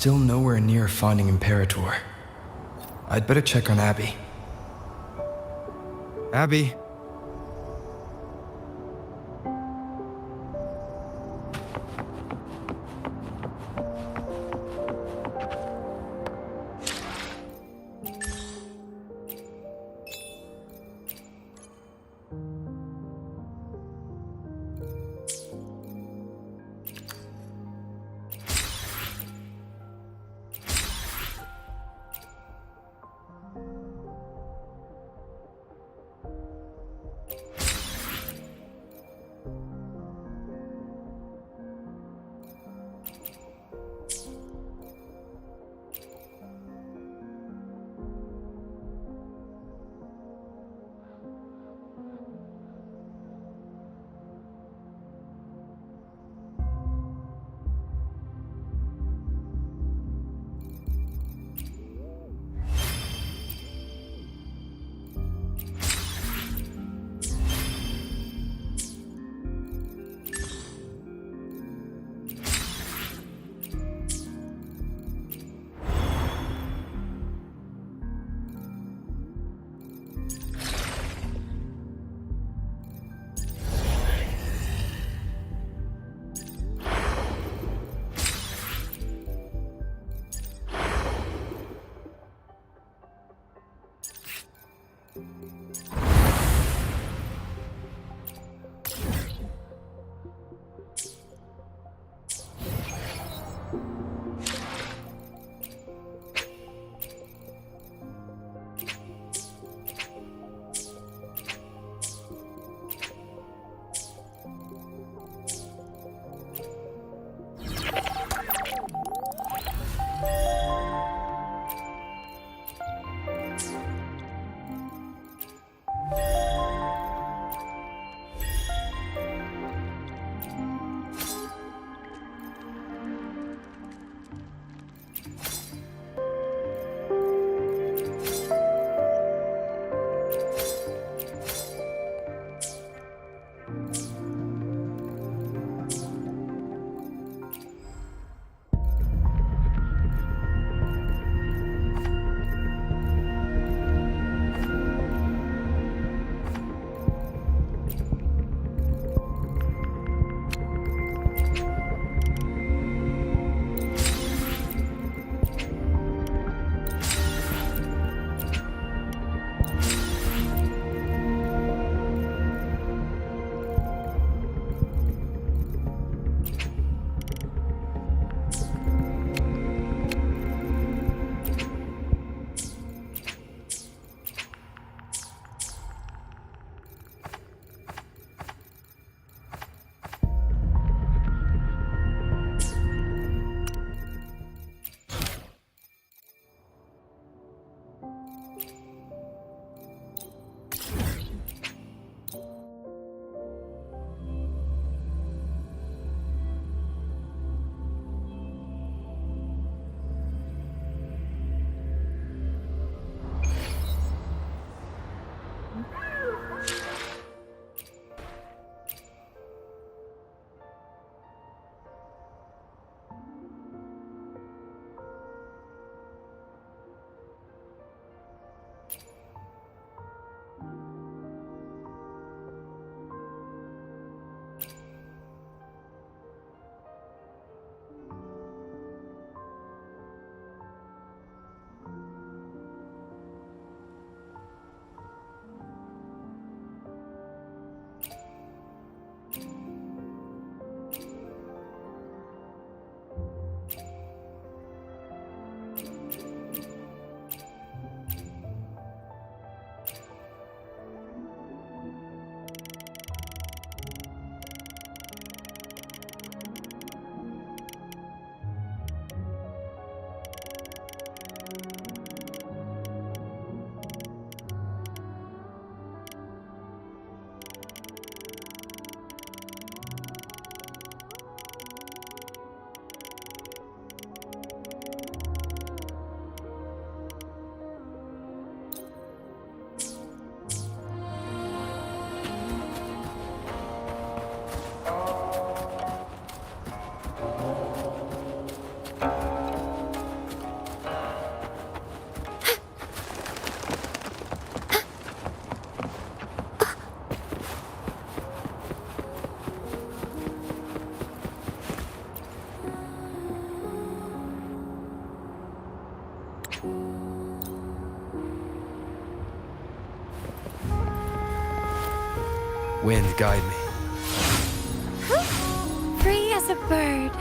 still nowhere near finding Imperator. I'd better check on Abby. Abby? wind guide me. Free as a bird.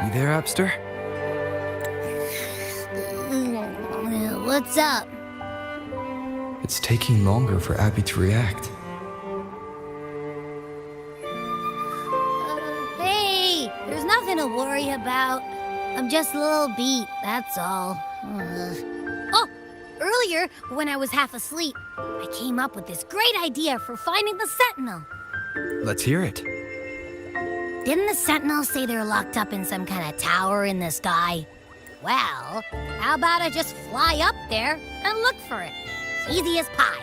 You there, Abster? What's up? It's taking longer for Abby to react. Hey, there's nothing to worry about. I'm just a little beat, that's all. Oh, earlier, when I was half asleep, I came up with this great idea for finding the Sentinel. Let's hear it. Didn't the Sentinel say they're locked up in some kind of tower in the sky? Well, how about I just fly up there and look for it? Easy as pie.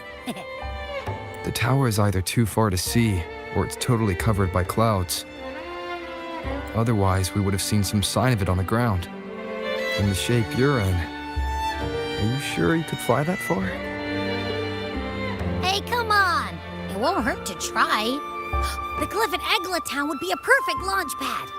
The tower is either too far to see, or it's totally covered by clouds. Otherwise, we would have seen some sign of it on the ground. In the shape you're in. Are you sure you could fly that far? Hey, come on! It won't hurt to try. The cliff at Egla Town would be a perfect launch pad.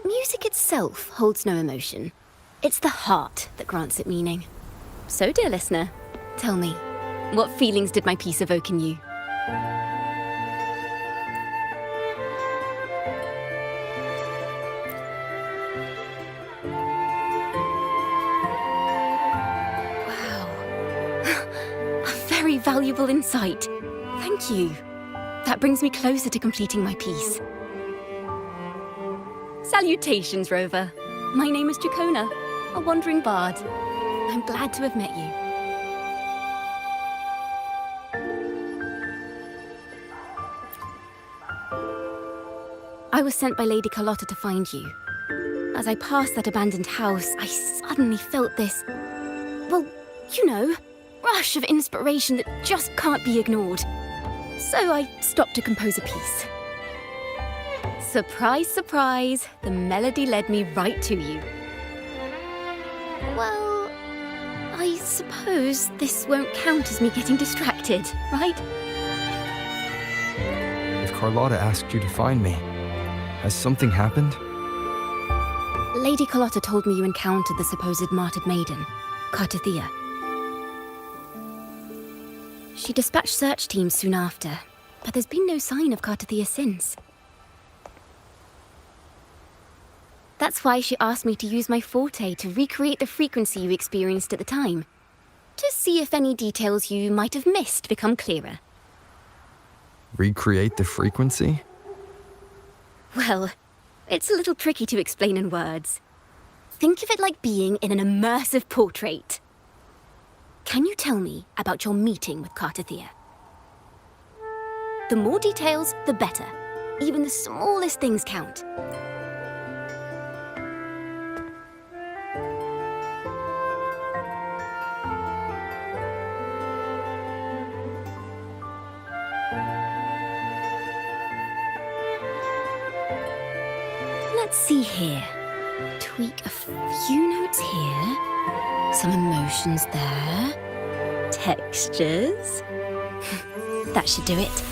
Music itself holds no emotion. It's the heart that grants it meaning. So, dear listener, tell me, what feelings did my piece evoke in you? Wow. A very valuable insight. Thank you. That brings me closer to completing my piece. Salutations, Rover. My name is Jacona, a wandering bard. I'm glad to have met you. I was sent by Lady Carlotta to find you. As I passed that abandoned house, I suddenly felt this, well, you know, rush of inspiration that just can't be ignored. So I stopped to compose a piece. Surprise, surprise, the melody led me right to you. Well, I suppose this won't count as me getting distracted, right? Of Carlotta asked you to find me. Has something happened? Lady Carlotta told me you encountered the supposed martyred maiden, Cartothea. She dispatched search teams soon after, but there's been no sign of Cartothea since. That's why she asked me to use my forte to recreate the frequency you experienced at the time, to see if any details you might have missed become clearer. Recreate the frequency? Well, it's a little tricky to explain in words. Think of it like being in an immersive portrait. Can you tell me about your meeting with Cartothea? The more details, the better. Even the smallest things count. Let's see here. Tweak a few notes here. Some emotions there. Textures. That should do it.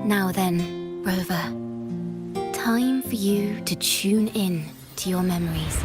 Now then, Rover. Time for you to tune in to your memories.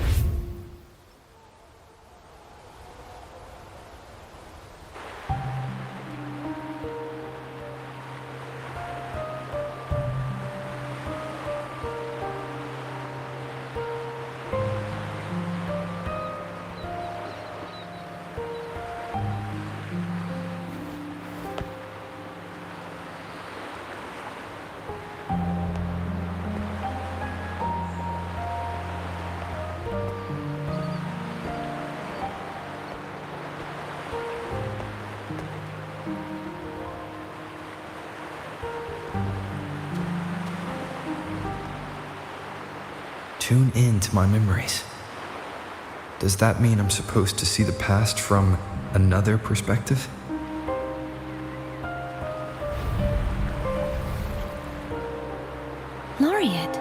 Tune in to my memories. Does that mean I'm supposed to see the past from another perspective? Laureate.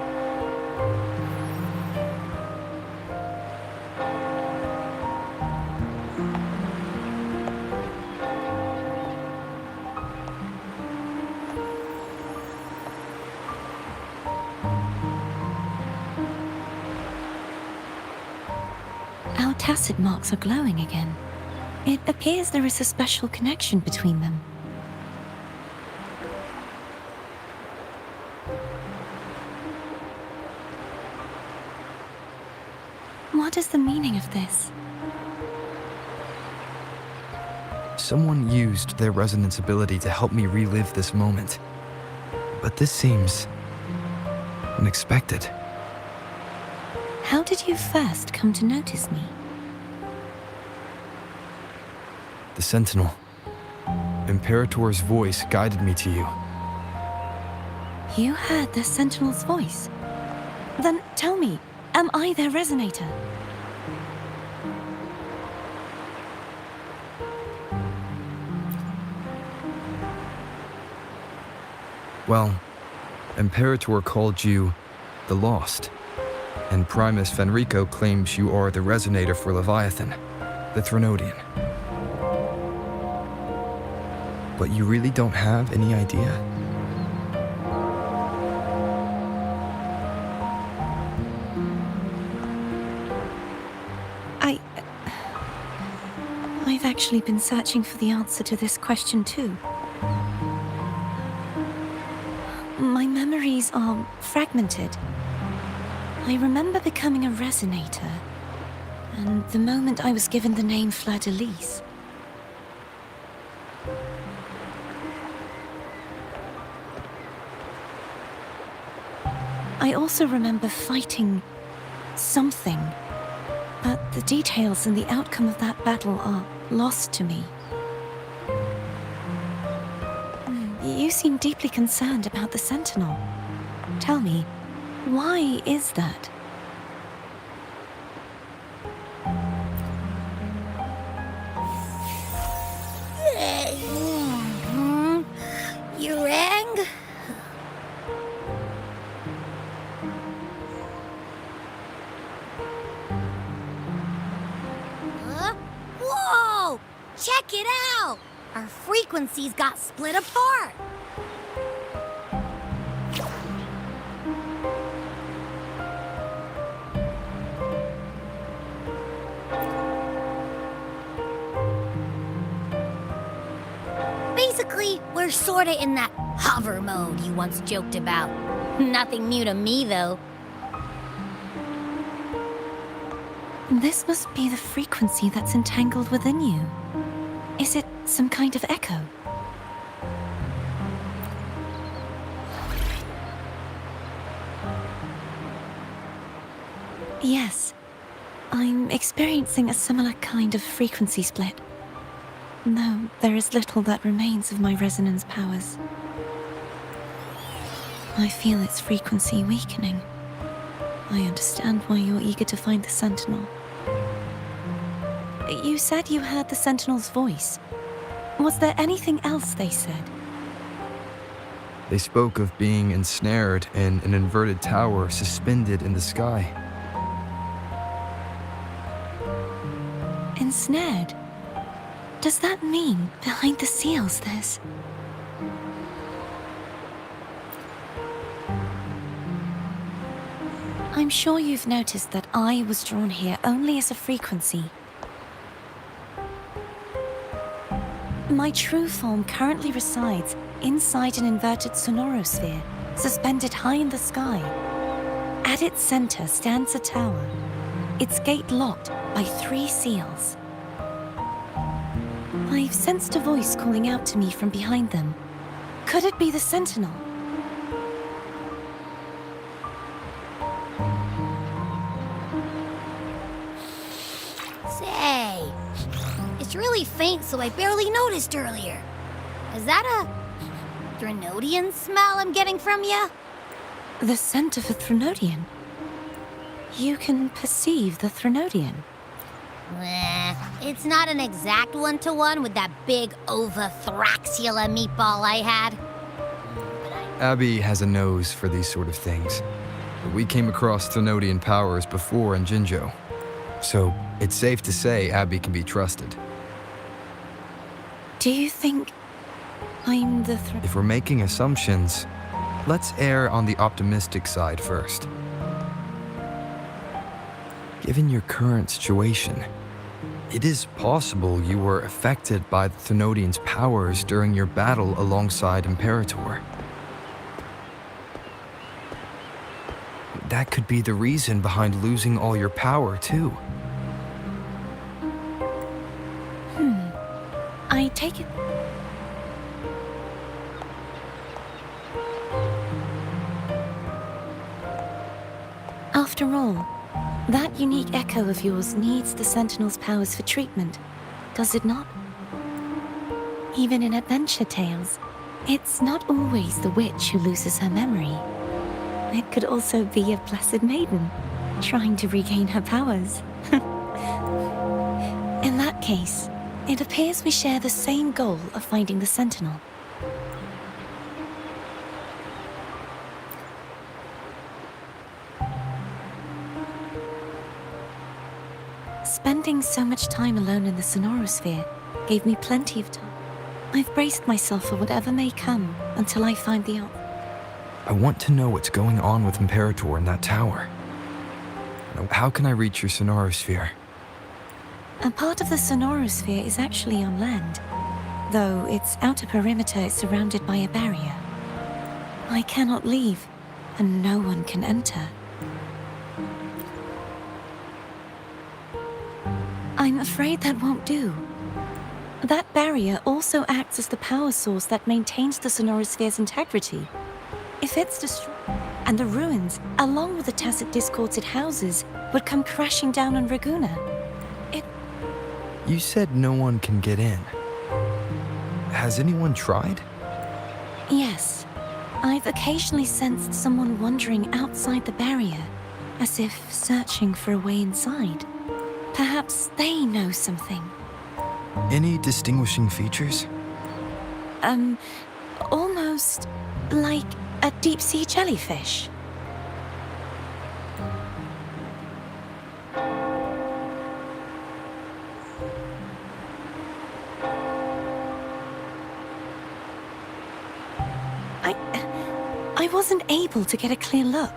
Our tacit marks are glowing again. It appears there is a special connection between them. What is the meaning of this? Someone used their resonance ability to help me relive this moment. But this seems unexpected. How did you first come to notice me? The Sentinel. Imperator's voice guided me to you. You heard the Sentinel's voice? Then tell me, am I their resonator? Well, Imperator called you the Lost, and Primus Fenrico claims you are the resonator for Leviathan, the Threnodian. But you really don't have any idea? I've actually been searching for the answer to this question too. My memories are fragmented. I remember becoming a resonator, and the moment I was given the name Fleur-de-Lis. I also remember fighting something, but the details and the outcome of that battle are lost to me. You seem deeply concerned about the Sentinel. Tell me, Why is that? You rang? Whoa! Check it out! Our frequencies got split apart. Basically, we're sorta in that hover mode you once joked about. Nothing new to me, though. This must be the frequency that's entangled within you. Is it some kind of echo? Yes, I'm experiencing a similar kind of frequency split. Though there is little that remains of my resonance powers. I feel its frequency weakening. I understand why you're eager to find the Sentinel. You said you heard the Sentinel's voice. Was there anything else they said? They spoke of being ensnared in an inverted tower suspended in the sky. Ensnared? Does that mean behind the seals there's... I'm sure you've noticed that I was drawn here only as a frequency. My true form currently resides inside an inverted sonorosphere, suspended high in the sky. At its center stands a tower, its gate locked by 3 seals. I've sensed a voice calling out to me from behind them. Could it be the Sentinel? Say, it's really faint, so I barely noticed earlier. Is that a Threnodian smell I'm getting from you? The scent of a Threnodian? You can perceive the Threnodian? It's not an exact one-to-one with that big Ovathraxula meatball I had. Abby has a nose for these sort of things. We came across Threnodian powers before in Jinzhou, so it's safe to say Abby can be trusted. Do you think I'm the If we're making assumptions, let's err on the optimistic side first. Given your current situation, it is possible you were affected by the Threnodian's powers during your battle alongside Imperator. That could be the reason behind losing all your power, too. I take it... After all, that unique echo of yours needs the Sentinel's powers for treatment, does it not? Even in adventure tales, it's not always the witch who loses her memory. It could also be a blessed maiden, trying to regain her powers. In that case, it appears we share the same goal of finding the Sentinel. Spending so much time alone in the sonorosphere gave me plenty of time. I've braced myself for whatever may come until I find the answer. I want to know what's going on with Imperator in that tower. Now, how can I reach your sonorosphere? A part of the sonorosphere is actually on land, though its outer perimeter is surrounded by a barrier. I cannot leave, and no one can enter. I'm afraid that won't do. That barrier also acts as the power source that maintains the sonorosphere's integrity. If it's destroyed, and the ruins, along with the tacit discords it houses, would come crashing down on Raguna. You said no one can get in. Has anyone tried? Yes. I've occasionally sensed someone wandering outside the barrier, as if searching for a way inside. Perhaps they know something. Any distinguishing features? Almost like a deep-sea jellyfish. I wasn't able to get a clear look.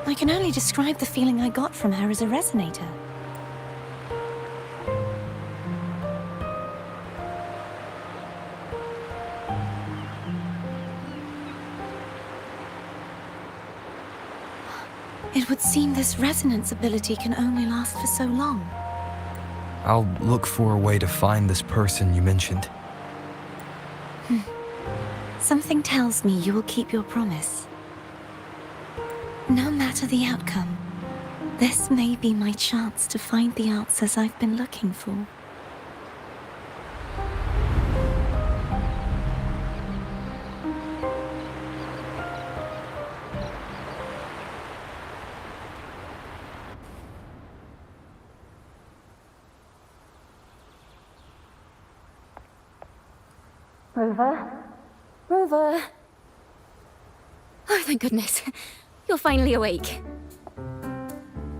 I can only describe the feeling I got from her as a resonator. It would seem this resonance ability can only last for so long. I'll look for a way to find this person you mentioned. Something tells me you will keep your promise. No matter the outcome, this may be my chance to find the answers I've been looking for. Rover? Rover! Oh, thank goodness. You're finally awake.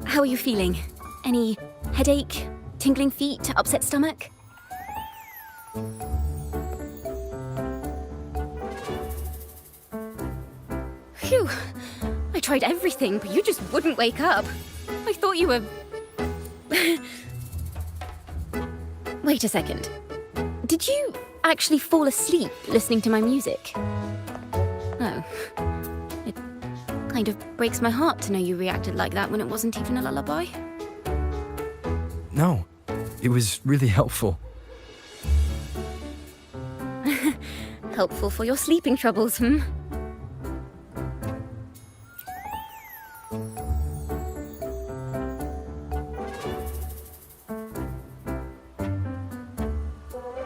How are you feeling? Any headache, tingling feet, upset stomach? Phew. I tried everything, but you just wouldn't wake up. I thought you were... Wait a second. Did you actually fall asleep listening to my music? Oh. It kind of breaks my heart to know you reacted like that when it wasn't even a lullaby. No, it was really helpful. Helpful for your sleeping troubles, hmm?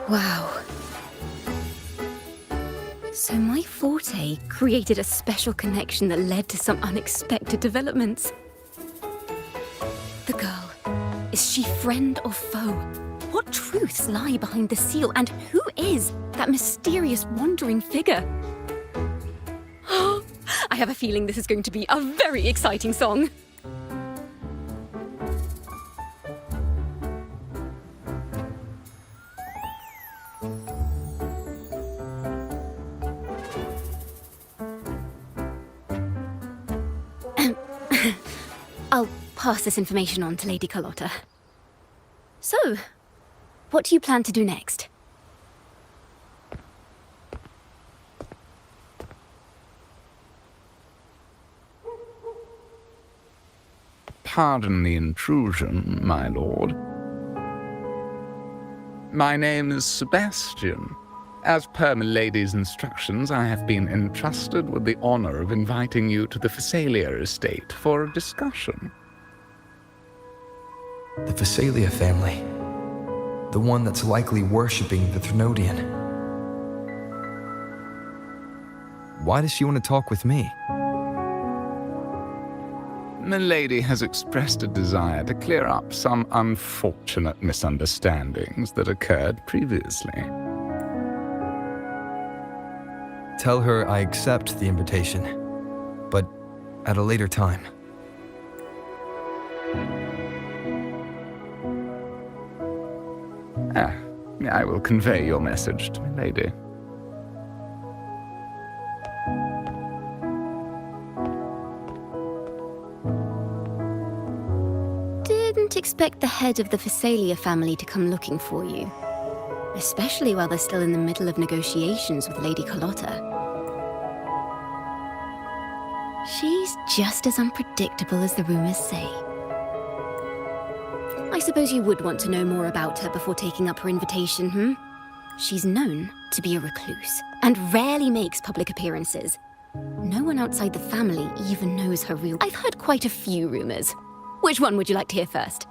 Wow. So my forte created a special connection that led to some unexpected developments. The girl, is she friend or foe? What truths lie behind the seal, and who is that mysterious wandering figure? I have a feeling this is going to be a very exciting song. I'll pass this information on to Lady Carlotta. So, what do you plan to do next? Pardon the intrusion, my lord. My name is Sebastian. As per milady's instructions, I have been entrusted with the honor of inviting you to the Phasalia estate for a discussion. The Phasalia family. The one that's likely worshipping the Thrunodian. Why does she want to talk with me? Milady has expressed a desire to clear up some unfortunate misunderstandings that occurred previously. Tell her I accept the invitation, but at a later time. I will convey your message to Milady. Didn't expect the head of the Phasalia family to come looking for you. Especially while they're still in the middle of negotiations with Lady Carlotta. She's just as unpredictable as the rumors say. I suppose you would want to know more about her before taking up her invitation, hmm? She's known to be a recluse, and rarely makes public appearances. No one outside the family even knows her real... I've heard quite a few rumors. Which one would you like to hear first?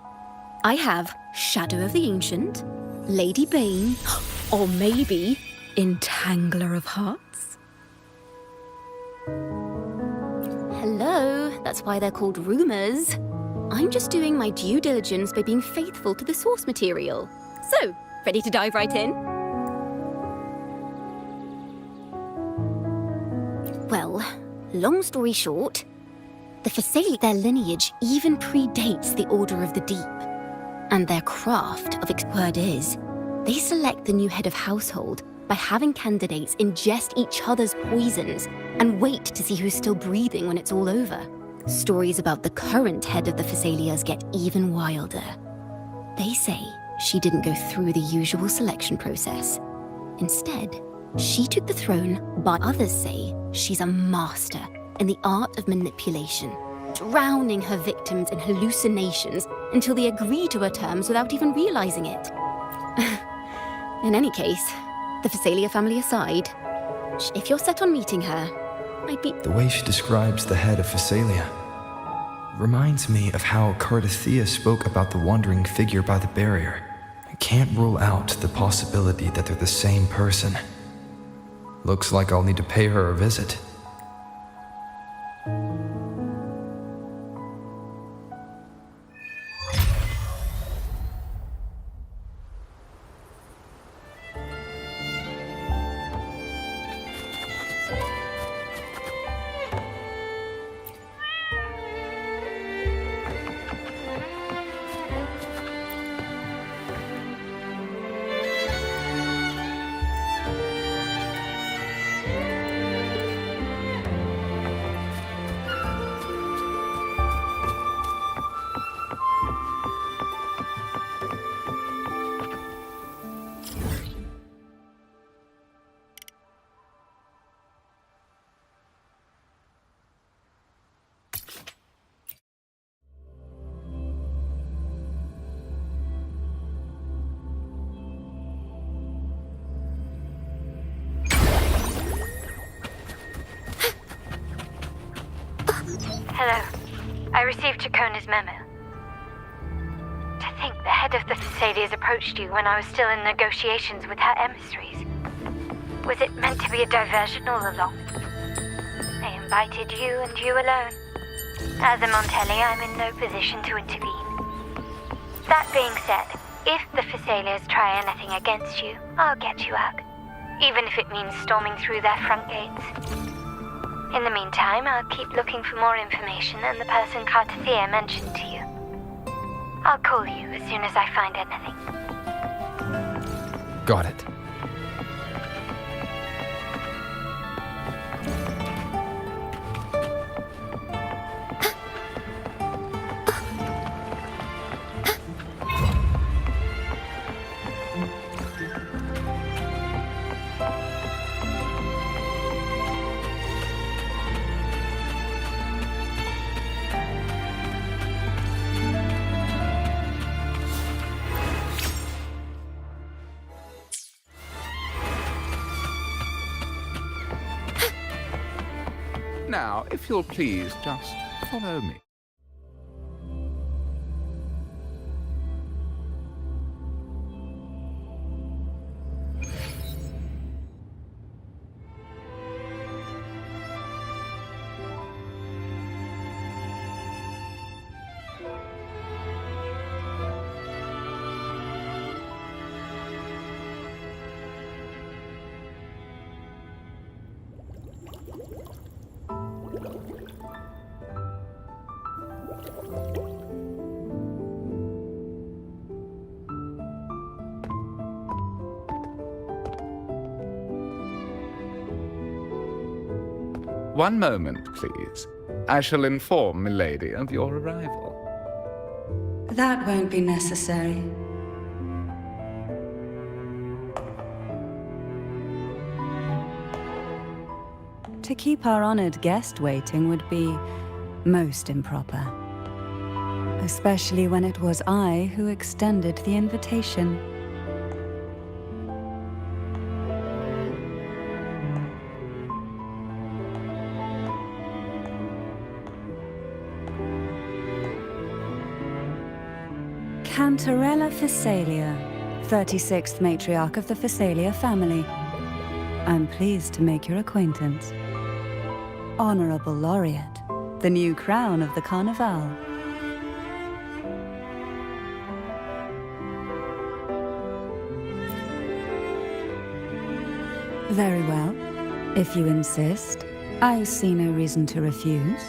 I have Shadow of the Ancient, Lady Bane, or maybe Entangler of Hearts? Hello, that's why they're called rumors. I'm just doing my due diligence by being faithful to the source material. So, ready to dive right in? Well, long story short, the Physalia, their lineage even predates the Order of the Deep. And their craft of word is, they select the new head of household by having candidates ingest each other's poisons and wait to see who's still breathing when it's all over. Stories about the current head of the Physalias get even wilder. They say she didn't go through the usual selection process. Instead, she took the throne, but others say she's a master in the art of manipulation, drowning her victims in hallucinations until they agree to her terms without even realizing it. In any case, the Physalia family aside, if you're set on meeting her, I'd be... The way she describes the head of Physalia reminds me of how Cardathea spoke about the wandering figure by the barrier. I can't rule out the possibility that they're the same person. Looks like I'll need to pay her a visit. Hello. I received Chacona's memo. To think the head of the Physalias approached you when I was still in negotiations with her emissaries. Was it meant to be a diversion all along? They invited you and you alone. As a Montelli, I'm in no position to intervene. That being said, if the Physalias try anything against you, I'll get you out. Even if it means storming through their front gates. In the meantime, I'll keep looking for more information and the person Cardathea mentioned to you. I'll call you as soon as I find anything. Got it. Now, if you'll please, just follow me. One moment, please. I shall inform Milady of your arrival. That won't be necessary. To keep our honored guest waiting would be most improper. Especially when it was I who extended the invitation. Cantarella Physalia, 36th matriarch of the Physalia family. I'm pleased to make your acquaintance. Honorable Laureate, the new crown of the Carnival. Very well. If you insist, I see no reason to refuse.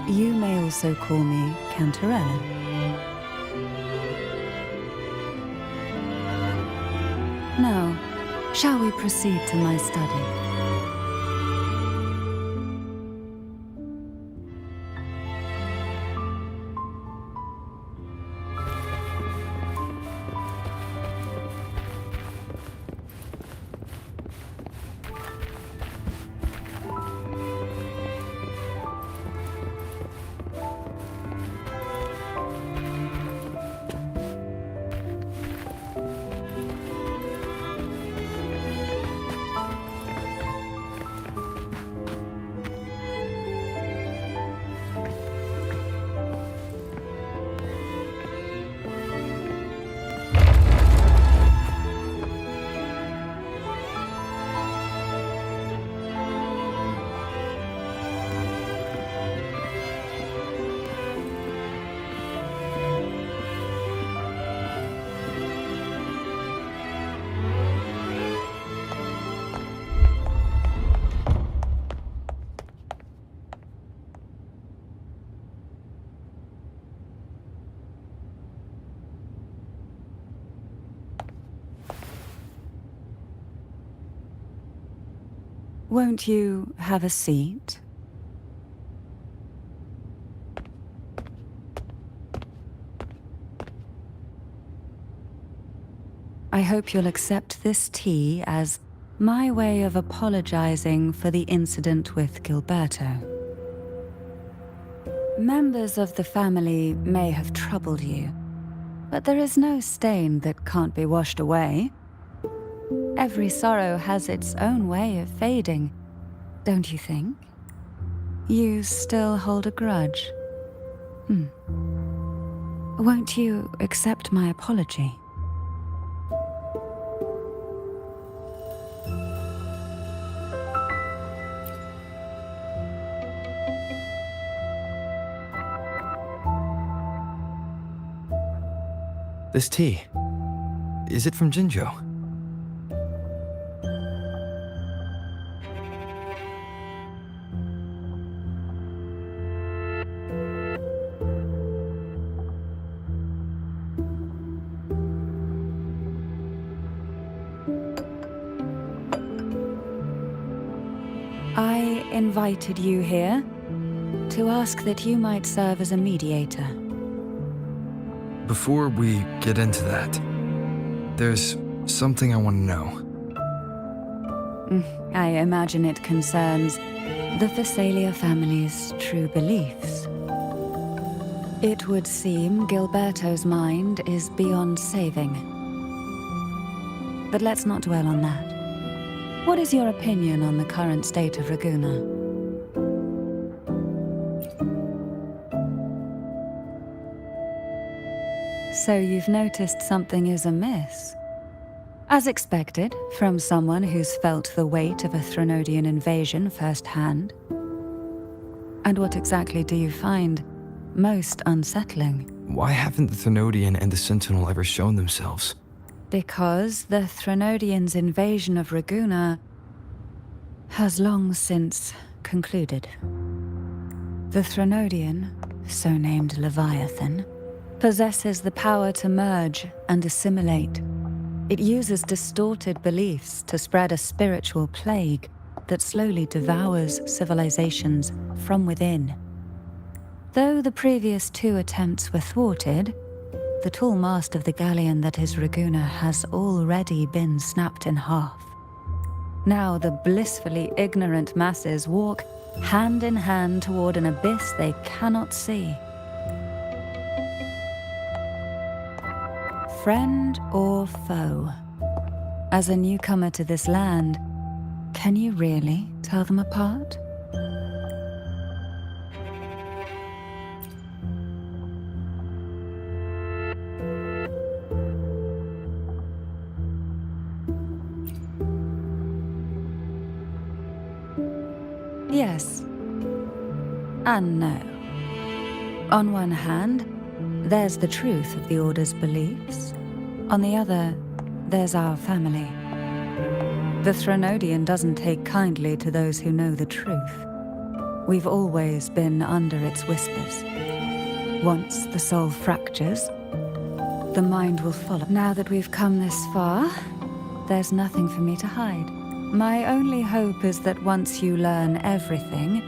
You may also call me Cantarella. Now, shall we proceed to my study? Won't you have a seat? I hope you'll accept this tea as my way of apologizing for the incident with Gilberto. Members of the family may have troubled you, but there is no stain that can't be washed away. Every sorrow has its own way of fading, don't you think? You still hold a grudge. Won't you accept my apology? This tea, is it from Jinzhou? I invited you here to ask that you might serve as a mediator. Before we get into that, there's something I want to know. I imagine it concerns the Phasalia family's true beliefs. It would seem Gilberto's mind is beyond saving. But let's not dwell on that. What is your opinion on the current state of Raguna? So you've noticed something is amiss. As expected, from someone who's felt the weight of a Threnodian invasion firsthand. And what exactly do you find most unsettling? Why haven't the Threnodian and the Sentinel ever shown themselves? Because the Threnodians' invasion of Raguna has long since concluded. The Threnodian, so named Leviathan, possesses the power to merge and assimilate. It uses distorted beliefs to spread a spiritual plague that slowly devours civilizations from within. Though the previous two attempts were thwarted, the tall mast of the galleon that is Raguna has already been snapped in half. Now the blissfully ignorant masses walk hand in hand toward an abyss they cannot see. Friend or foe? As a newcomer to this land, can you really tell them apart? Yes. And no. On one hand, there's the truth of the Order's beliefs. On the other, there's our family. The Threnodian doesn't take kindly to those who know the truth. We've always been under its whispers. Once the soul fractures, the mind will follow. Now that we've come this far, there's nothing for me to hide. My only hope is that once you learn everything,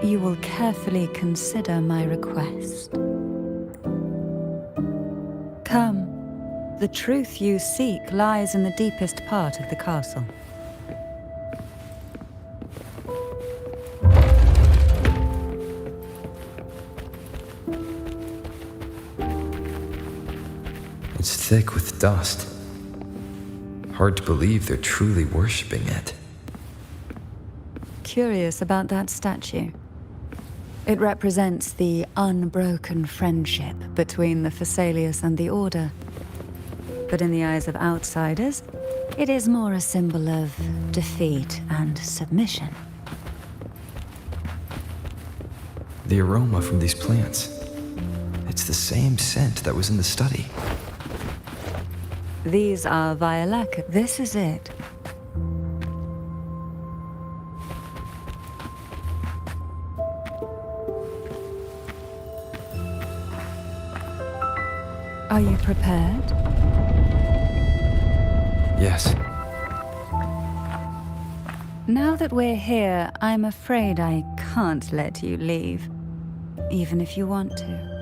you will carefully consider my request. Come. The truth you seek lies in the deepest part of the castle. It's thick with dust. Hard to believe they're truly worshipping it. Curious about that statue. It represents the unbroken friendship between the Phasaelius and the Order. But in the eyes of outsiders, it is more a symbol of defeat and submission. The aroma from these plants. It's the same scent that was in the study. These are Violaca. This is it. Are you prepared? Yes. Now that we're here, I'm afraid I can't let you leave, even if you want to.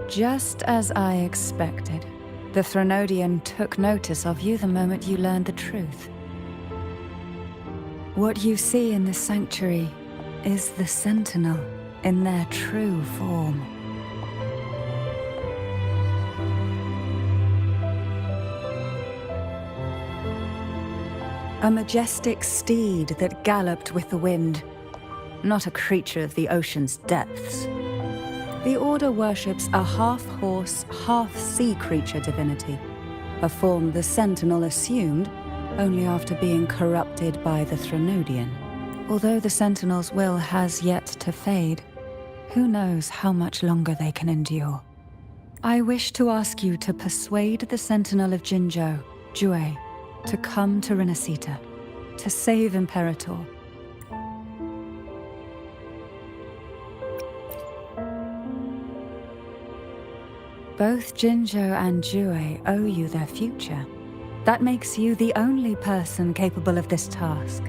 Just as I expected, the Threnodian took notice of you the moment you learned the truth. What you see in the sanctuary is the Sentinel in their true form. A majestic steed that galloped with the wind, not a creature of the ocean's depths. The Order worships a half-horse, half-sea creature divinity, a form the Sentinel assumed only after being corrupted by the Threnodian. Although the Sentinel's will has yet to fade, who knows how much longer they can endure. I wish to ask you to persuade the Sentinel of Jinzhou, Jue, to come to Renacita, to save Imperator. Both Jinzhou and Jue owe you their future. That makes you the only person capable of this task.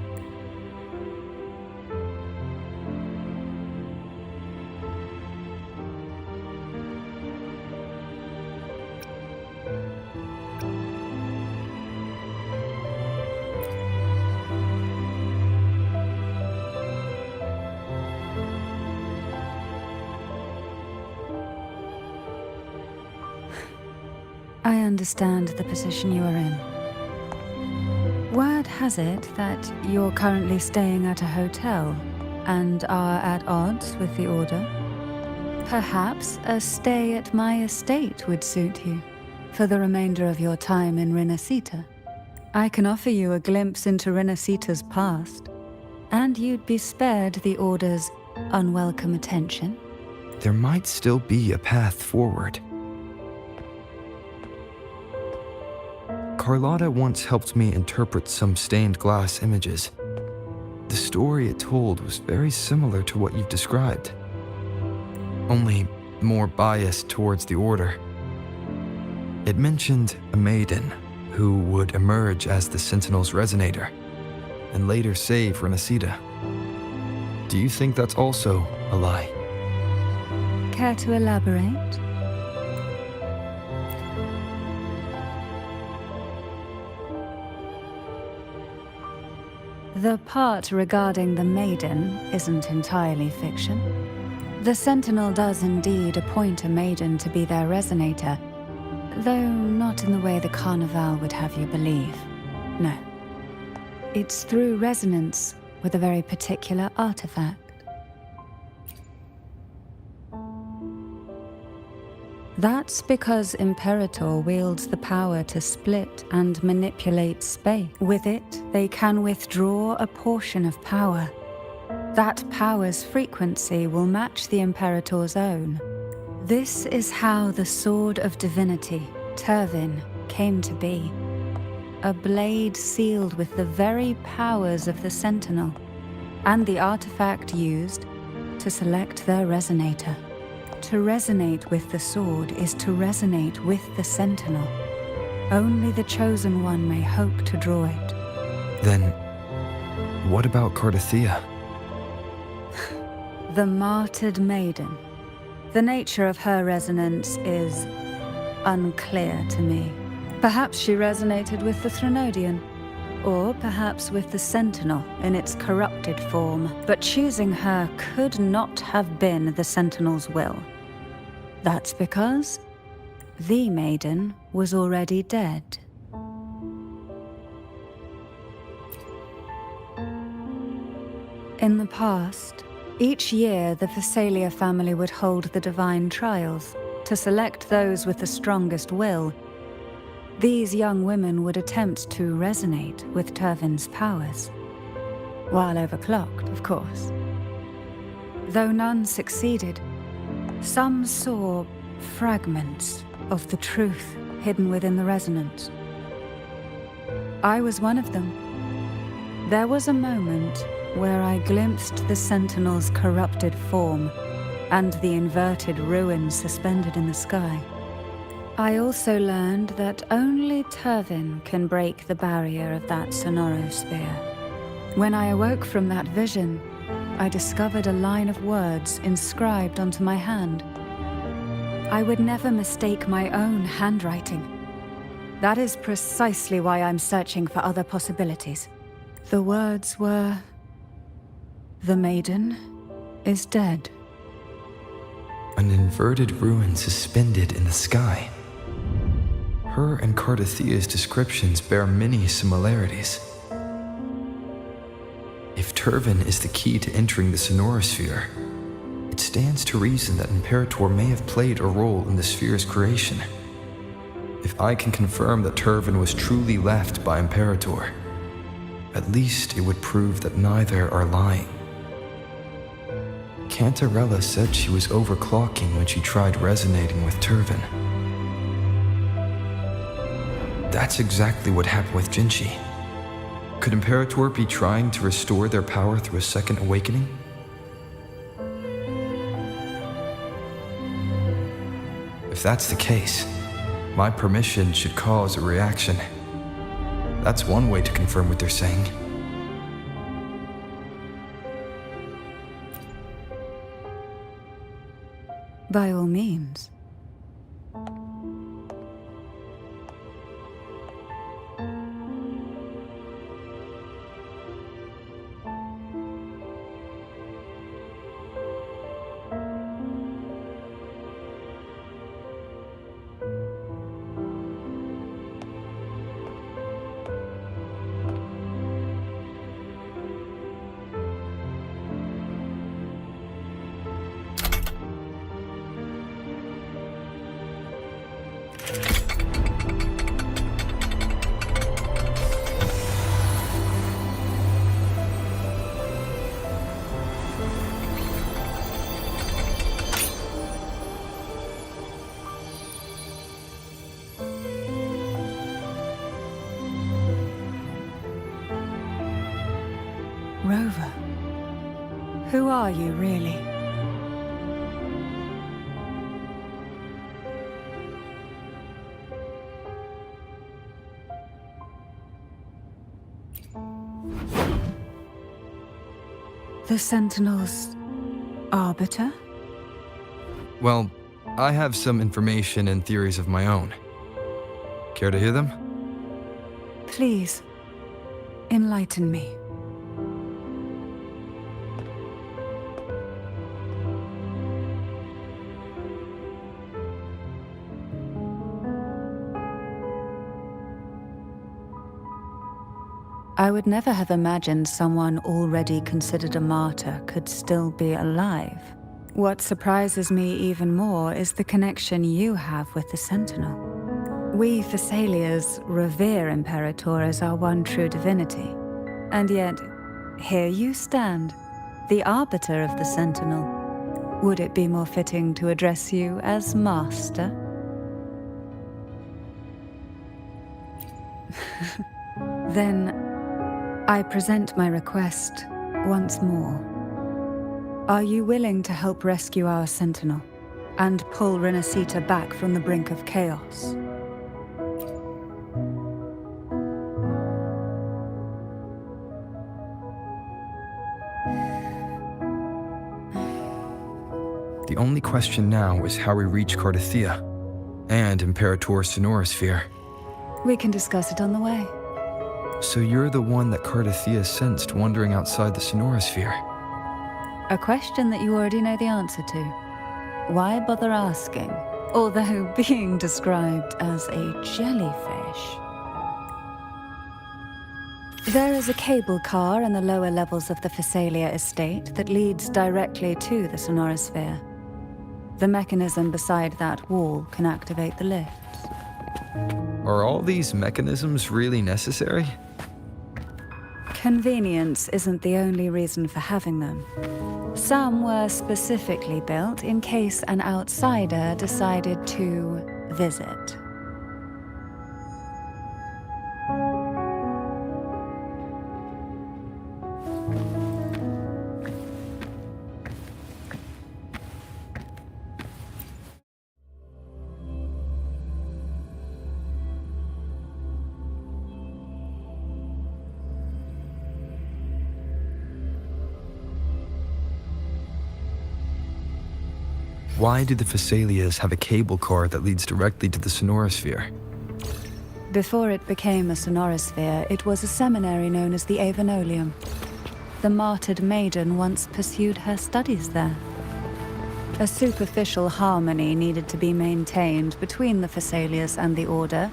I understand the position you are in. Word has it that you're currently staying at a hotel and are at odds with the Order. Perhaps a stay at my estate would suit you for the remainder of your time in Renacita. I can offer you a glimpse into Renacita's past, and you'd be spared the Order's unwelcome attention. There might still be a path forward. Carlotta once helped me interpret some stained glass images. The story it told was very similar to what you've described, only more biased towards the Order. It mentioned a maiden who would emerge as the Sentinel's resonator and later save Renacita. Do you think that's also a lie? care to elaborate? The part regarding the maiden isn't entirely fiction. The Sentinel does indeed appoint a maiden to be their resonator, though not in the way the Carnival would have you believe. No. It's through resonance with a very particular artifact. That's because Imperator wields the power to split and manipulate space. With it, they can withdraw a portion of power. That power's frequency will match the Imperator's own. This is how the Sword of Divinity, Turvin, came to be. A blade sealed with the very powers of the Sentinel, and the artifact used to select their resonator. To resonate with the sword is to resonate with the Sentinel. Only the Chosen One may hope to draw it. Then, what about Cardathia? The martyred maiden. The nature of her resonance is unclear to me. Perhaps she resonated with the Threnodian, or perhaps with the Sentinel in its corrupted form. But choosing her could not have been the Sentinel's will. That's because the maiden was already dead. In the past, each year the Phasalia family would hold the divine trials to select those with the strongest will. These young women would attempt to resonate with Turvin's powers, while overclocked, of course. Though none succeeded, some saw fragments of the truth hidden within the resonance. I was one of them. There was a moment where I glimpsed the Sentinel's corrupted form and the inverted ruins suspended in the sky. I also learned that only Turvin can break the barrier of that sonorosphere. When I awoke from that vision, I discovered a line of words inscribed onto my hand. I would never mistake my own handwriting. That is precisely why I'm searching for other possibilities. The words were, "The maiden is dead." An inverted ruin suspended in the sky. Her and Cardathia's descriptions bear many similarities. If Turvin is the key to entering the sonorosphere, it stands to reason that Imperator may have played a role in the sphere's creation. If I can confirm that Turvin was truly left by Imperator, at least it would prove that neither are lying. Cantarella said she was overclocking when she tried resonating with Turvin. That's exactly what happened with Jinchi. Could Imperator be trying to restore their power through a second awakening? If that's the case, my permission should cause a reaction. That's one way to confirm what they're saying. By all means. Rover, who are you really? The Sentinel's arbiter? Well, I have some information and theories of my own. Care to hear them? Please, enlighten me. I would never have imagined someone already considered a martyr could still be alive. What surprises me even more is the connection you have with the Sentinel. We Thessalians revere Imperator as our one true divinity. And yet, here you stand, the arbiter of the Sentinel. Would it be more fitting to address you as Master? Then, I present my request once more. Are you willing to help rescue our Sentinel and pull Renacita back from the brink of chaos? The only question now is how we reach Cardathia and Imperator's Sonorosphere. We can discuss it on the way. So you're the one that Cardathia sensed wandering outside the Sonorosphere. A question that you already know the answer to. Why bother asking? Although being described as a jellyfish. There is a cable car in the lower levels of the Thessalia estate that leads directly to the Sonorosphere. The mechanism beside that wall can activate the lifts. Are all these mechanisms really necessary? Convenience isn't the only reason for having them. Some were specifically built in case an outsider decided to visit. Why do the Thessalias have a cable car that leads directly to the Sonorosphere? Before it became a Sonorosphere, it was a seminary known as the Avenolium. The martyred maiden once pursued her studies there. A superficial harmony needed to be maintained between the Thessalias and the Order,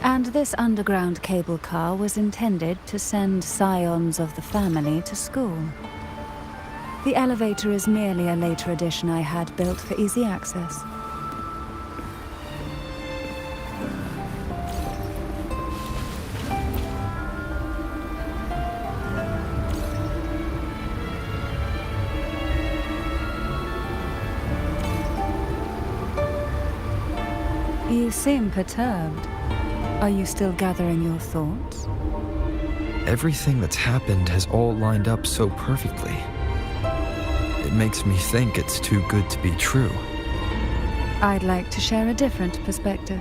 and this underground cable car was intended to send scions of the family to school. The elevator is merely a later addition I had built for easy access. You seem perturbed. Are you still gathering your thoughts? Everything that's happened has all lined up so perfectly. It makes me think it's too good to be true. I'd like to share a different perspective.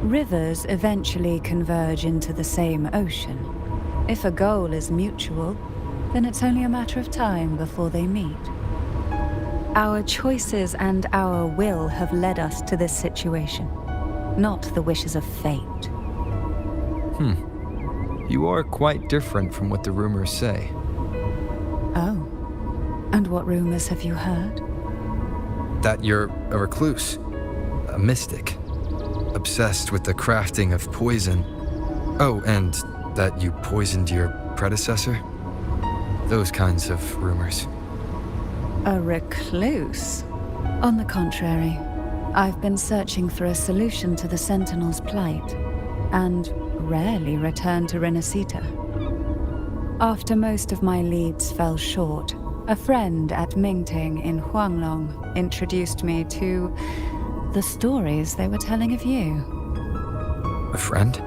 Rivers eventually converge into the same ocean. If a goal is mutual, then it's only a matter of time before they meet. Our choices and our will have led us to this situation, not the wishes of fate. You are quite different from what the rumors say. Oh. And what rumors have you heard? That you're a recluse, a mystic, obsessed with the crafting of poison. Oh, and that you poisoned your predecessor? Those kinds of rumors. A recluse? On the contrary, I've been searching for a solution to the Sentinel's plight, and rarely return to Renacita. After most of my leads fell short, a friend at Mingting in Huanglong introduced me to the stories they were telling of you. A friend?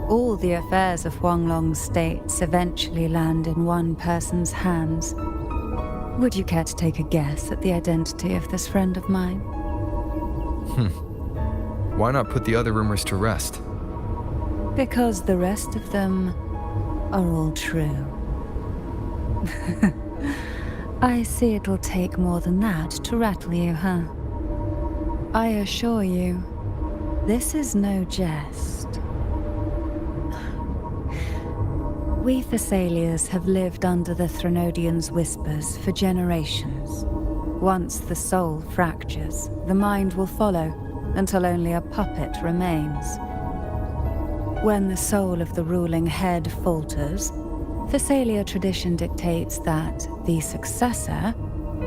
All the affairs of Huanglong states eventually land in one person's hands. Would you care to take a guess at the identity of this friend of mine? Why not put the other rumors to rest? Because the rest of them are all true. I see it'll take more than that to rattle you, huh? I assure you, this is no jest. We Thessalians have lived under the Threnodians' whispers for generations. Once the soul fractures, the mind will follow, until only a puppet remains. When the soul of the ruling head falters, Thessalia tradition dictates that the successor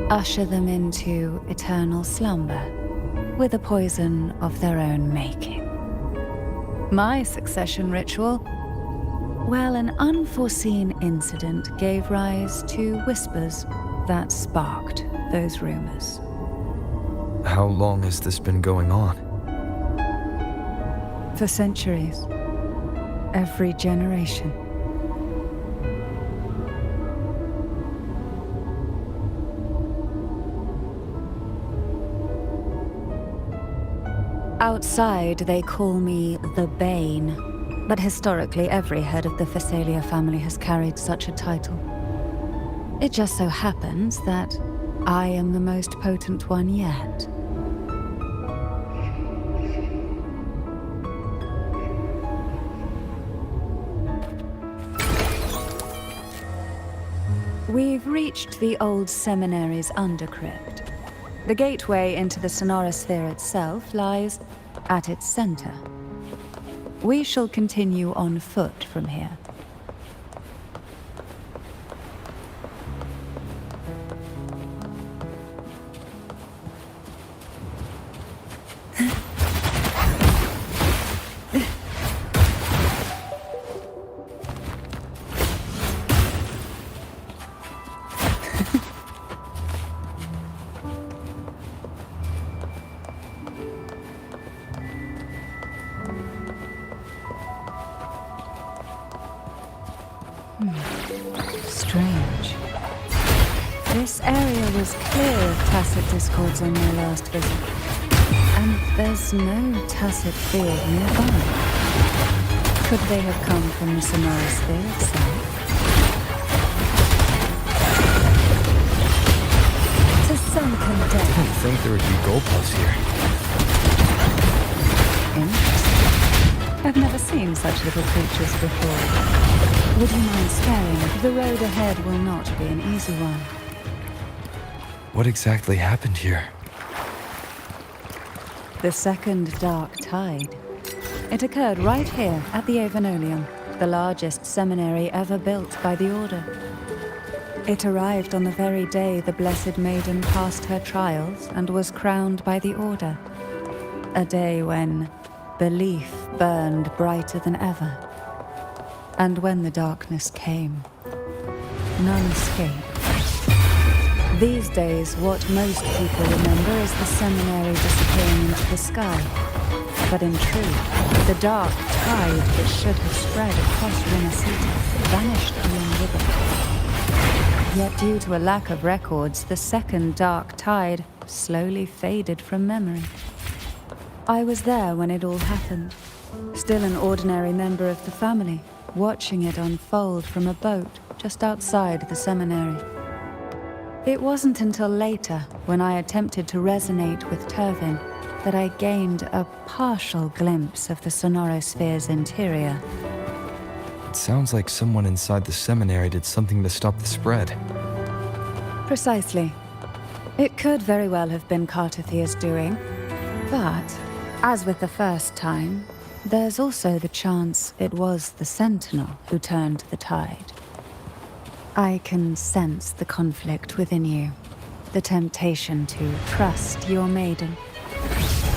usher them into eternal slumber, with a poison of their own making. My succession ritual, well, an unforeseen incident gave rise to whispers that sparked those rumors. How long has this been going on? For centuries. Every generation. Outside, they call me the Bane, but historically every head of the Thessalia family has carried such a title. It just so happens that I am the most potent one yet. We've reached the old seminary's undercrypt. The gateway into the sonorosphere itself lies at its center. We shall continue on foot from here. Strange. This area was clear of tacit discords on my last visit. And there's no tacit field nearby. Could they have come from the sonorosphere itself? To sunken I depth. didn't think there would be goalposts here. Interesting. I've never seen such little creatures before. Would you mind sparing? The road ahead will not be an easy one. What exactly happened here? The second dark tide. It occurred right here at the Avenolium, the largest seminary ever built by the Order. It arrived on the very day the Blessed Maiden passed her trials and was crowned by the Order. A day when belief burned brighter than ever. And when the darkness came, none escaped. These days, what most people remember is the seminary disappearing into the sky. But in truth, the dark tide that should have spread across Rinascita vanished along with it. Yet due to a lack of records, the second dark tide slowly faded from memory. I was there when it all happened, still an ordinary member of the family, watching it unfold from a boat just outside the seminary. It wasn't until later, when I attempted to resonate with Turvin, that I gained a partial glimpse of the sonorosphere's interior. It sounds like someone inside the seminary did something to stop the spread. Precisely. It could very well have been Cartothia's doing, but, as with the first time, there's also the chance it was the Sentinel who turned the tide. I can sense the conflict within you, the temptation to trust your maiden.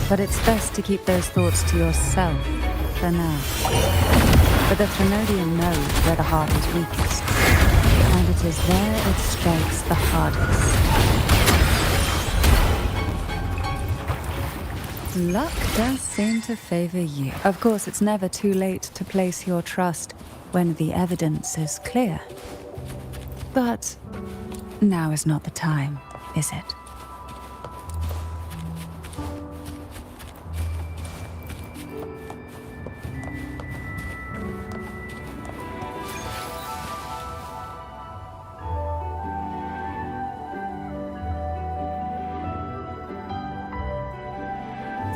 But it's best to keep those thoughts to yourself for now. But the Threnodian knows where the heart is weakest, and it is there it strikes the hardest. Luck does seem to favor you. Of course, it's never too late to place your trust when the evidence is clear. But now is not the time, is it?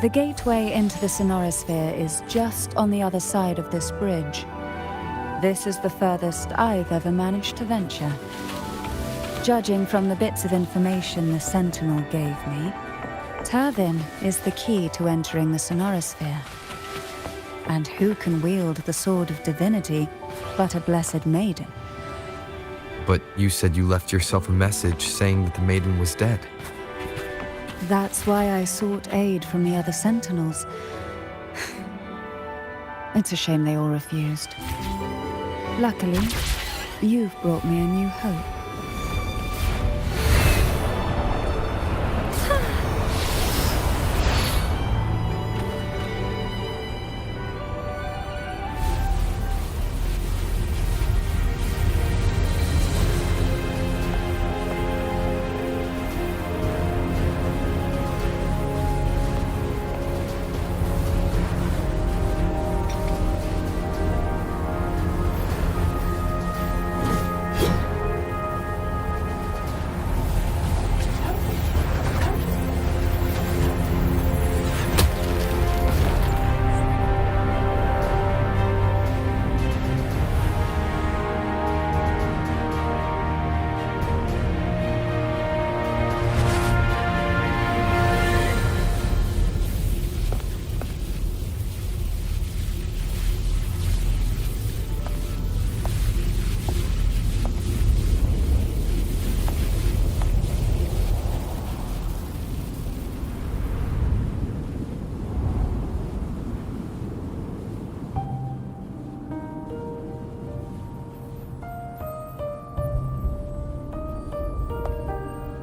The gateway into the sonorosphere is just on the other side of this bridge. This is the furthest I've ever managed to venture. Judging from the bits of information the Sentinel gave me, Turvin is the key to entering the sonorosphere. And who can wield the Sword of Divinity but a blessed maiden? But you said you left yourself a message saying that the maiden was dead. That's why I sought aid from the other Sentinels. It's a shame they all refused. Luckily, you've brought me a new hope.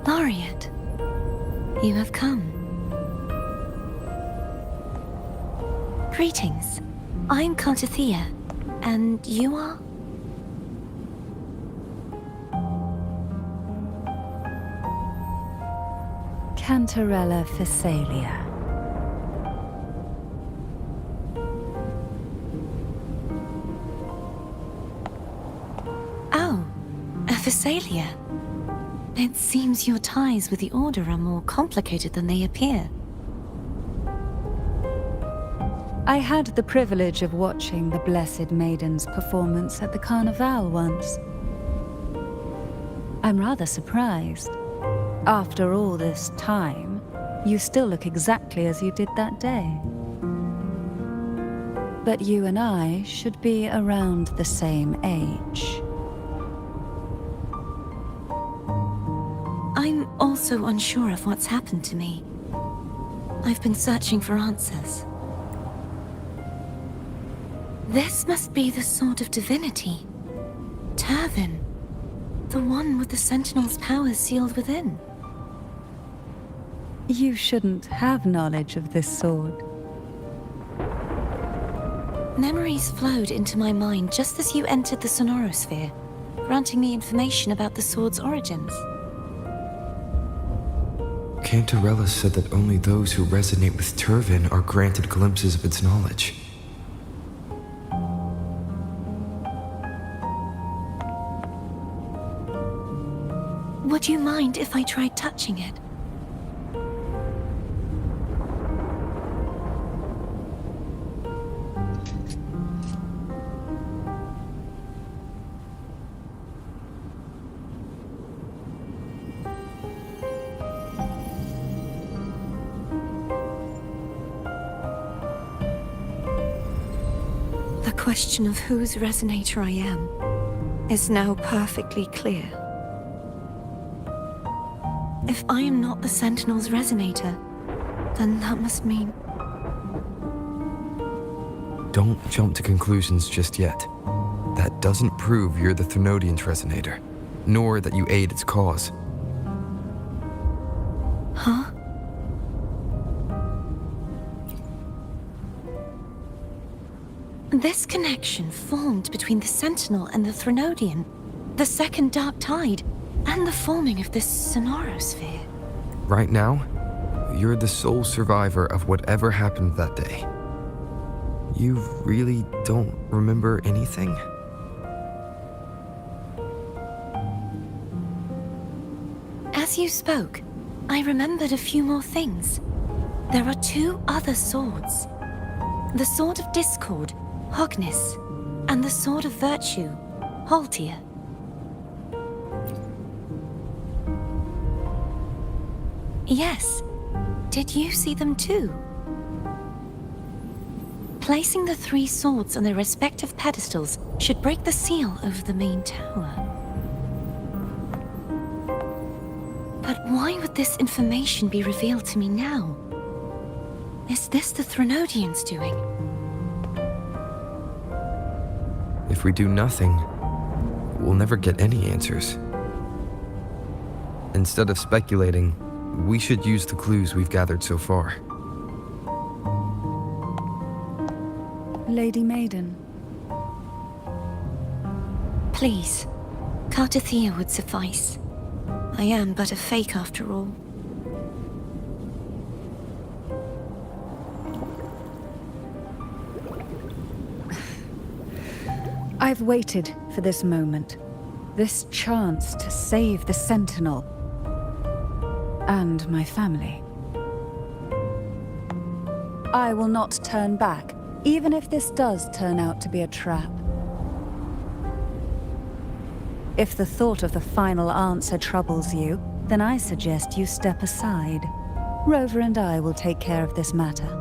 Laureate, you have come. Greetings. I'm Cartathea, and you are? Cantarella Physalia. Oh, a Physalia. It seems your ties with the Order are more complicated than they appear. I had the privilege of watching the Blessed Maiden's performance at the Carnival once. I'm rather surprised. After all this time, you still look exactly as you did that day. But you and I should be around the same age. I'm also unsure of what's happened to me. I've been searching for answers. This must be the Sword of Divinity. Turvin. The one with the Sentinel's powers sealed within. You shouldn't have knowledge of this sword. Memories flowed into my mind just as you entered the sonorosphere, granting me information about the sword's origins. Cantarella said that only those who resonate with Turvin are granted glimpses of its knowledge. Would you mind if I tried touching it? The question of whose resonator I am is now perfectly clear. If I am not the Sentinel's resonator, then that must mean... Don't jump to conclusions just yet. That doesn't prove you're the Thrunodian's resonator, nor that you aid its cause. Huh? This connection formed between the Sentinel and the Thrunodian, the second Dark Tide, and the forming of this sonorosphere. Right now, you're the sole survivor of whatever happened that day. You really don't remember anything? As you spoke, I remembered a few more things. There are two other swords. The Sword of Discord, Hogness, and the Sword of Virtue, Haltia. Yes. Did you see them too? Placing the three swords on their respective pedestals should break the seal over the main tower. But why would this information be revealed to me now? Is this the Threnodians doing? If we do nothing, we'll never get any answers. Instead of speculating, we should use the clues we've gathered so far. Lady Maiden. Please, Cartathea would suffice. I am but a fake after all. I've waited for this moment. This chance to save the Sentinel. And my family. I will not turn back, even if this does turn out to be a trap. If the thought of the final answer troubles you, then I suggest you step aside. Rover and I will take care of this matter.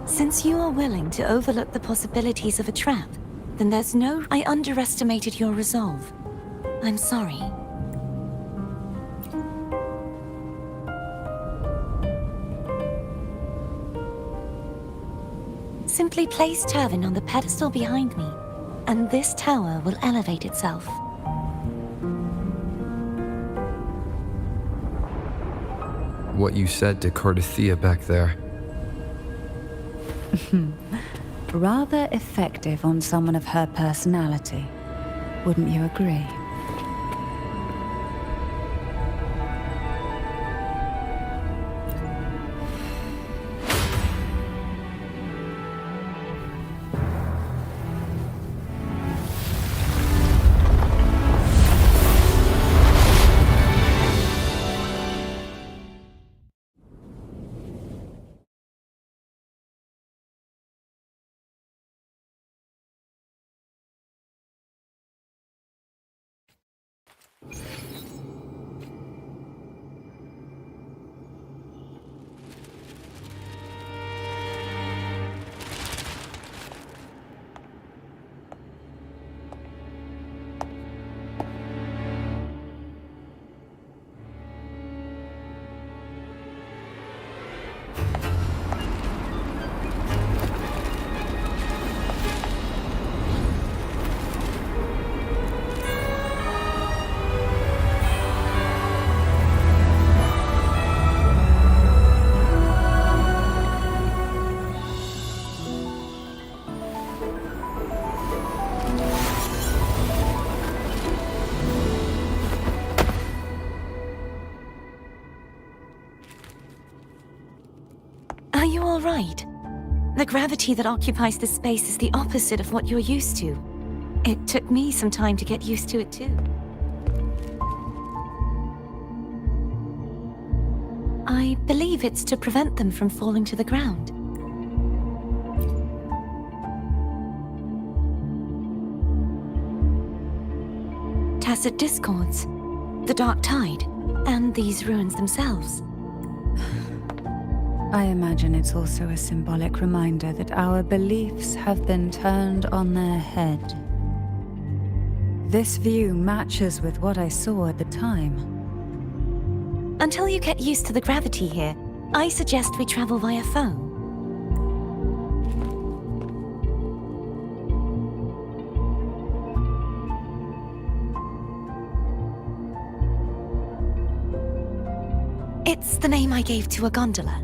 Since you are willing to overlook the possibilities of a trap, then there's no... I underestimated your resolve. I'm sorry. Simply place Turvin on the pedestal behind me, and this tower will elevate itself. What you said to Cartathea back there. Rather effective on someone of her personality. Wouldn't you agree? Are you all right? The gravity that occupies this space is the opposite of what you're used to. It took me some time to get used to it too. I believe it's to prevent them from falling to the ground. Tacit discords, the Dark Tide, and these ruins themselves. I imagine it's also a symbolic reminder that our beliefs have been turned on their head. This view matches with what I saw at the time. Until you get used to the gravity here, I suggest we travel via phone. It's the name I gave to a gondola.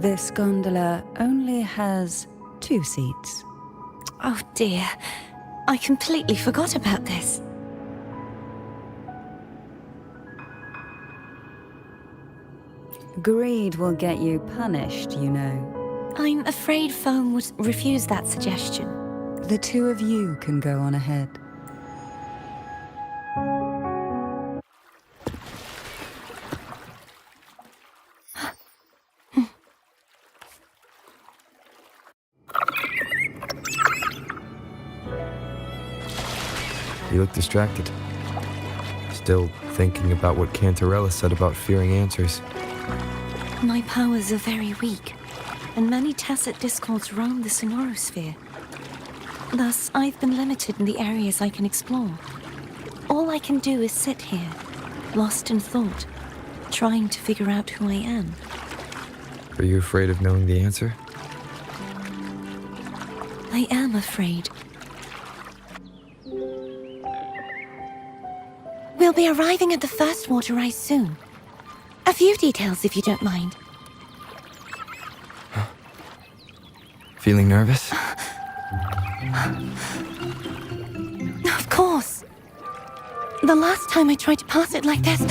This gondola only has 2 seats. Oh dear, I completely forgot about this. Greed will get you punished, you know. I'm afraid Foam would refuse that suggestion. The 2 of you can go on ahead. You look distracted. Still thinking about what Cantarella said about fearing answers. My powers are very weak, and many tacit discords roam the sonorosphere. Thus, I've been limited in the areas I can explore. All I can do is sit here, lost in thought, trying to figure out who I am. Are you afraid of knowing the answer? I am afraid. We'll be arriving at the first water rise soon. A few details, if you don't mind. Feeling nervous? Of course. The last time I tried to pass it like this...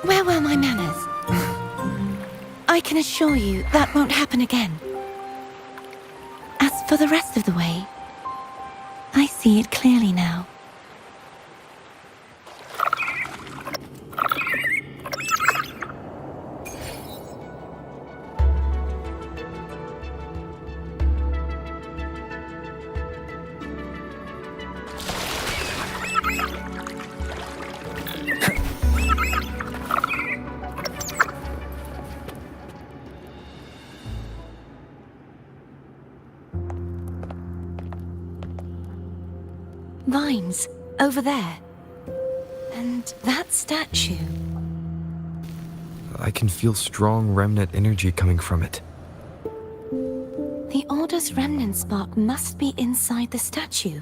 Where were my manners? I can assure you that won't happen again. As for the rest of the way, I see it clearly now. Vines, over there. And that statue. I can feel strong remnant energy coming from it. The Order's remnant spark must be inside the statue.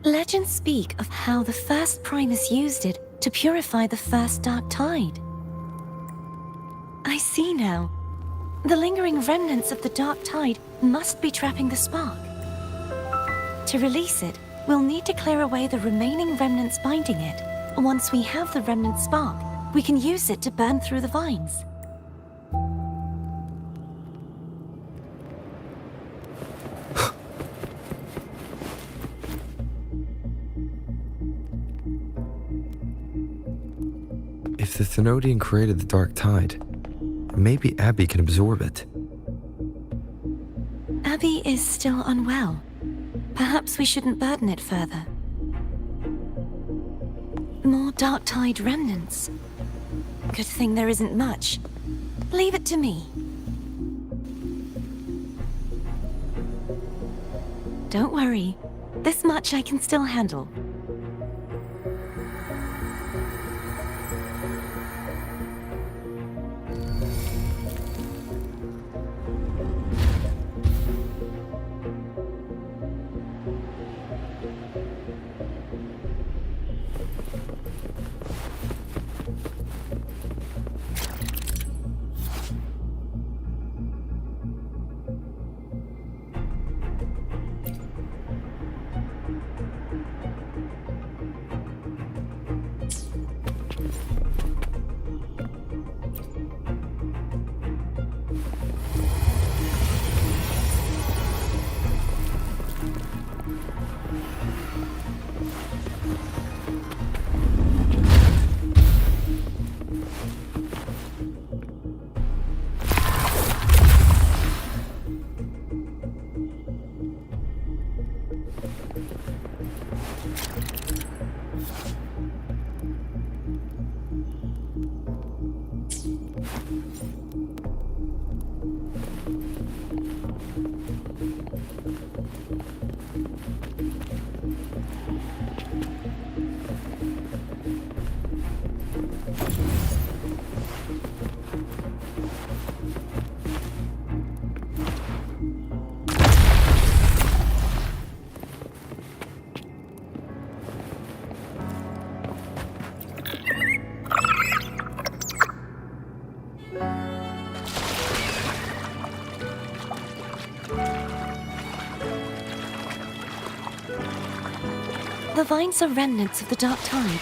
Legends speak of how the first Primus used it to purify the first Dark Tide. I see now. The lingering remnants of the Dark Tide must be trapping the spark. To release it, we'll need to clear away the remaining remnants binding it. Once we have the remnant spark, we can use it to burn through the vines. If the Thenodian created the Dark Tide, maybe Abby can absorb it. Abby is still unwell. Perhaps we shouldn't burden it further. More Dark Tide remnants. Good thing there isn't much. Leave it to me. Don't worry. This much I can still handle. The vines are remnants of the dark tide.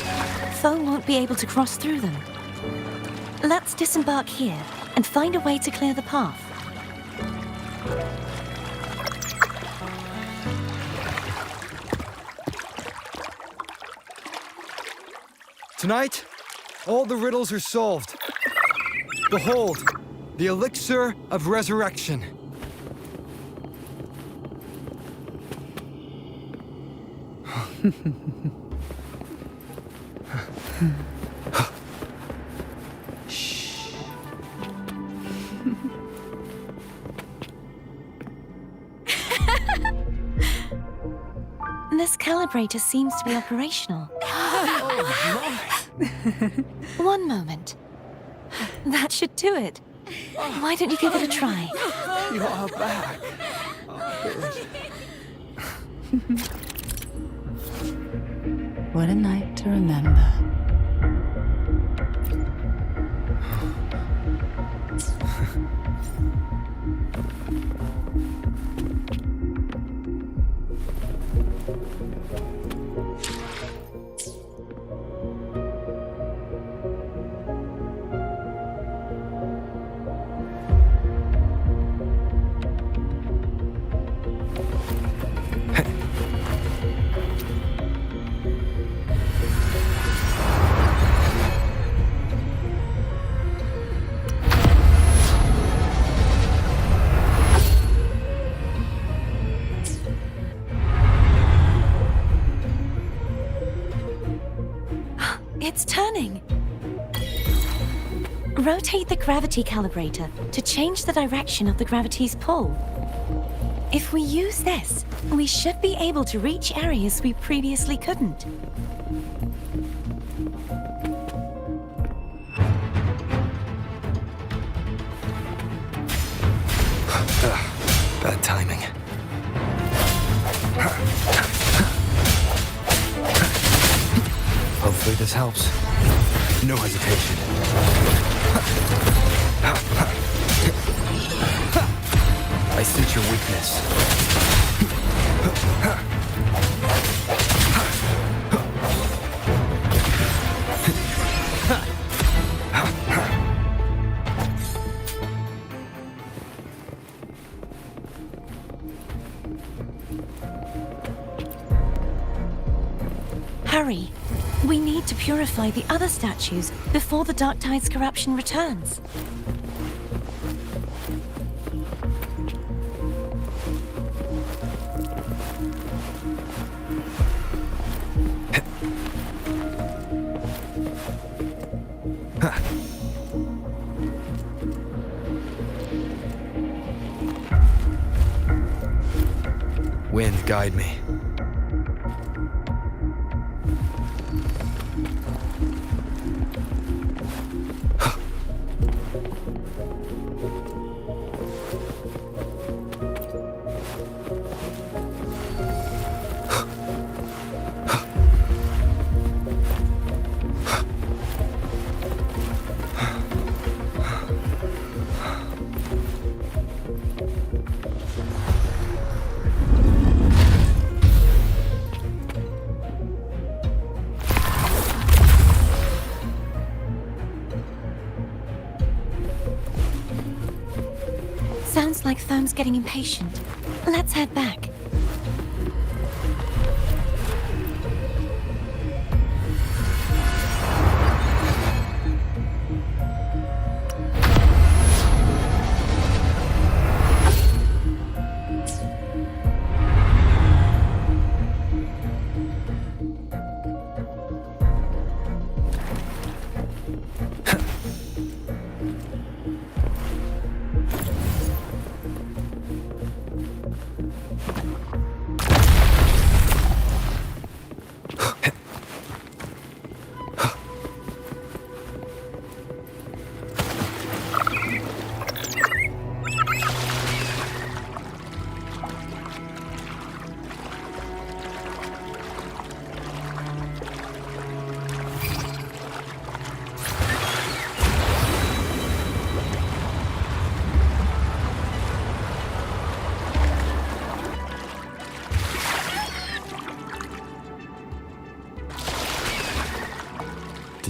Foe won't be able to cross through them. Let's disembark here and find a way to clear the path. Tonight, all the riddles are solved. Behold, the elixir of resurrection. This calibrator seems to be operational. One moment. That should do it. Why don't you give it a try? You are back. What a night to remember. It's turning. Rotate the gravity calibrator to change the direction of the gravity's pull. If we use this, we should be able to reach areas we previously couldn't. Bad timing. Hopefully this helps. No hesitation. I sense your weakness. Hurry. We need to purify the other statues before the Dark Tide's corruption returns. Wind, guide me. Sounds like Thome's getting impatient. Let's head back.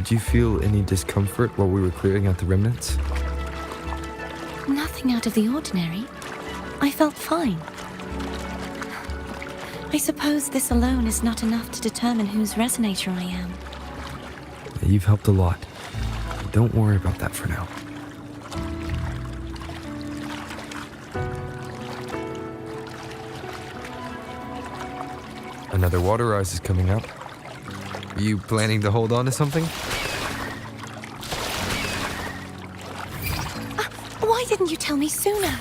Did you feel any discomfort while we were clearing out the remnants? Nothing out of the ordinary. I felt fine. I suppose this alone is not enough to determine whose resonator I am. You've helped a lot. Don't worry about that for now. Another water rise is coming up. Are you planning to hold on to something? Why didn't you tell me sooner?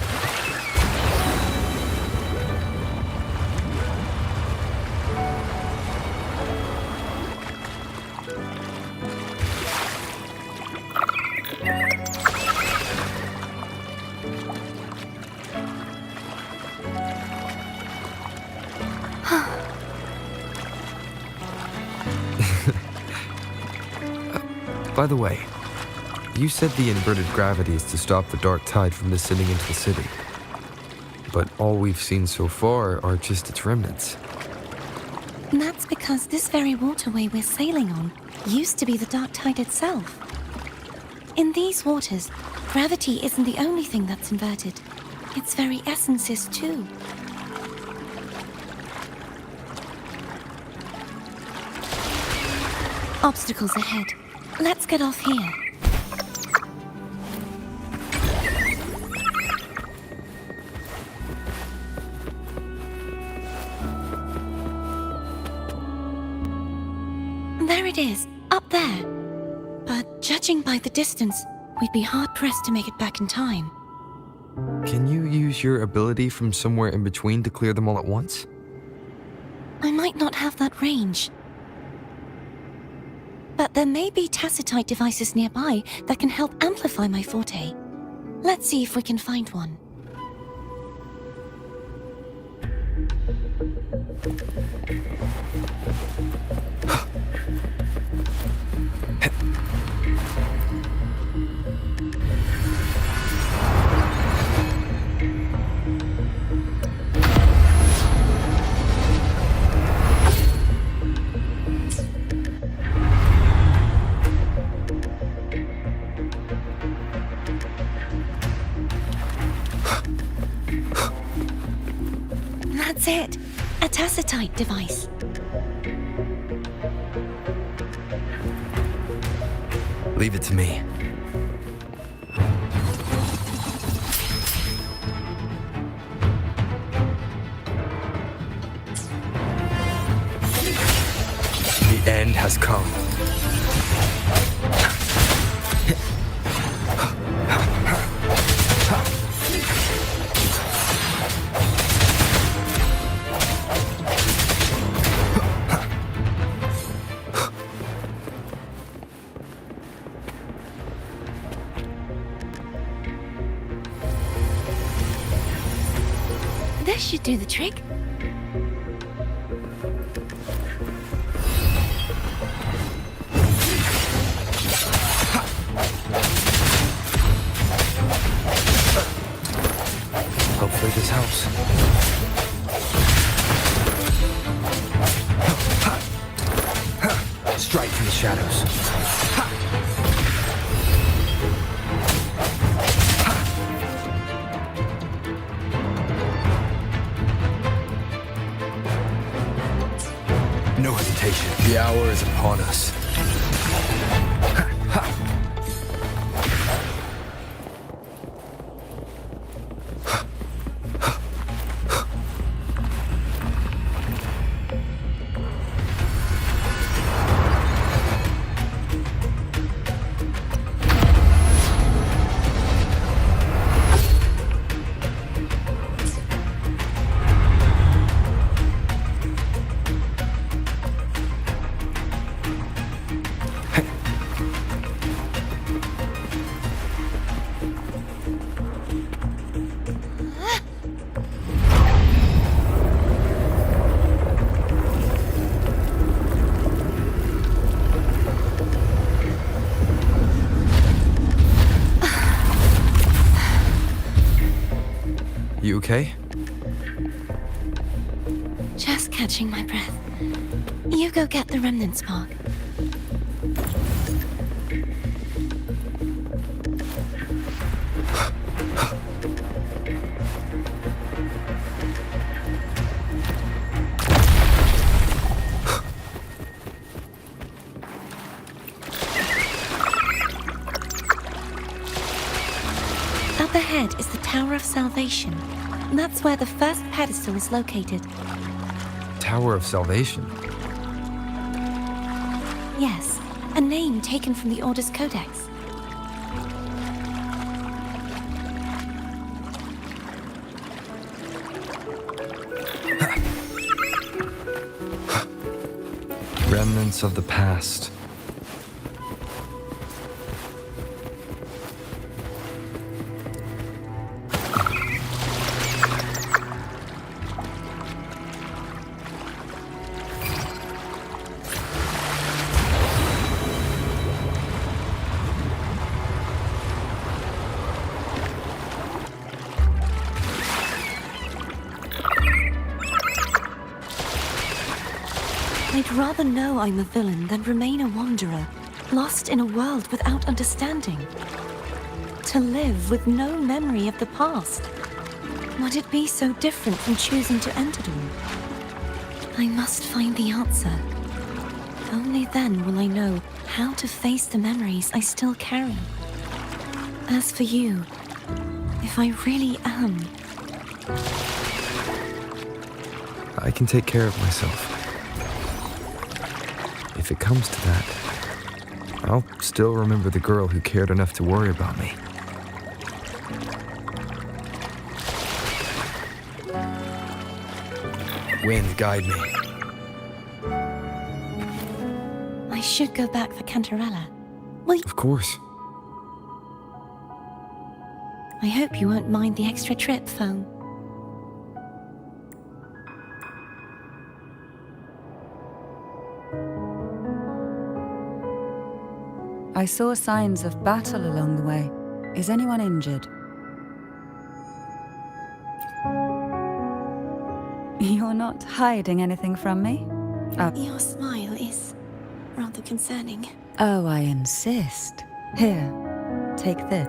By the way, you said the inverted gravity is to stop the dark tide from descending into the city. But all we've seen so far are just its remnants. And that's because this very waterway we're sailing on used to be the dark tide itself. In these waters, gravity isn't the only thing that's inverted. Its very essence is too. Obstacles ahead. Let's get off here. There it is, up there. But judging by the distance, we'd be hard-pressed to make it back in time. Can you use your ability from somewhere in between to clear them all at once? I might not have that range. But there may be tacitite devices nearby that can help amplify my forte. Let's see if we can find one. That's it. A tacitite device. Leave it to me. The end has come. This should do the trick. Hopefully this helps. Strike from the shadows. No hesitation. The hour is upon us. You okay? Just catching my breath. You go get the remnant spark. ahead is the Tower of Salvation. That's where the first pedestal is located. Tower of Salvation. Yes, a name taken from the Order's Codex. Remnants of the past. I'd rather know I'm a villain than remain a wanderer, lost in a world without understanding. To live with no memory of the past. Would it be so different from choosing to end it all? I must find the answer. Only then will I know how to face the memories I still carry. As for you, if I really am... I can take care of myself. If it comes to that, I'll still remember the girl who cared enough to worry about me. Wind, guide me. I should go back for Cantarella. Will you... Of course. I hope you won't mind the extra trip, Foam. I saw signs of battle along the way. Is anyone injured? You're not hiding anything from me? Your smile is rather concerning. Oh, I insist. Here, take this.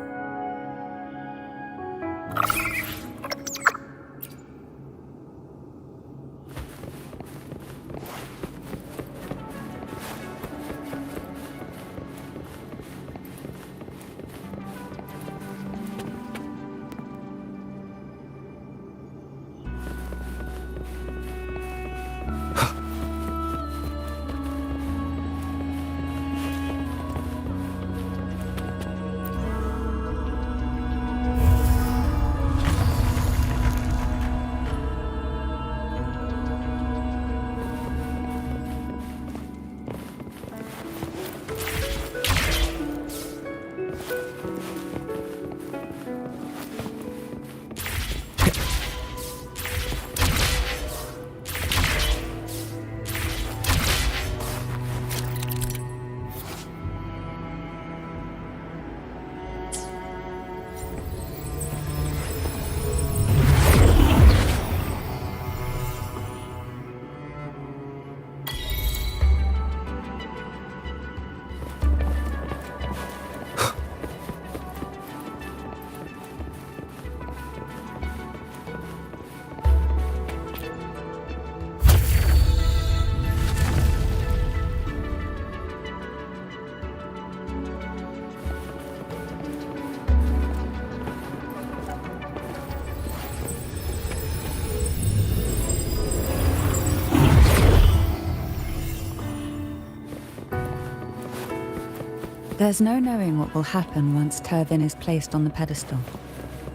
There's no knowing what will happen once Turvin is placed on the pedestal.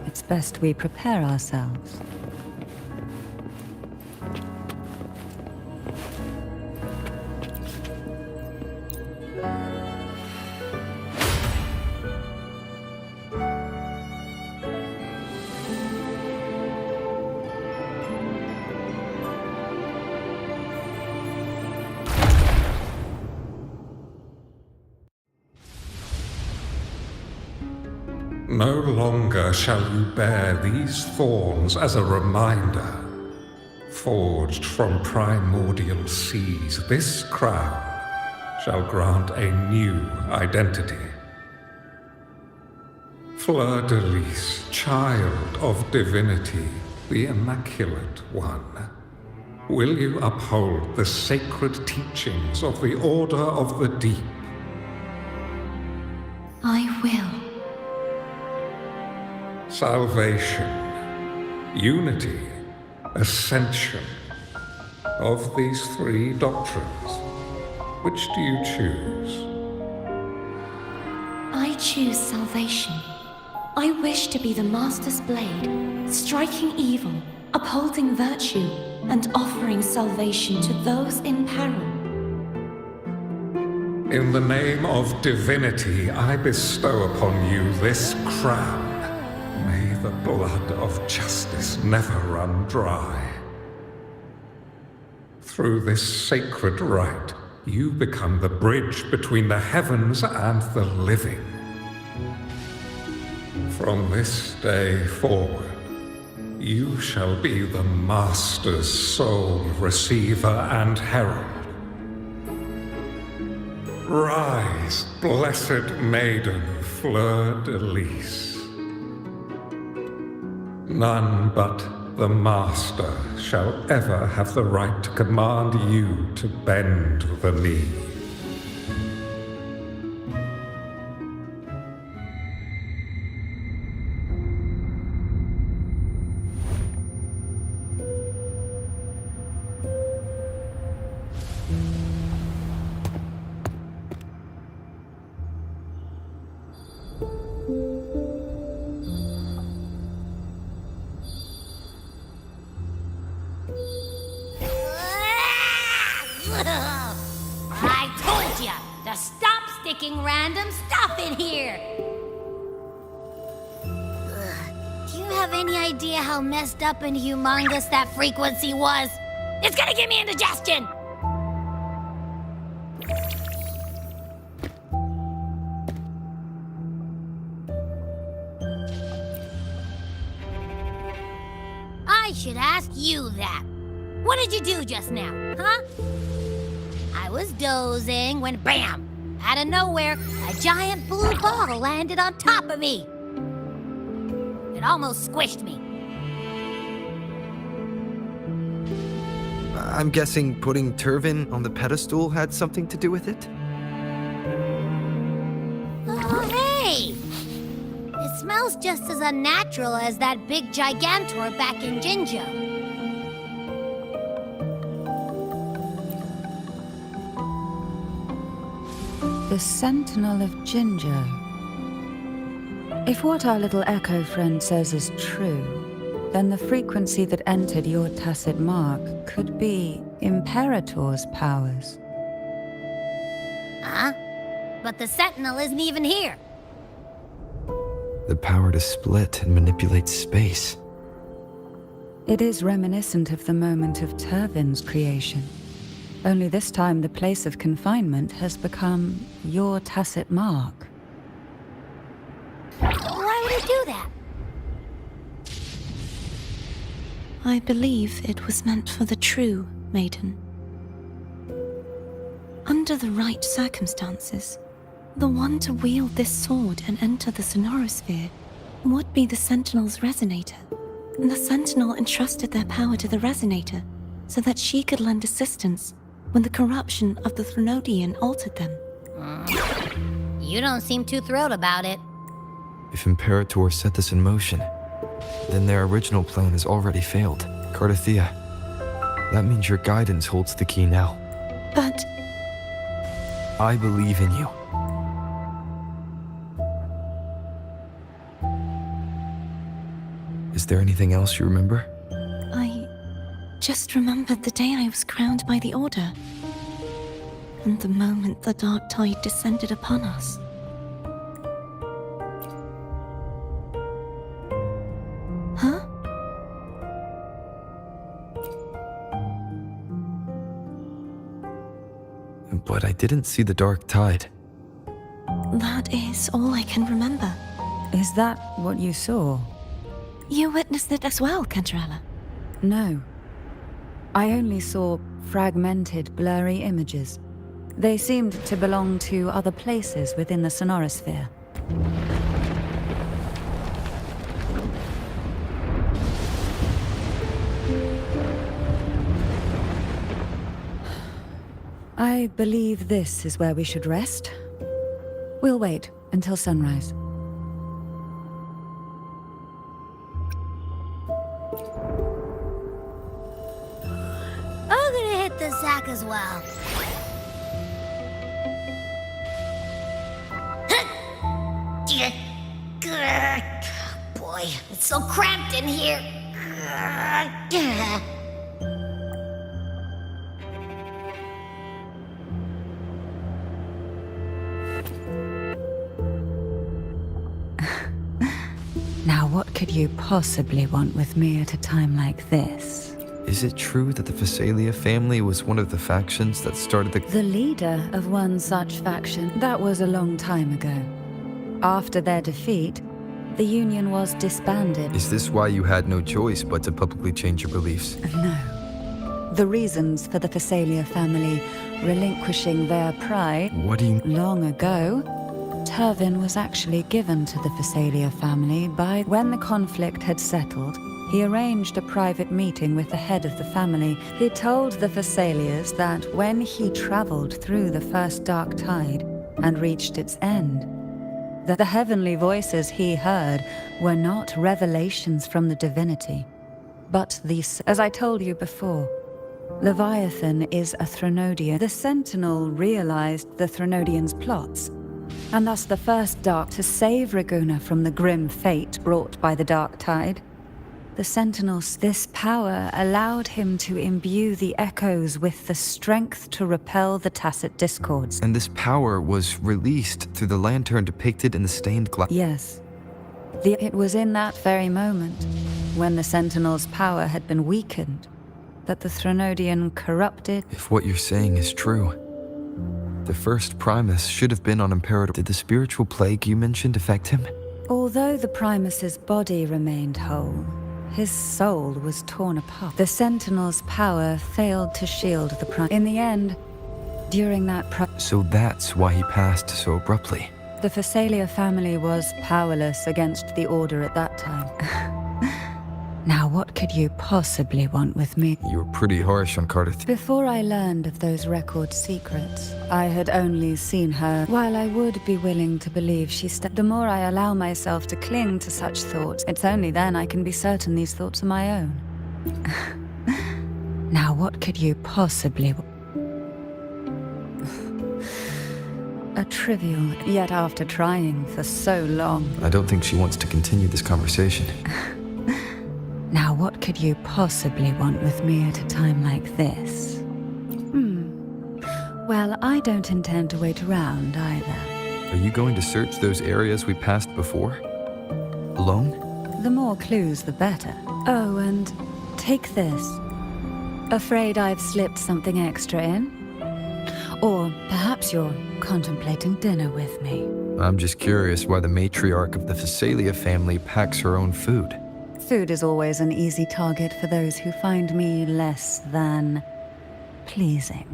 It's best we prepare ourselves. No longer shall you bear these thorns as a reminder. Forged from primordial seas, this crown shall grant a new identity. Fleur-de-Lis, child of divinity, the Immaculate One, will you uphold the sacred teachings of the Order of the Deep? I will. salvation, unity, ascension. Of these three doctrines, which do you choose? I choose salvation. I wish to be the Master's blade, striking evil, upholding virtue, and offering salvation to those in peril. In the name of divinity, I bestow upon you this crown. May the blood of justice never run dry. Through this sacred rite, you become the bridge between the heavens and the living. From this day forward, you shall be the Master's sole receiver and herald. Rise, blessed maiden, fleur-de-lis. None but the Master shall ever have the right to command you to bend the knee. I told ya to stop sticking random stuff in here! Do you have any idea how messed up and humongous that frequency was? It's gonna give me indigestion! I should ask you that. What did you do just now, huh? I was dozing when BAM! Out of nowhere, a giant blue ball landed on top of me. It almost squished me. I'm guessing putting Turvin on the pedestal had something to do with it? Oh, hey! It smells just as unnatural as that big gigantor back in Jinjo. The Sentinel of Jinjo. If what our little echo friend says is true, then the frequency that entered your tacit mark could be Imperator's powers. Huh? But the Sentinel isn't even here. The power to split and manipulate space. It is reminiscent of the moment of Turvin's creation. Only this time the place of confinement has become your tacit mark. Why would it do that? I believe it was meant for the true maiden. Under the right circumstances, the one to wield this sword and enter the sonorosphere would be the Sentinel's resonator. The Sentinel entrusted their power to the resonator so that she could lend assistance when the corruption of the Threnodian altered them. You don't seem too thrilled about it. If Imperator set this in motion, then their original plan has already failed. Cardathea, that means your guidance holds the key now. But I believe in you. Is there anything else you remember? I just remembered the day I was crowned by the Order, and the moment the dark tide descended upon us. Huh? But I didn't see the dark tide. That is all I can remember. Is that what you saw? You witnessed it as well, Cantarella. No. I only saw fragmented, blurry images. They seemed to belong to other places within the sonorosphere. I believe this is where we should rest. We'll wait until sunrise. back as well. Boy, it's so cramped in here. Now, what could you possibly want with me at a time like this? Is it true that the Phasalia family was one of the factions that started The leader of one such faction, that was a long time ago. After their defeat, the Union was disbanded. Is this why you had no choice but to publicly change your beliefs? No. The reasons for the Phasalia family relinquishing their pride What do you... long ago, Turvin was actually given to the Phasalia family by... When the conflict had settled, he arranged a private meeting with the head of the family. He told the Phasalias that when he traveled through the first dark tide and reached its end, that the heavenly voices he heard were not revelations from the divinity, but these, as I told you before, Leviathan is a Threnodian. The Sentinel realized the Threnodian's plots, and thus the first Dark to save Reguna from the grim fate brought by the Dark Tide. The Sentinel's this power allowed him to imbue the echoes with the strength to repel the tacit discords. And this power was released through the lantern depicted in the stained glass. Yes. It was in that very moment, when the Sentinel's power had been weakened, that the Threnodian corrupted. If what you're saying is true, the first Primus should have been on Imperator. Did the spiritual plague you mentioned affect him? Although the Primus's body remained whole, his soul was torn apart. The Sentinel's power failed to shield the Primus. In the end, during that So that's why he passed so abruptly. the Phasalia family was powerless against the Order at that time. Now, what could you possibly want with me? You were pretty harsh on Cardath. Before I learned of those record secrets, I had only seen her. While I would be willing to believe the more I allow myself to cling to such thoughts, it's only then I can be certain these thoughts are my own. Now, what could you possibly... A trivial, yet after trying for so long... I don't think she wants to continue this conversation. Now, what could you possibly want with me at a time like this? Well, I don't intend to wait around either. Are you going to search those areas we passed before? Alone? The more clues, the better. Oh, and take this. Afraid I've slipped something extra in? Or perhaps you're contemplating dinner with me. I'm just curious why the matriarch of the Phasalia family packs her own food. Food is always an easy target for those who find me less than pleasing.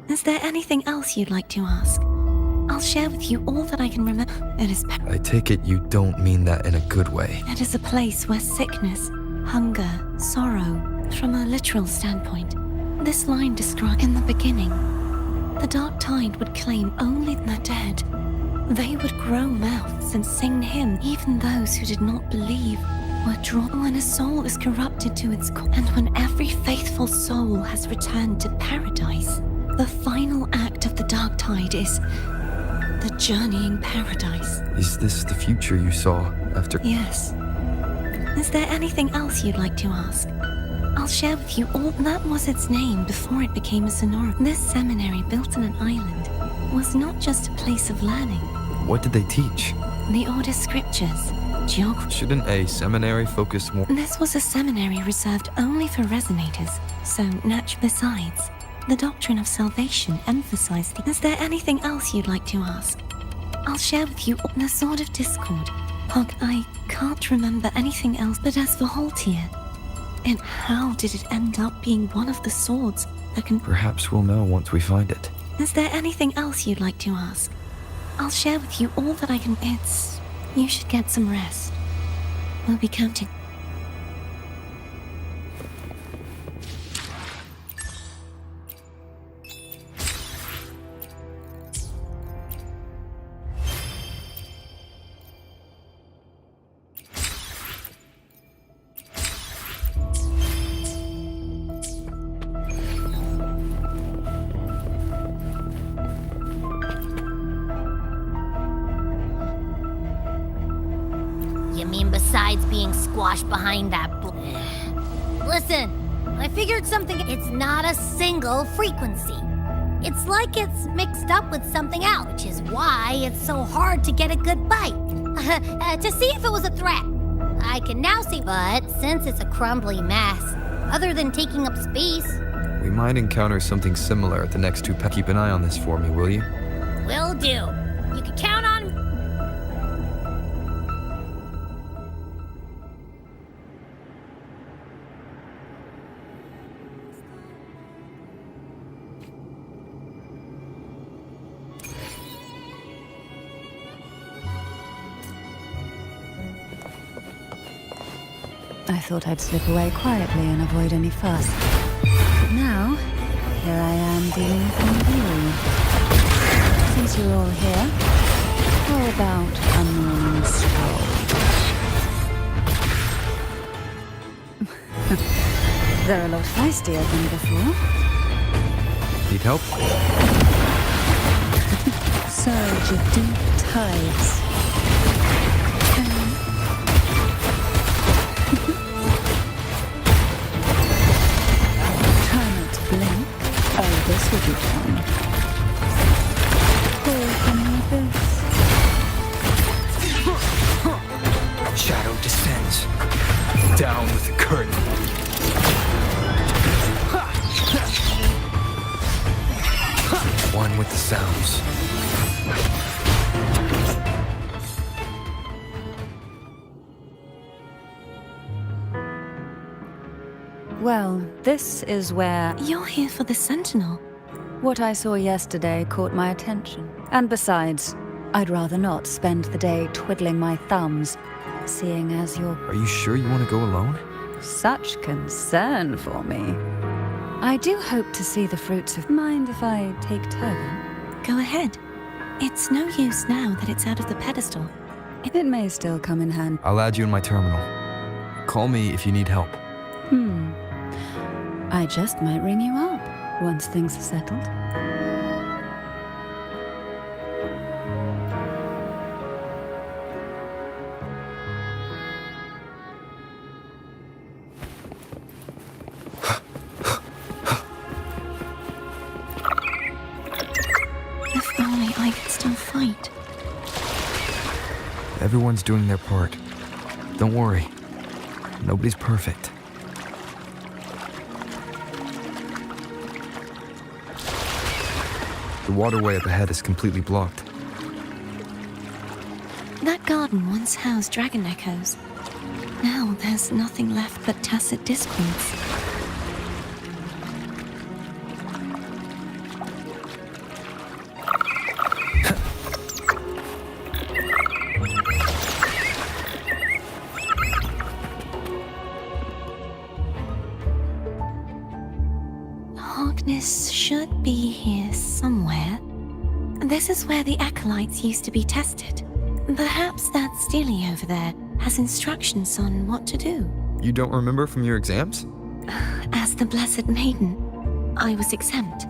Is there anything else you'd like to ask? I'll share with you all that I can remember. It is I take it you don't mean that in a good way. It is a place where sickness, hunger, sorrow, from a literal standpoint. This line described in the beginning. The dark tide would claim only the dead. They would grow mouths and sing hymn. Even those who did not believe were drawn. When a soul is corrupted to its core, and when every faithful soul has returned to paradise, the final act of the dark tide is the journeying paradise. Is this the future you saw after... Yes. Is there anything else you'd like to ask? I'll share with you all. That was its name before it became a sonorum. This seminary, built on an island, was not just a place of learning. What did they teach? The Order scriptures, geography. Shouldn't a seminary focus more... This was a seminary reserved only for resonators, so besides, the doctrine of salvation emphasized the... Is there anything else you'd like to ask? I'll share with you the Sword of Discord. I can't remember anything else, but as for Haltier, and how did it end up being one of the swords that can... Perhaps we'll know once we find it. Is there anything else you'd like to ask? I'll share with you all that I can... You should get some rest. We'll be counting... besides being squashed behind that Listen, I figured something. It's not a single frequency. It's like it's mixed up with something else, which is why it's so hard to get a good bite. To see if it was a threat. I can now see, but since it's a crumbly mess, other than taking up space, We might encounter something similar at the next two. Keep an eye on this for me, will you? will do. You can count on. I thought I'd slip away quietly and avoid any fuss. But now, here I am dealing with you. Since you're all here, how about a morning stroll? They're a lot feistier than before. Need help? Surge of deep tides. Try not to blink. Oh, this will be fun. Pull from the abyss. Shadow descends. Down with the curtain. One with the sounds. Well, this is where You're here for the Sentinel. what I saw yesterday caught my attention. And besides, I'd rather not spend the day twiddling my thumbs, seeing as you're Are you sure you want to go alone? such concern for me. I do hope to see the fruits of. Mind if I take turn? Go ahead. It's no use now that it's out of the pedestal. It may still come in hand. I'll add you in my terminal. Call me if you need help. I just might ring you up once things are settled. If only I could still fight. Everyone's doing their part. Don't worry. Nobody's perfect. The waterway up ahead is completely blocked. That garden once housed dragon echoes. Now there's nothing left but tacit discords. Harkness should be here somewhere. This is where the acolytes used to be tested. Perhaps that Steely over there has instructions on what to do. You don't remember from your exams? As the Blessed Maiden, I was exempt.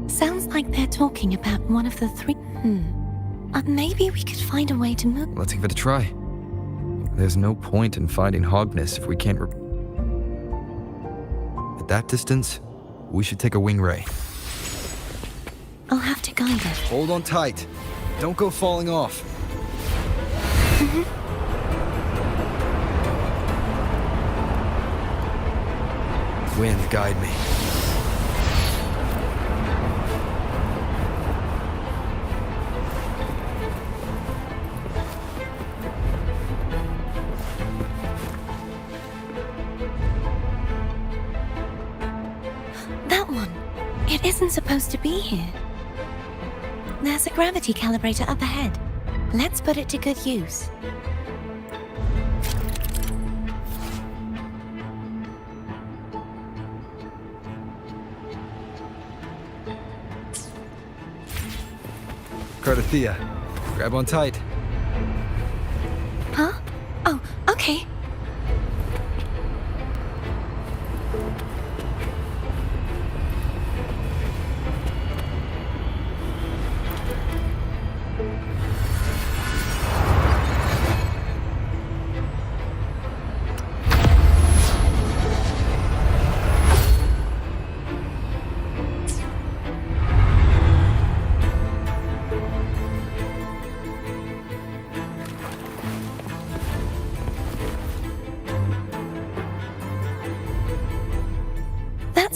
Sounds like they're talking about one of the three. Maybe we could find a way to move. Let's give it a try. There's no point in fighting Hogness if we can't. At that distance, we should take a wing ray. I'll have to guide it. Hold on tight. Don't go falling off. Wind, guide me. That one. It isn't supposed to be here. There's a gravity calibrator up ahead. Let's put it to good use. Cardathea, grab on tight. Huh? Oh, okay.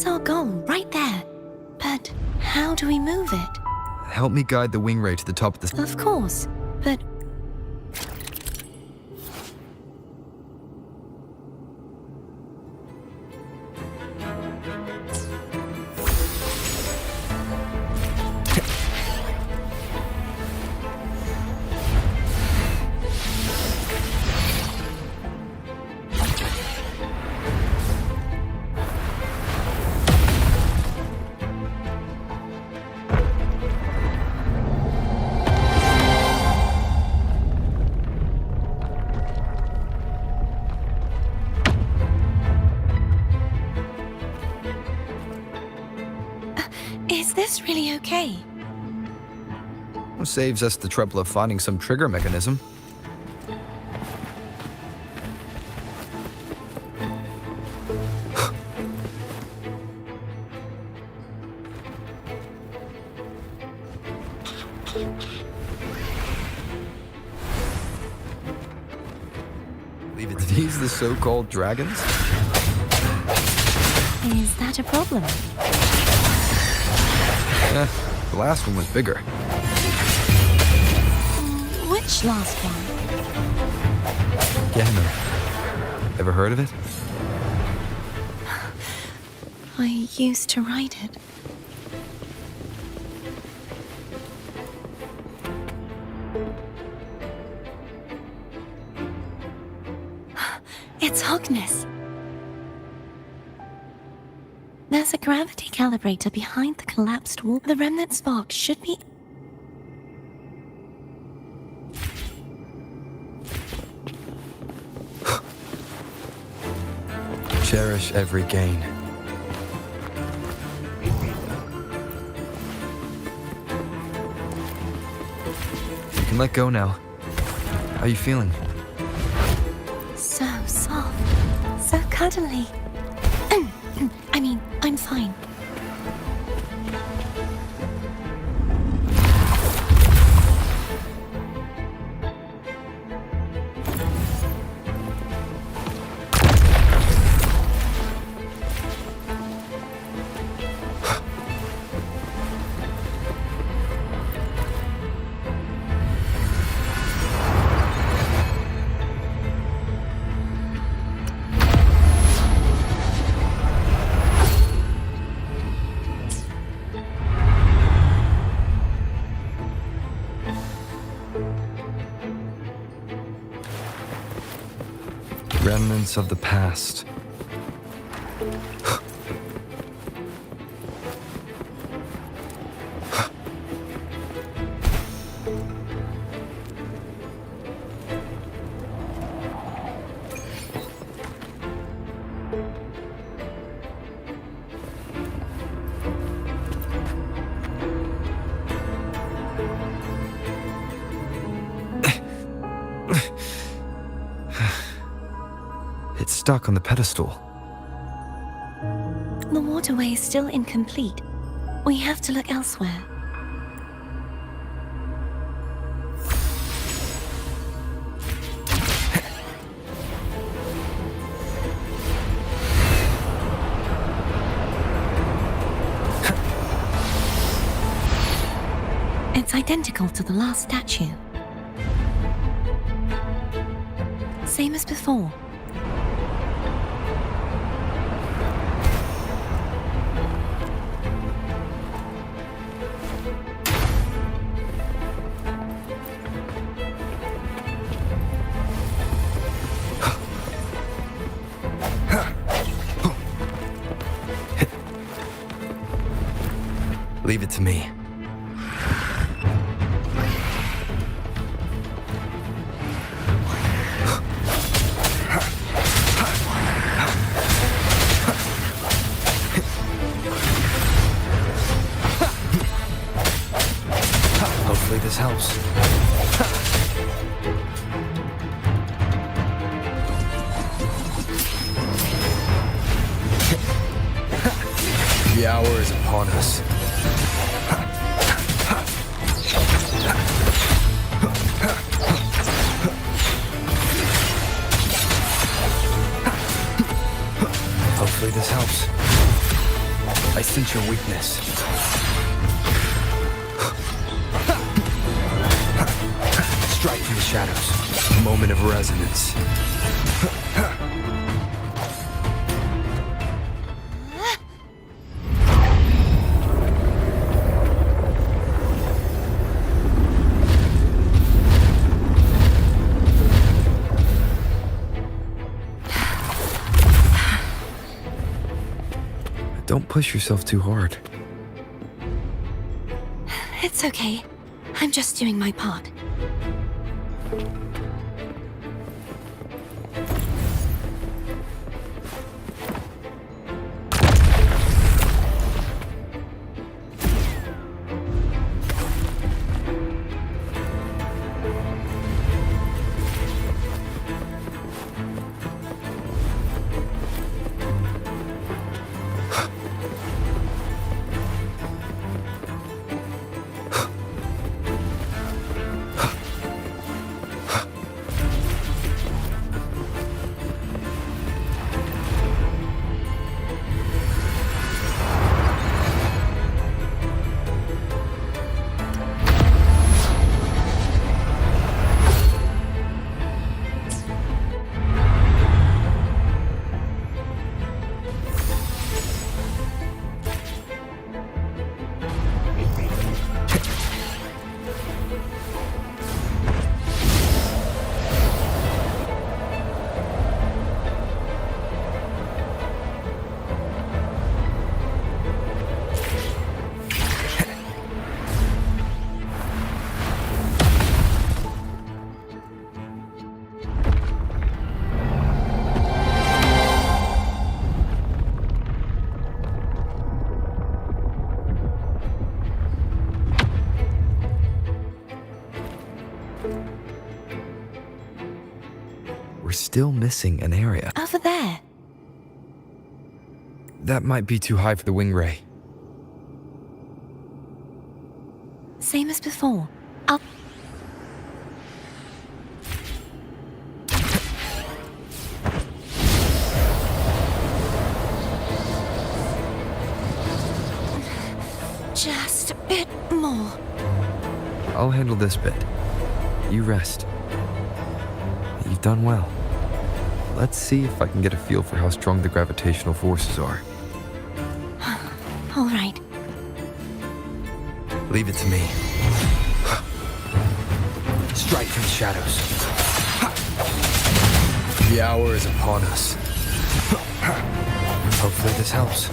That's our goal, right there. But how do we move it? Help me guide the wing ray to the top of the... Of course, but is this really okay? Saves us the trouble of finding some trigger mechanism. Are these the so-called dragons? Is that a problem? The last one was bigger. Which last one? Gamer. Ever heard of it? I used to ride it. It's Hogness. There's a gravity calibrator behind the collapsed wall. The remnant spark should be... Cherish every gain. You can let go now. How are you feeling? So soft. So cuddly. I mean, I'm fine. Remnants of the past. It's stuck on the pedestal. The waterway is still incomplete. We have to look elsewhere. It's identical to the last statue. Same as before. Leave it to me. Hopefully this helps. The hour is upon us. Hopefully this helps. sense your weakness. Strike from the shadows. Moment of resonance. Don't push yourself too hard. It's okay. I'm just doing my part. We're still missing an area. Over there. That might be too high for the wing ray. Same as before. I'll... Just a bit more. I'll handle this bit. You rest. You've done well. Let's see if I can get a feel for how strong the gravitational forces are. All right. Leave it to me. Strike from the shadows. The hour is upon us. Hopefully this helps.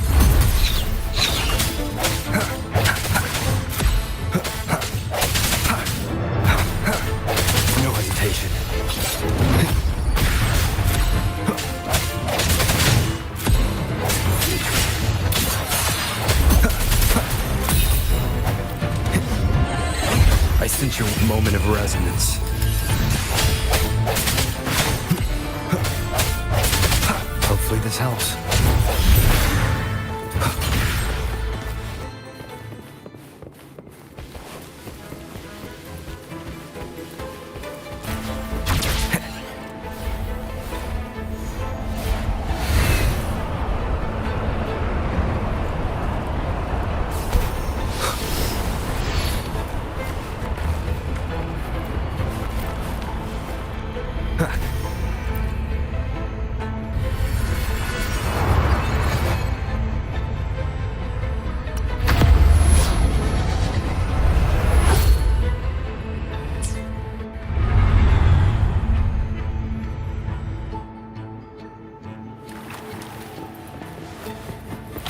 No hesitation. I sense your moment of resonance. Hopefully this helps.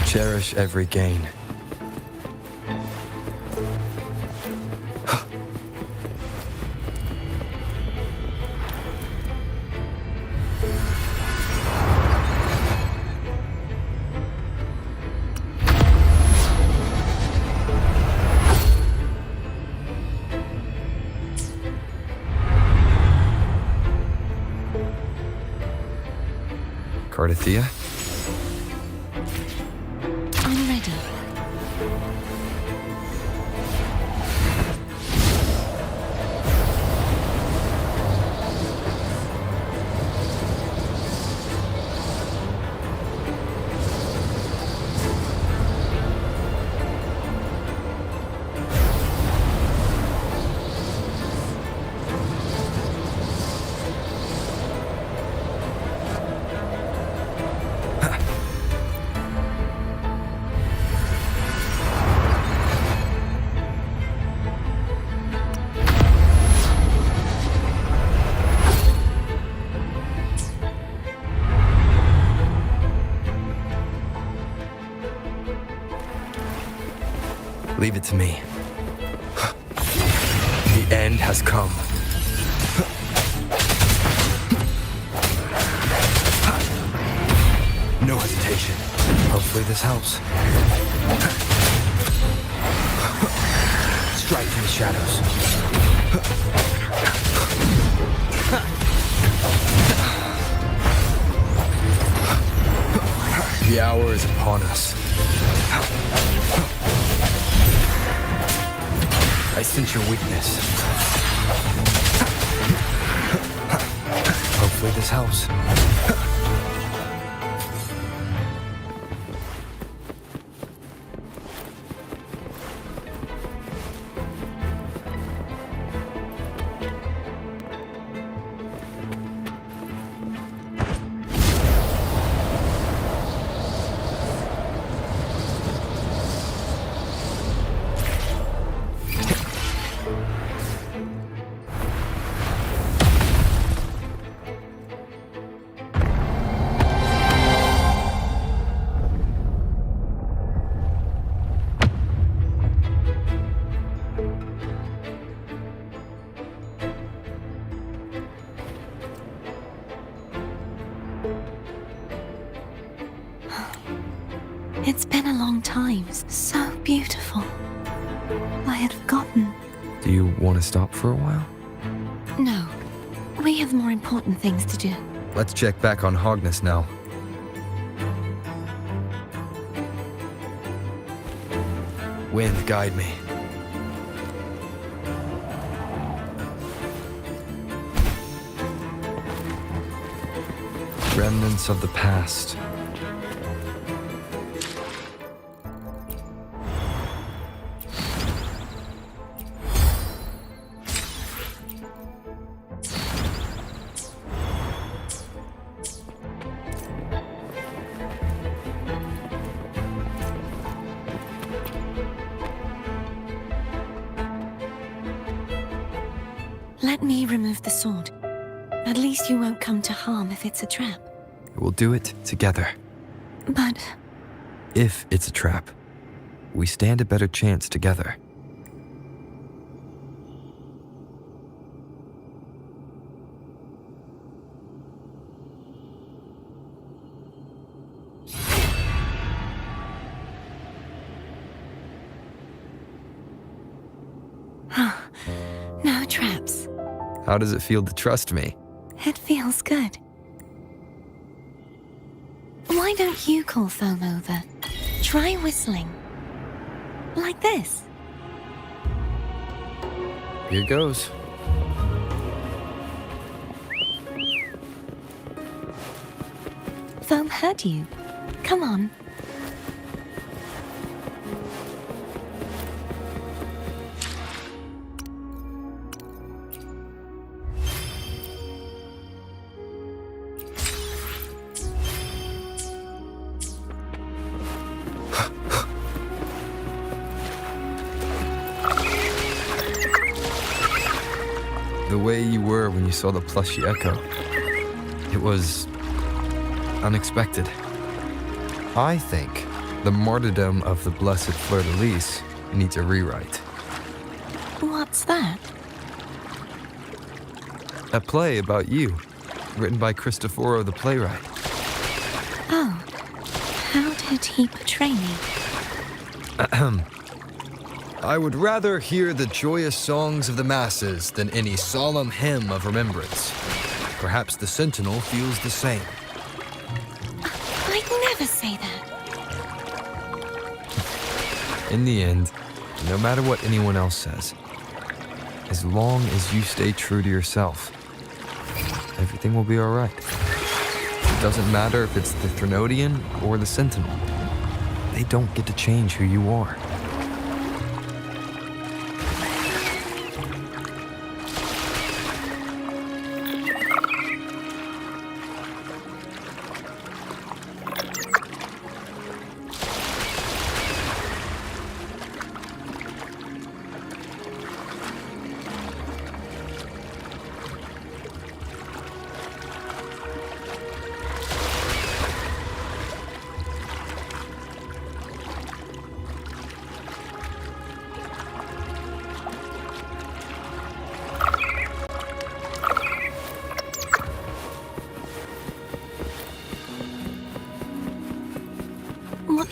Cherish every gain. Cardathia? I'm ready. Leave it to me. The end has come. No hesitation. Hopefully this helps. Strike from the shadows. The hour is upon us. I sense your weakness. Hopefully this helps. It's been a long time. So beautiful. I had forgotten. Do you want to stop for a while? No. We have more important things to do. Let's check back on Hogness now. Wind, guide me. Remnants of the past. Let me remove the sword. At least you won't come to harm if it's a trap. We'll do it together. But If it's a trap, we stand a better chance together. no traps. How does it feel to trust me? It feels good. Why don't you call Foam over? Try whistling. Like this. Here goes. Foam heard you. Come on. The way you were when you saw the plushy echo. It was unexpected. I think the martyrdom of the blessed fleur-de-lis needs a rewrite. What's that? A play about you, written by Cristoforo the playwright. Oh. How did he portray me? I would rather hear the joyous songs of the masses than any solemn hymn of remembrance. Perhaps the Sentinel feels the same. I'd never say that. In the end, no matter what anyone else says, as long as you stay true to yourself, everything will be all right. It doesn't matter if it's the Threnodian or the Sentinel. They don't get to change who you are.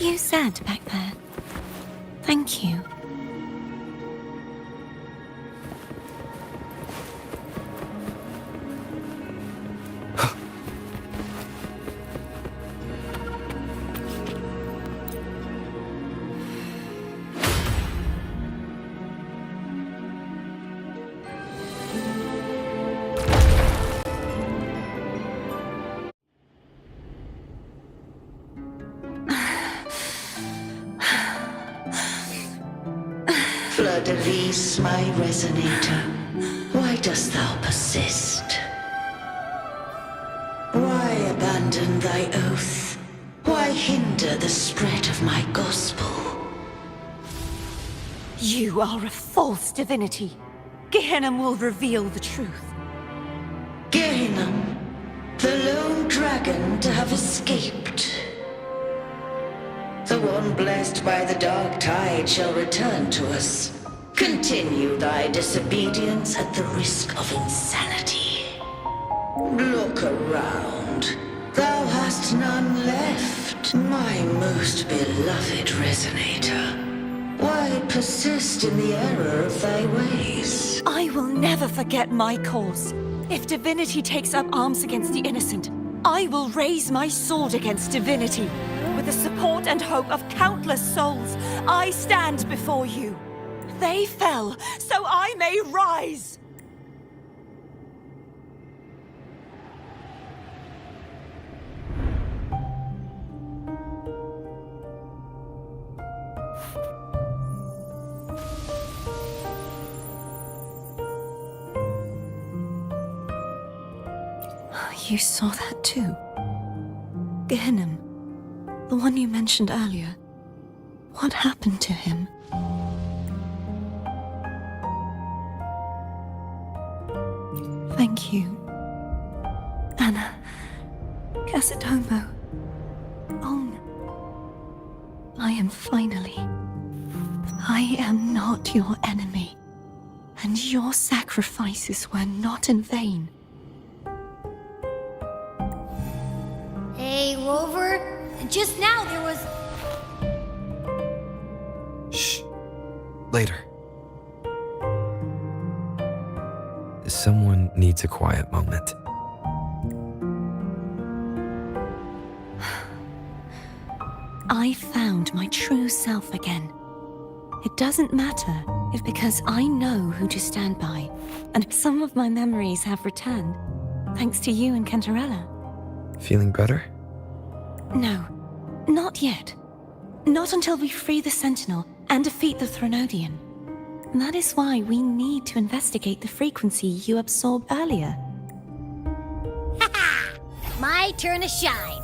you said back there. Thank you. Fleur-de-Lis, my resonator, why dost thou persist? Why abandon thy oath? Why hinder the spread of my gospel? You are a false divinity. Gehenna will reveal the truth. Gehenna, the lone dragon to have escaped. The one blessed by the dark tide shall return to us. Continue thy disobedience at the risk of insanity. Look around. Thou hast none left, my most beloved resonator. Why persist in the error of thy ways? I will never forget my cause. If divinity takes up arms against the innocent, I will raise my sword against divinity. With the support and hope of countless souls, I stand before you. They fell, so I may rise! You saw that too? Gehenna, the one you mentioned earlier. What happened to him? Thank you. Anna. Casatomo. Ong. I am finally... I am not your enemy. And your sacrifices were not in vain. Hey, Rover. Just now there was... Shh. Later. Someone needs a quiet moment. I found my true self again. It doesn't matter if because I know who to stand by, and some of my memories have returned, thanks to you and Cantarella. Feeling better? No, not yet. Not until we free the Sentinel and defeat the Threnodian. That is why we need to investigate the frequency you absorbed earlier. My turn to shine.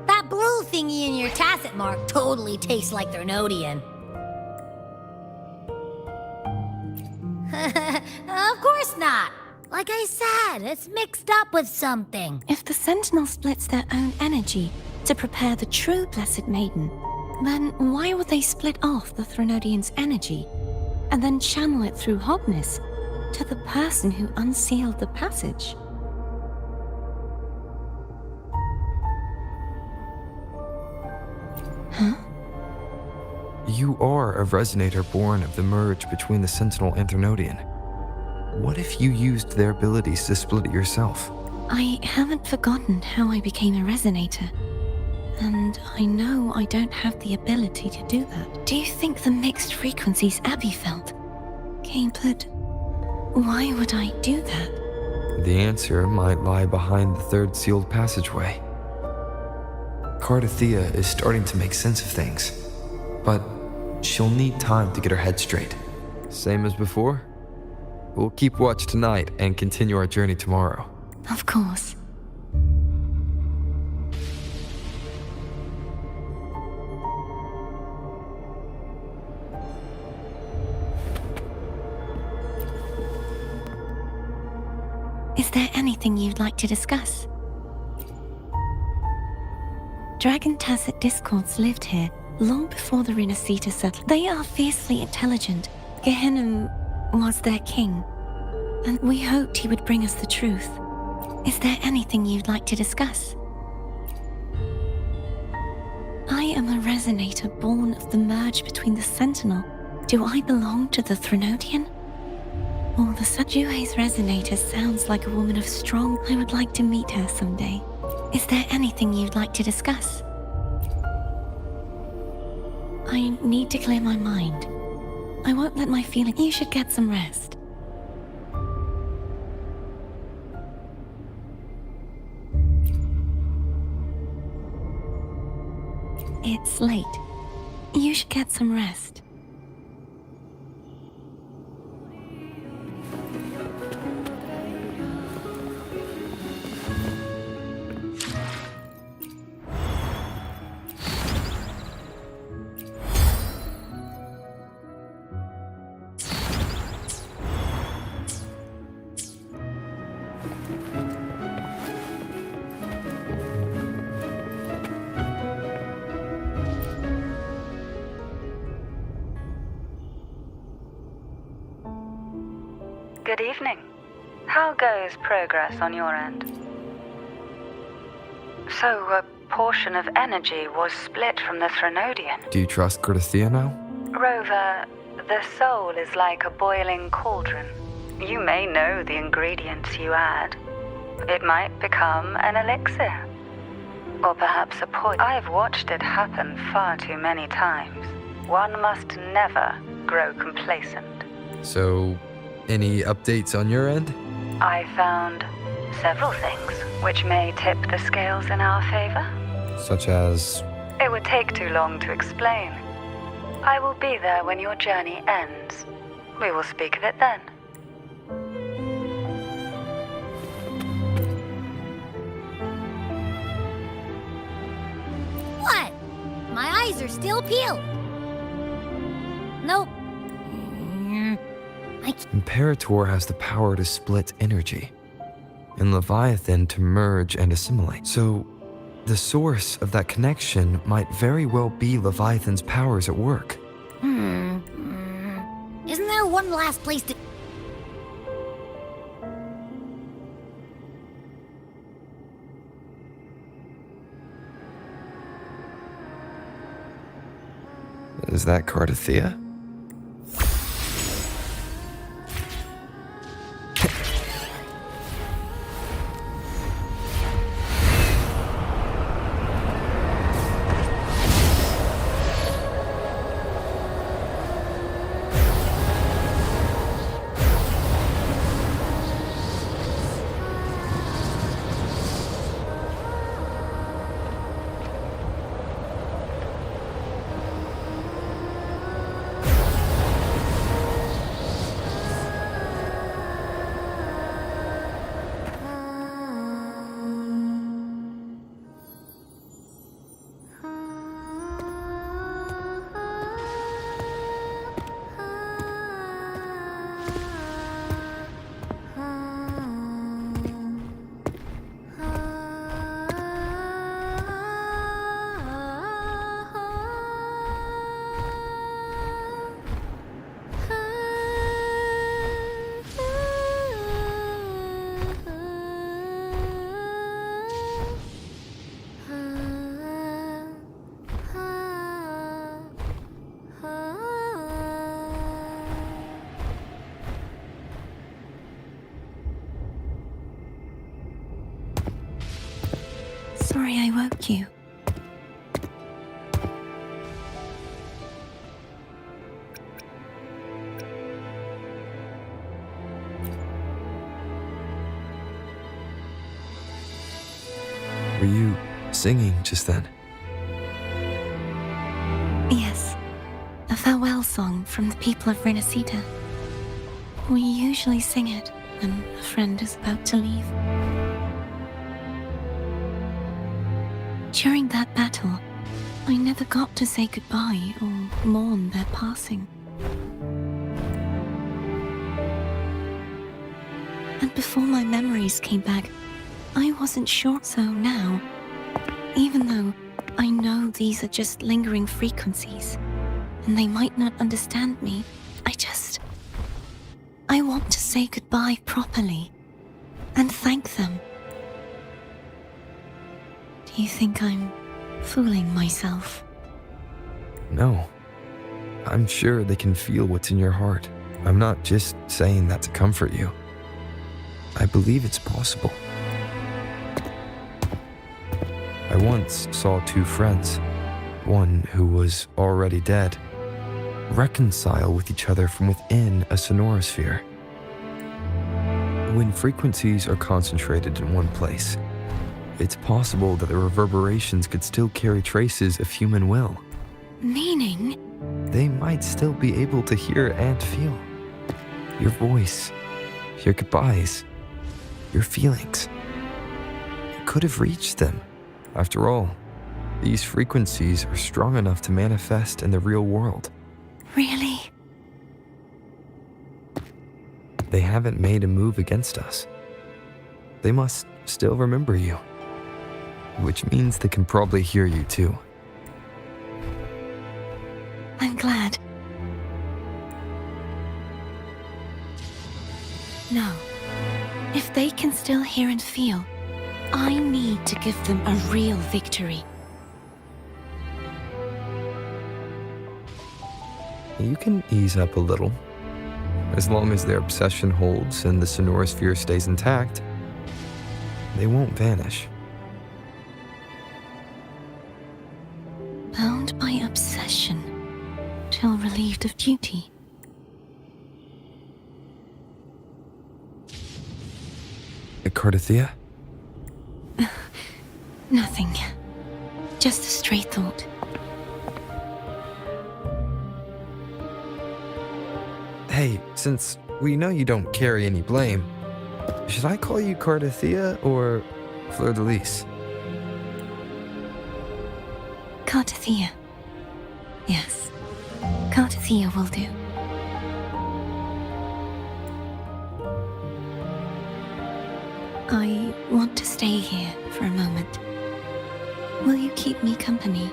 That blue thingy in your tacit mark totally tastes like Threnodian. Of course not. Like I said, it's mixed up with something. If the Sentinel splits their own energy to prepare the true Blessed Maiden, then why would they split off the Threnodian's energy and then channel it through Hobness to the person who unsealed the passage? Huh? You are a resonator born of the merge between the Sentinel and Threnodian. What if you used their abilities to split it yourself? I haven't forgotten how I became a resonator. And I know I don't have the ability to do that. Do you think the mixed frequencies Abby felt came, but why would I do that? The answer might lie behind the third sealed passageway. Cardathea is starting to make sense of things, but she'll need time to get her head straight. Same as before? We'll keep watch tonight and continue our journey tomorrow. Of course. Is there anything you'd like to discuss? Dragon Tacet discords lived here long before the Renacita settled. They are fiercely intelligent. Gehenna was their king, and we hoped he would bring us the truth. Is there anything you'd like to discuss? I am a resonator born of the merge between the Sentinel. Do I belong to the Threnodian? Or the Sajue's resonator sounds like a woman of strong. I would like to meet her someday. Is there anything you'd like to discuss? I need to clear my mind. I won't let my feelings. You should get some rest. It's late. You should get some rest. Good evening. How goes progress on your end? So, a portion of energy was split from the Threnodian. Do you trust Cardathia now? Rover, the soul is like a boiling cauldron. You may know the ingredients you add. It might become an elixir. Or perhaps a poison. I've watched it happen far too many times. One must never grow complacent. So, any updates on your end? I found several things which may tip the scales in our favor. Such as? It would take too long to explain. I will be there when your journey ends. We will speak of it then. What? My eyes are still peeled. Nope. Imperator has the power to split energy, and Leviathan to merge and assimilate. So, the source of that connection might very well be Leviathan's powers at work. Isn't there one last place to... Is that Cardathia? Sorry I woke you. Were you singing just then? Yes, a farewell song from the people of Renacita. We usually sing it when a friend is about to leave. During that battle, I never got to say goodbye or mourn their passing. And before my memories came back, I wasn't sure. So now, even though I know these are just lingering frequencies, and they might not understand me, I want to say goodbye properly and thank them. Do you think I'm fooling myself? No. I'm sure they can feel what's in your heart. I'm not just saying that to comfort you. I believe it's possible. I once saw two friends, one who was already dead, reconcile with each other from within a sonorosphere. When frequencies are concentrated in one place, it's possible that the reverberations could still carry traces of human will. Meaning? They might still be able to hear and feel. Your voice, your goodbyes, your feelings. It could have reached them. After all, these frequencies are strong enough to manifest in the real world. Really? They haven't made a move against us. They must still remember you, which means they can probably hear you too. I'm glad. No. If they can still hear and feel, I need to give them a real victory. You can ease up a little. As long as their obsession holds and the sonorosphere stays intact, they won't vanish. Bound by obsession, till relieved of duty. Cardathia? Nothing. Just a stray thought. Hey, since we know you don't carry any blame, should I call you Cardathia or Fleur-de-Lis? Cardathia. Yes. Cardathia will do. I want to stay here for a moment. Will you keep me company?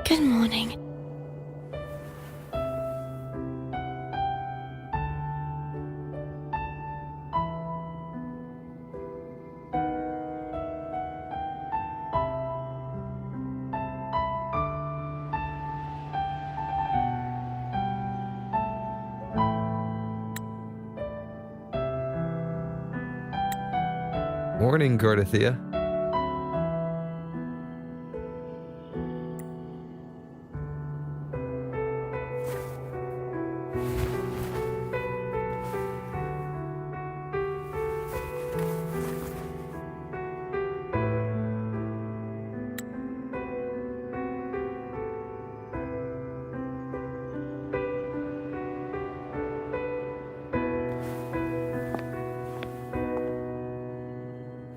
Good morning. Morning, Cardathia.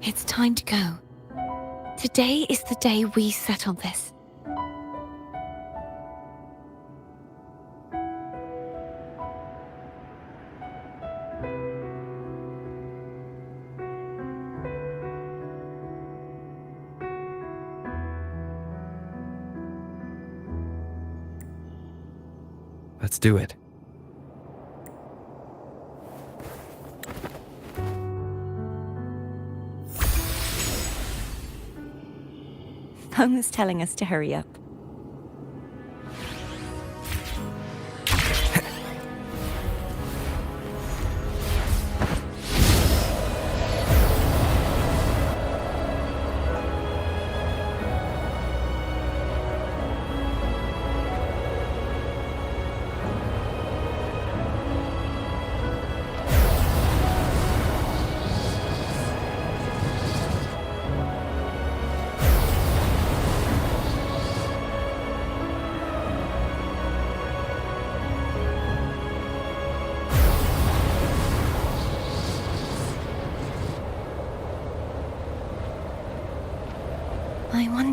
It's time to go. Today is the day we settle this. Let's do it. Home is telling us to hurry up.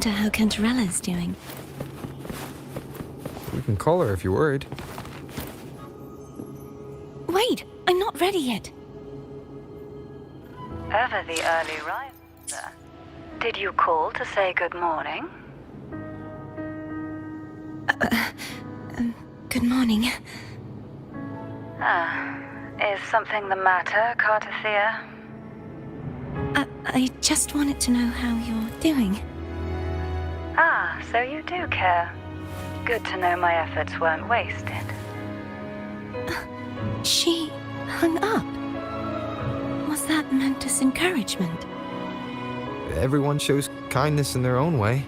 wonder how Cantarella's doing. We can call her if you're worried. Wait, I'm not ready yet. Ever the early riser. Did you call to say good morning? Good morning. Is something the matter, Cartathea? I just wanted to know how you're doing. So you do care. Good to know my efforts weren't wasted. She hung up. Was that meant as encouragement? Everyone shows kindness in their own way.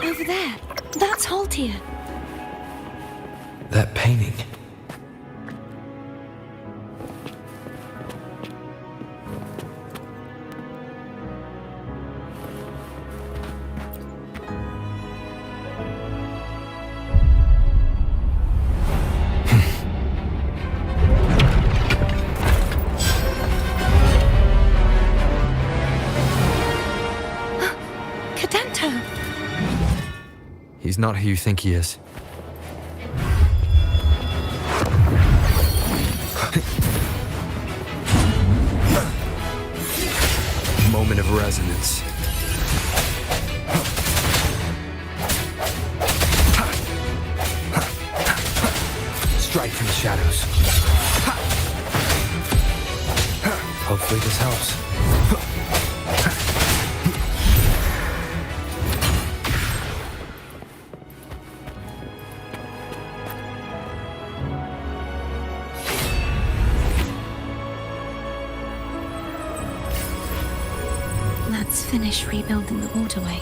Over there. That's Haltia. That painting. He's not who you think he is. Moment of resonance. Strike from the shadows. Hopefully this helps. Let's finish rebuilding the waterway.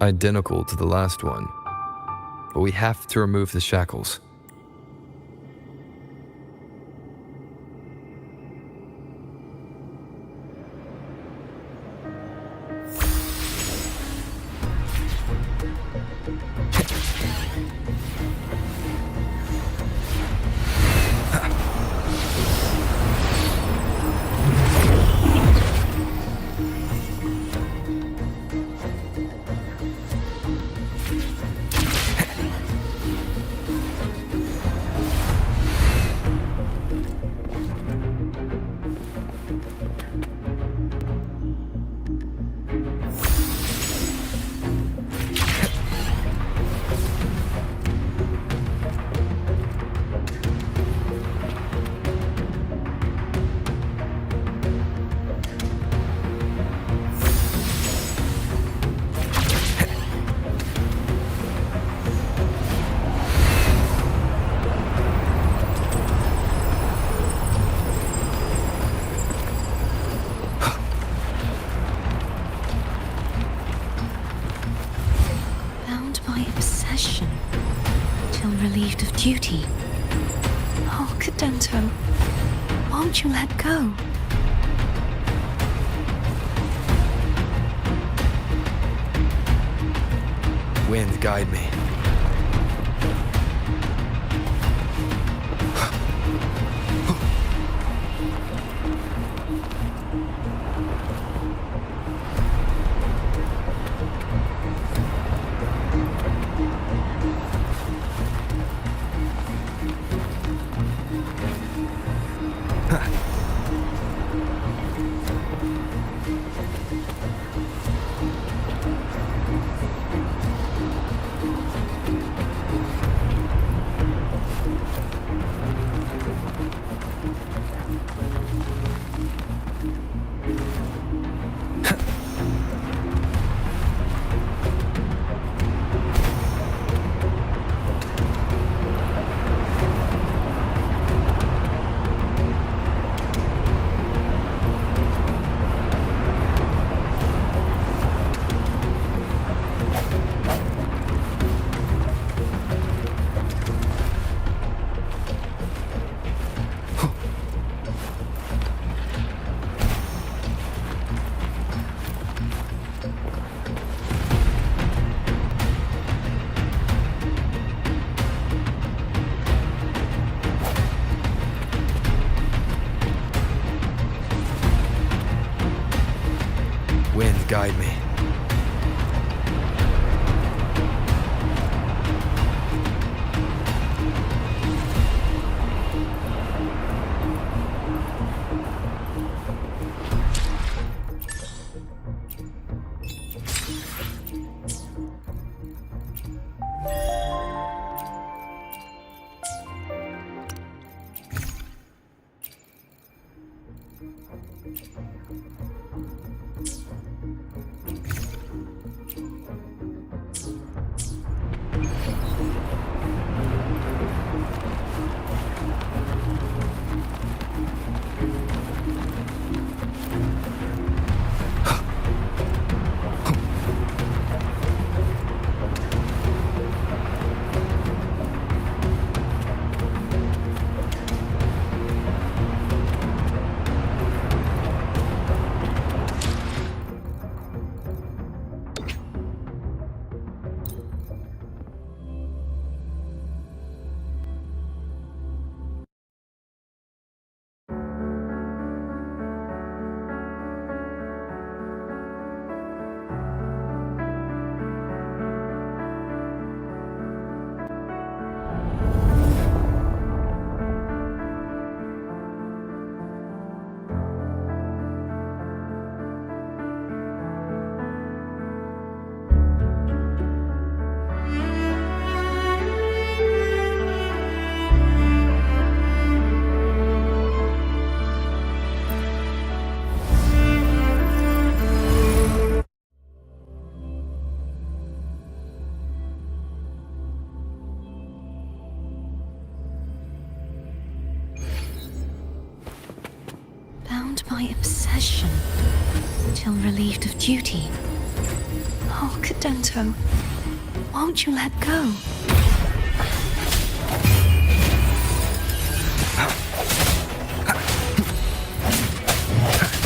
Identical to the last one, but we have to remove the shackles. Relieved of duty. Oh, Cadento, won't you let go? Wind, guide me. guide me. Bound by obsession, till relieved of duty. Oh, Cadento, won't you let go?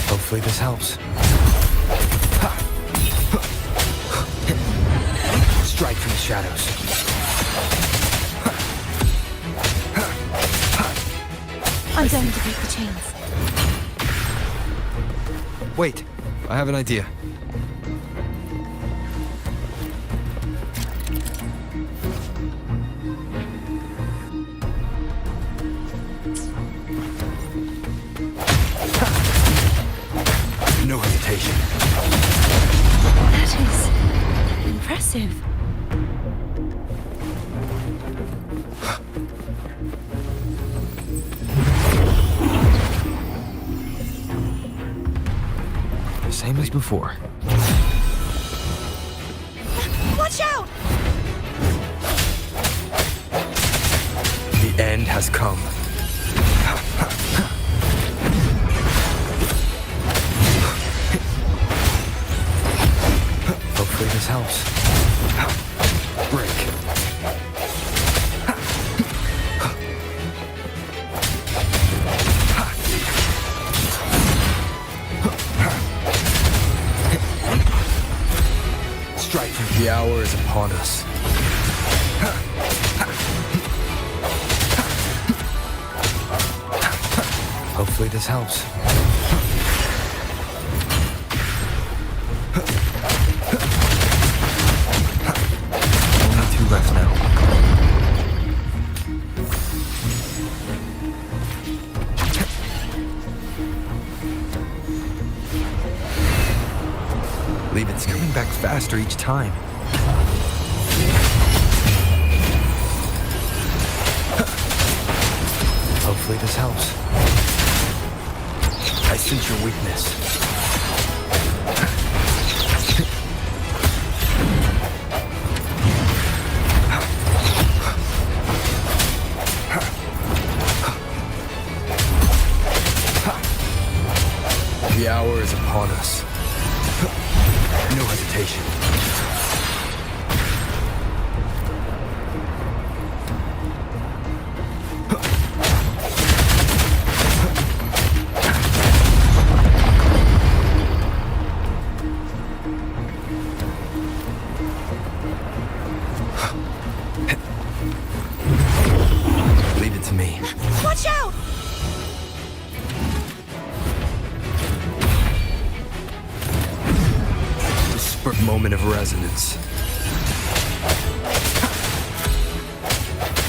Hopefully this helps. Strike from the shadows. I'm going to break the chains. Wait, I have an idea. No hesitation. That is impressive. Same as before. Watch out! The end has come. Hopefully this helps. Break. Strike. The hour is upon us. Hopefully this helps. Only 2 left now. Believe it's coming back faster each time. Hopefully this helps. I sense your weakness. The hour is upon us. No hesitation. Leave it to me. Watch out! Moment of resonance.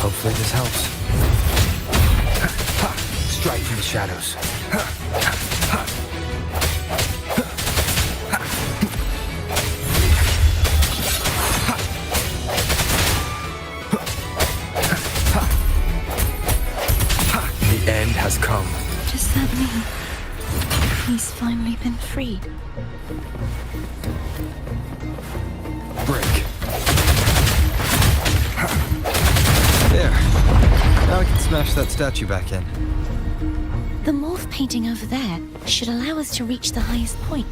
Hopefully this helps. Strike from the shadows. The end has come. Does that mean he's finally been freed? Break. There. Now I can smash that statue back in. The morph painting over there should allow us to reach the highest point.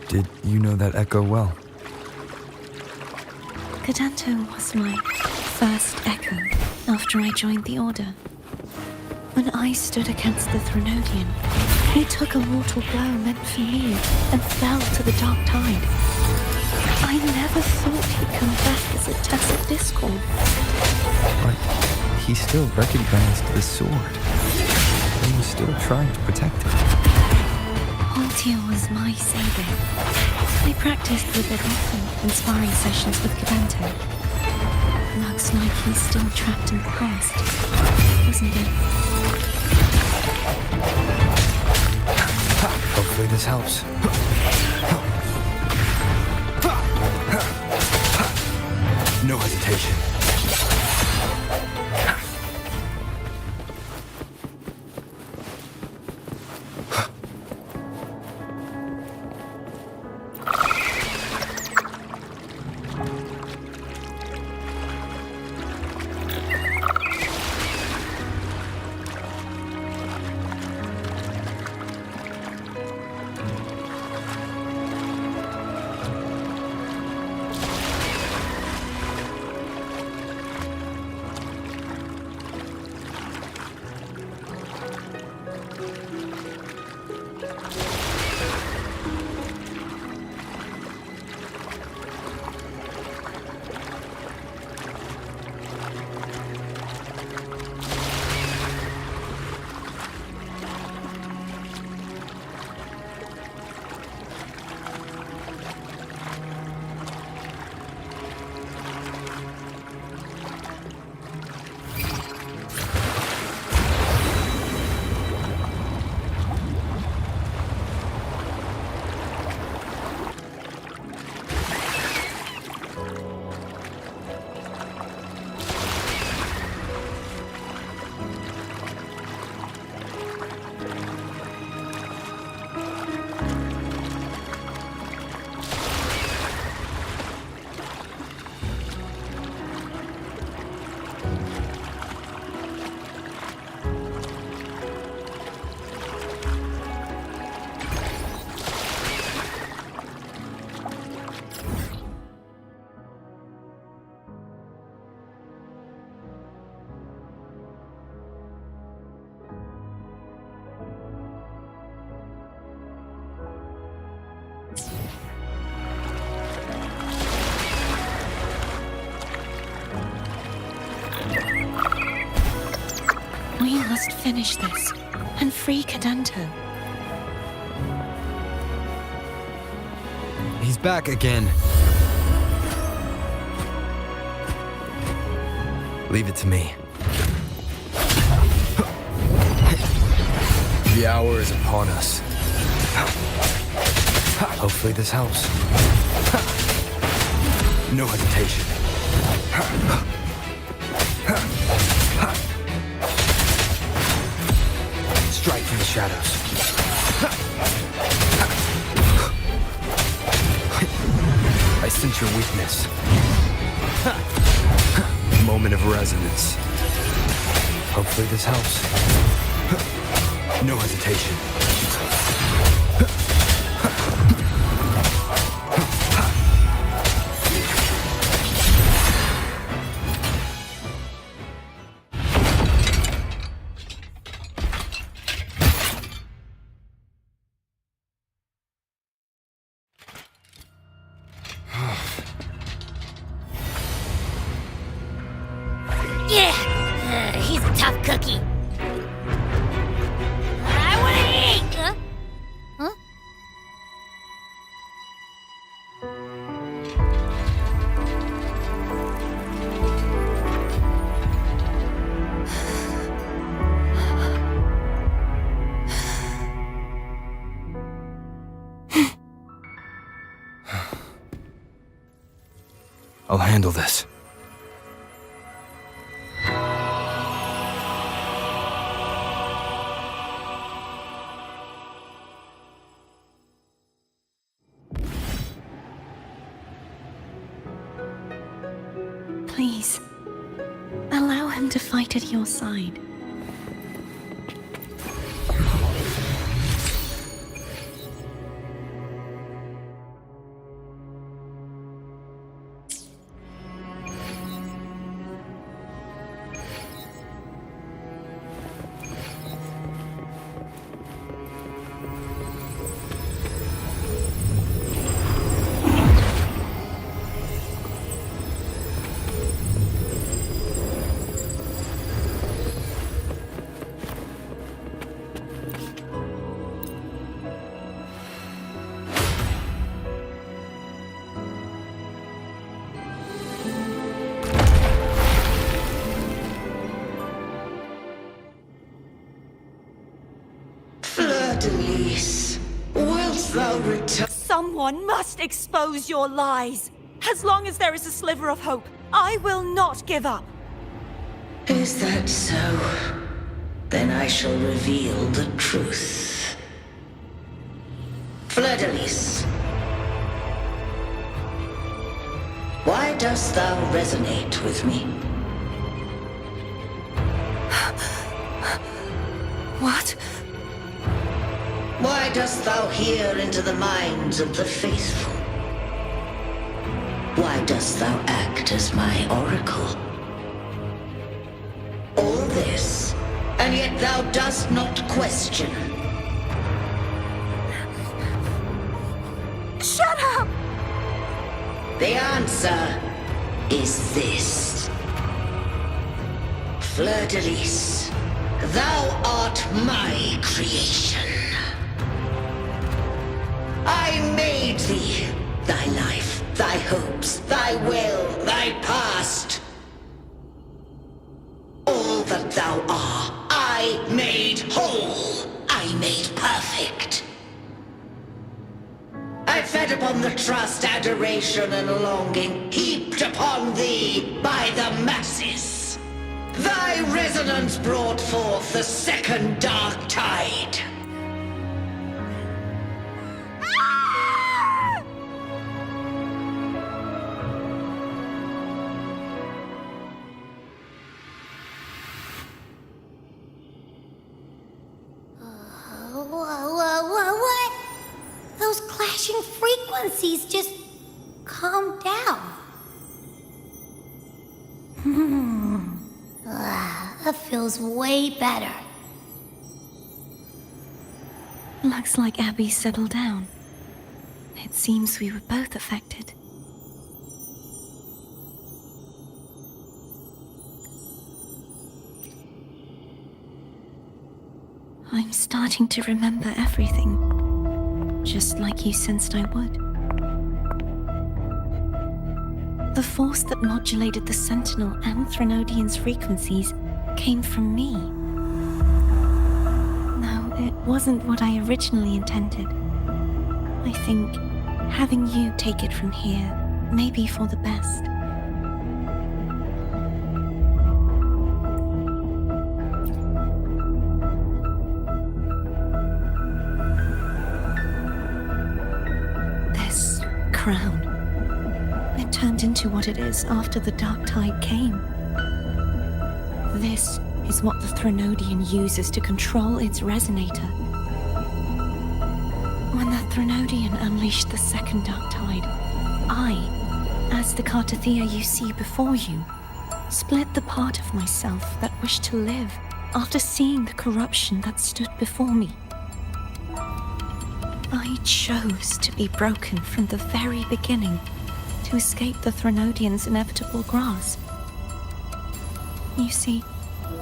Did you know that echo well? Cadanto was my first echo after I joined the Order. When I stood against the Threnodian, he took a mortal blow meant for me and fell to the dark tide. I never thought he'd come back as a tacit discord. But he still recognized the sword. He was still trying to protect it. Altia was my savior. I practiced with it often in sparring sessions with Cadanto. Looks like he's still trapped in the past, doesn't it? Hopefully this helps. No hesitation. We must finish this and free Cadanto. He's back again. Leave it to me. The hour is upon us. Hopefully this helps. No hesitation. Strike from the shadows. I sense your weakness. Moment of resonance. Hopefully this helps. No hesitation. Yeah! He's a tough cookie. I wanna eat! Huh? I'll handle this. Please, allow him to fight at your side. Fleur-de-Lis, wilt thou return? Someone must expose your lies. As long as there is a sliver of hope, I will not give up. Is that so? Then I shall reveal the truth. Fleur-de-Lis, why dost thou resonate with me? What? Why dost thou hear into the minds of the faithful? Why dost thou act as my oracle? All this, and yet thou dost not question. Shut up! The answer is this. Fleur-de-Lis, thou art my creation. I made thee, thy life, thy hopes, thy will, thy past. All that thou art, I made whole, I made perfect. I fed upon the trust, adoration, and longing heaped upon thee by the masses. Thy resonance brought forth the second dark tide. What? Those clashing frequencies just calm down. That feels way better. Looks like Abby settled down. It seems we were both affected. I'm starting to remember everything, just like you sensed I would. The force that modulated the Sentinel and Threnodian's frequencies came from me. No, it wasn't what I originally intended. I think having you take it from here may be for the best. This crown, it turned into what it is after the Dark Tide came. This is what the Threnodian uses to control its resonator. When the Threnodian unleashed the second Dark Tide, I, as the Cartathea you see before you, split the part of myself that wished to live after seeing the corruption that stood before me. I chose to be broken from the very beginning to escape the Threnodian's inevitable grasp. You see,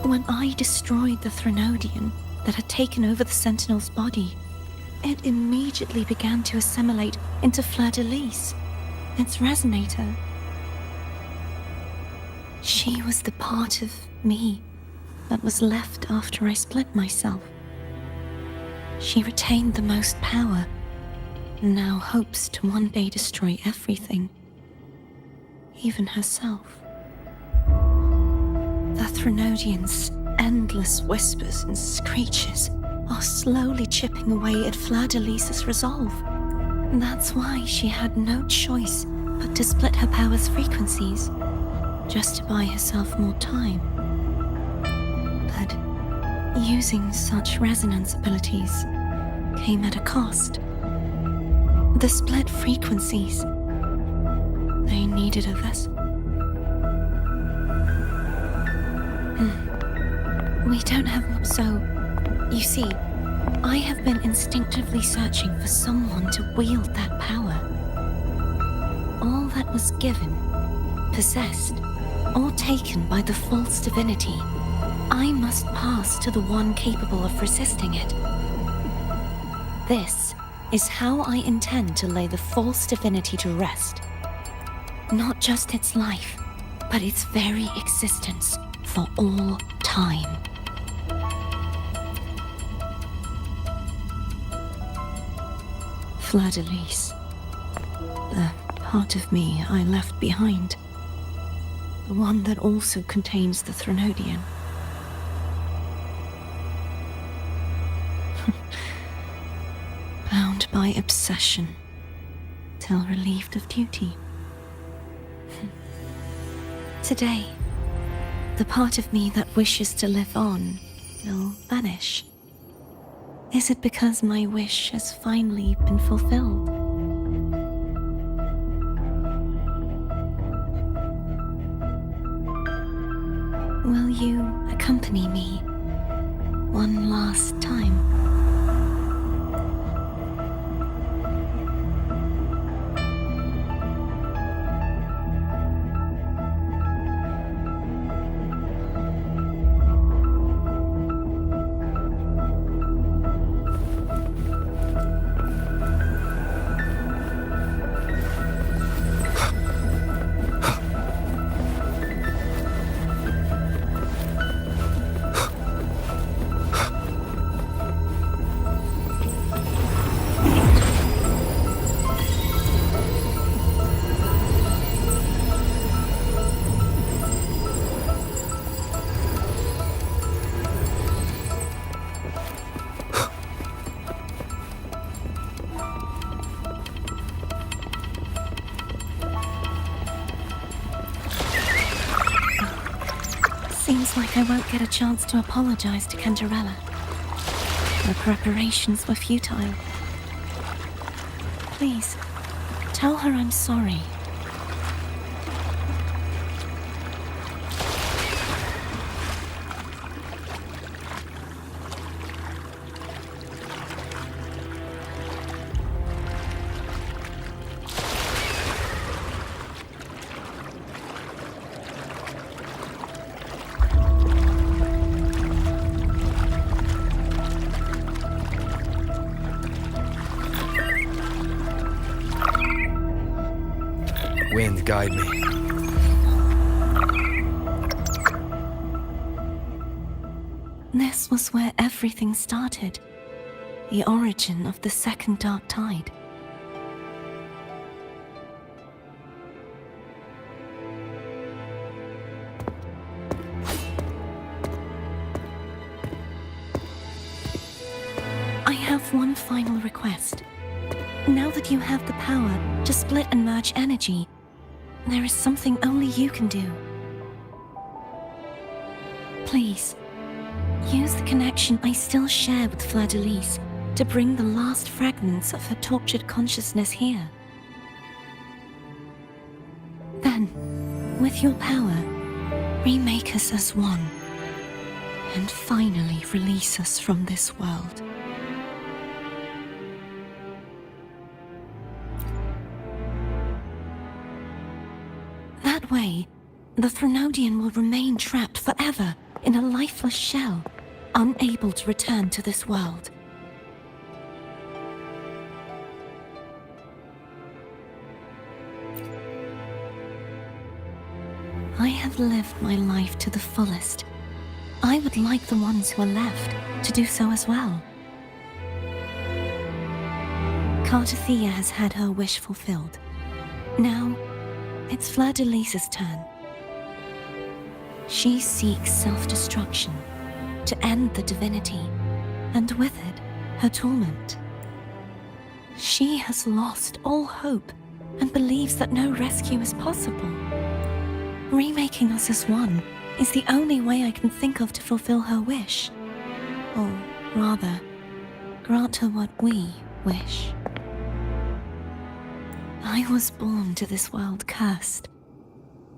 when I destroyed the Threnodian that had taken over the Sentinel's body, it immediately began to assimilate into Fleur-de-Lis, its resonator. She was the part of me that was left after I split myself. She retained the most power, and now hopes to one day destroy everything, even herself. The Threnodian's endless whispers and screeches are slowly chipping away at Fleur-de-Lis's resolve. That's why she had no choice but to split her power's frequencies, just to buy herself more time. But using such resonance abilities came at a cost. The split frequencies, they needed a vessel. We don't have... So, you see, I have been instinctively searching for someone to wield that power. All that was given, possessed, or taken by the false divinity, I must pass to the one capable of resisting it. This is how I intend to lay the false divinity to rest. Not just its life, but its very existence for all time. Fleur-de-Lis, the part of me I left behind, the one that also contains the Threnodian. Bound by obsession, till relieved of duty. Today, the part of me that wishes to live on will vanish. Is it because my wish has finally been fulfilled? Will you accompany me one last time? Seems like I won't get a chance to apologize to Cantarella. The preparations were futile. Please, tell her I'm sorry. Wind, guide me. This was where everything started. the origin of the second dark tide. I have one final request. Now that you have the power to split and merge energy, there is something only you can do. Please, use the connection I still share with Fleur-de-Lis to bring the last fragments of her tortured consciousness here. Then, with your power, remake us as one, and finally release us from this world. That way, the Threnodian will remain trapped forever in a lifeless shell, unable to return to this world. I have lived my life to the fullest. I would like the ones who are left to do so as well. Cartathea has had her wish fulfilled. Now, it's Fleur-de-Lis's turn. She seeks self-destruction to end the divinity, and with it, her torment. She has lost all hope and believes that no rescue is possible. Remaking us as one is the only way I can think of to fulfill her wish. Or rather, grant her what we wish. I was born to this world cursed.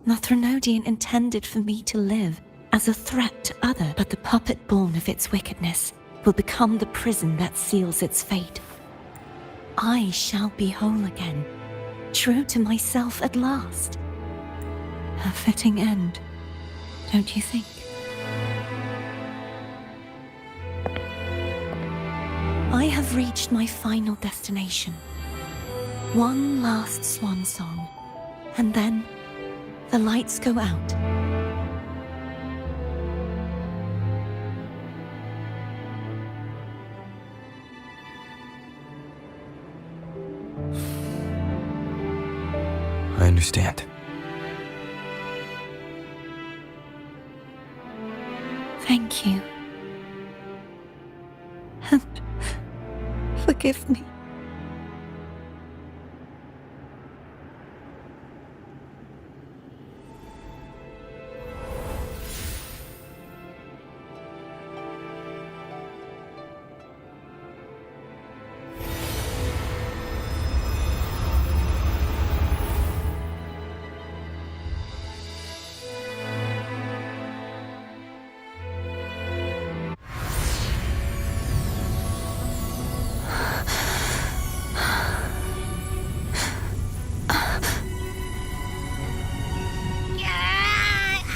The Threnodian intended for me to live as a threat to others, but the puppet born of its wickedness will become the prison that seals its fate. I shall be whole again, true to myself at last. A fitting end, don't you think? I have reached my final destination. One last swan song, and then the lights go out. I understand. Thank you. And forgive me.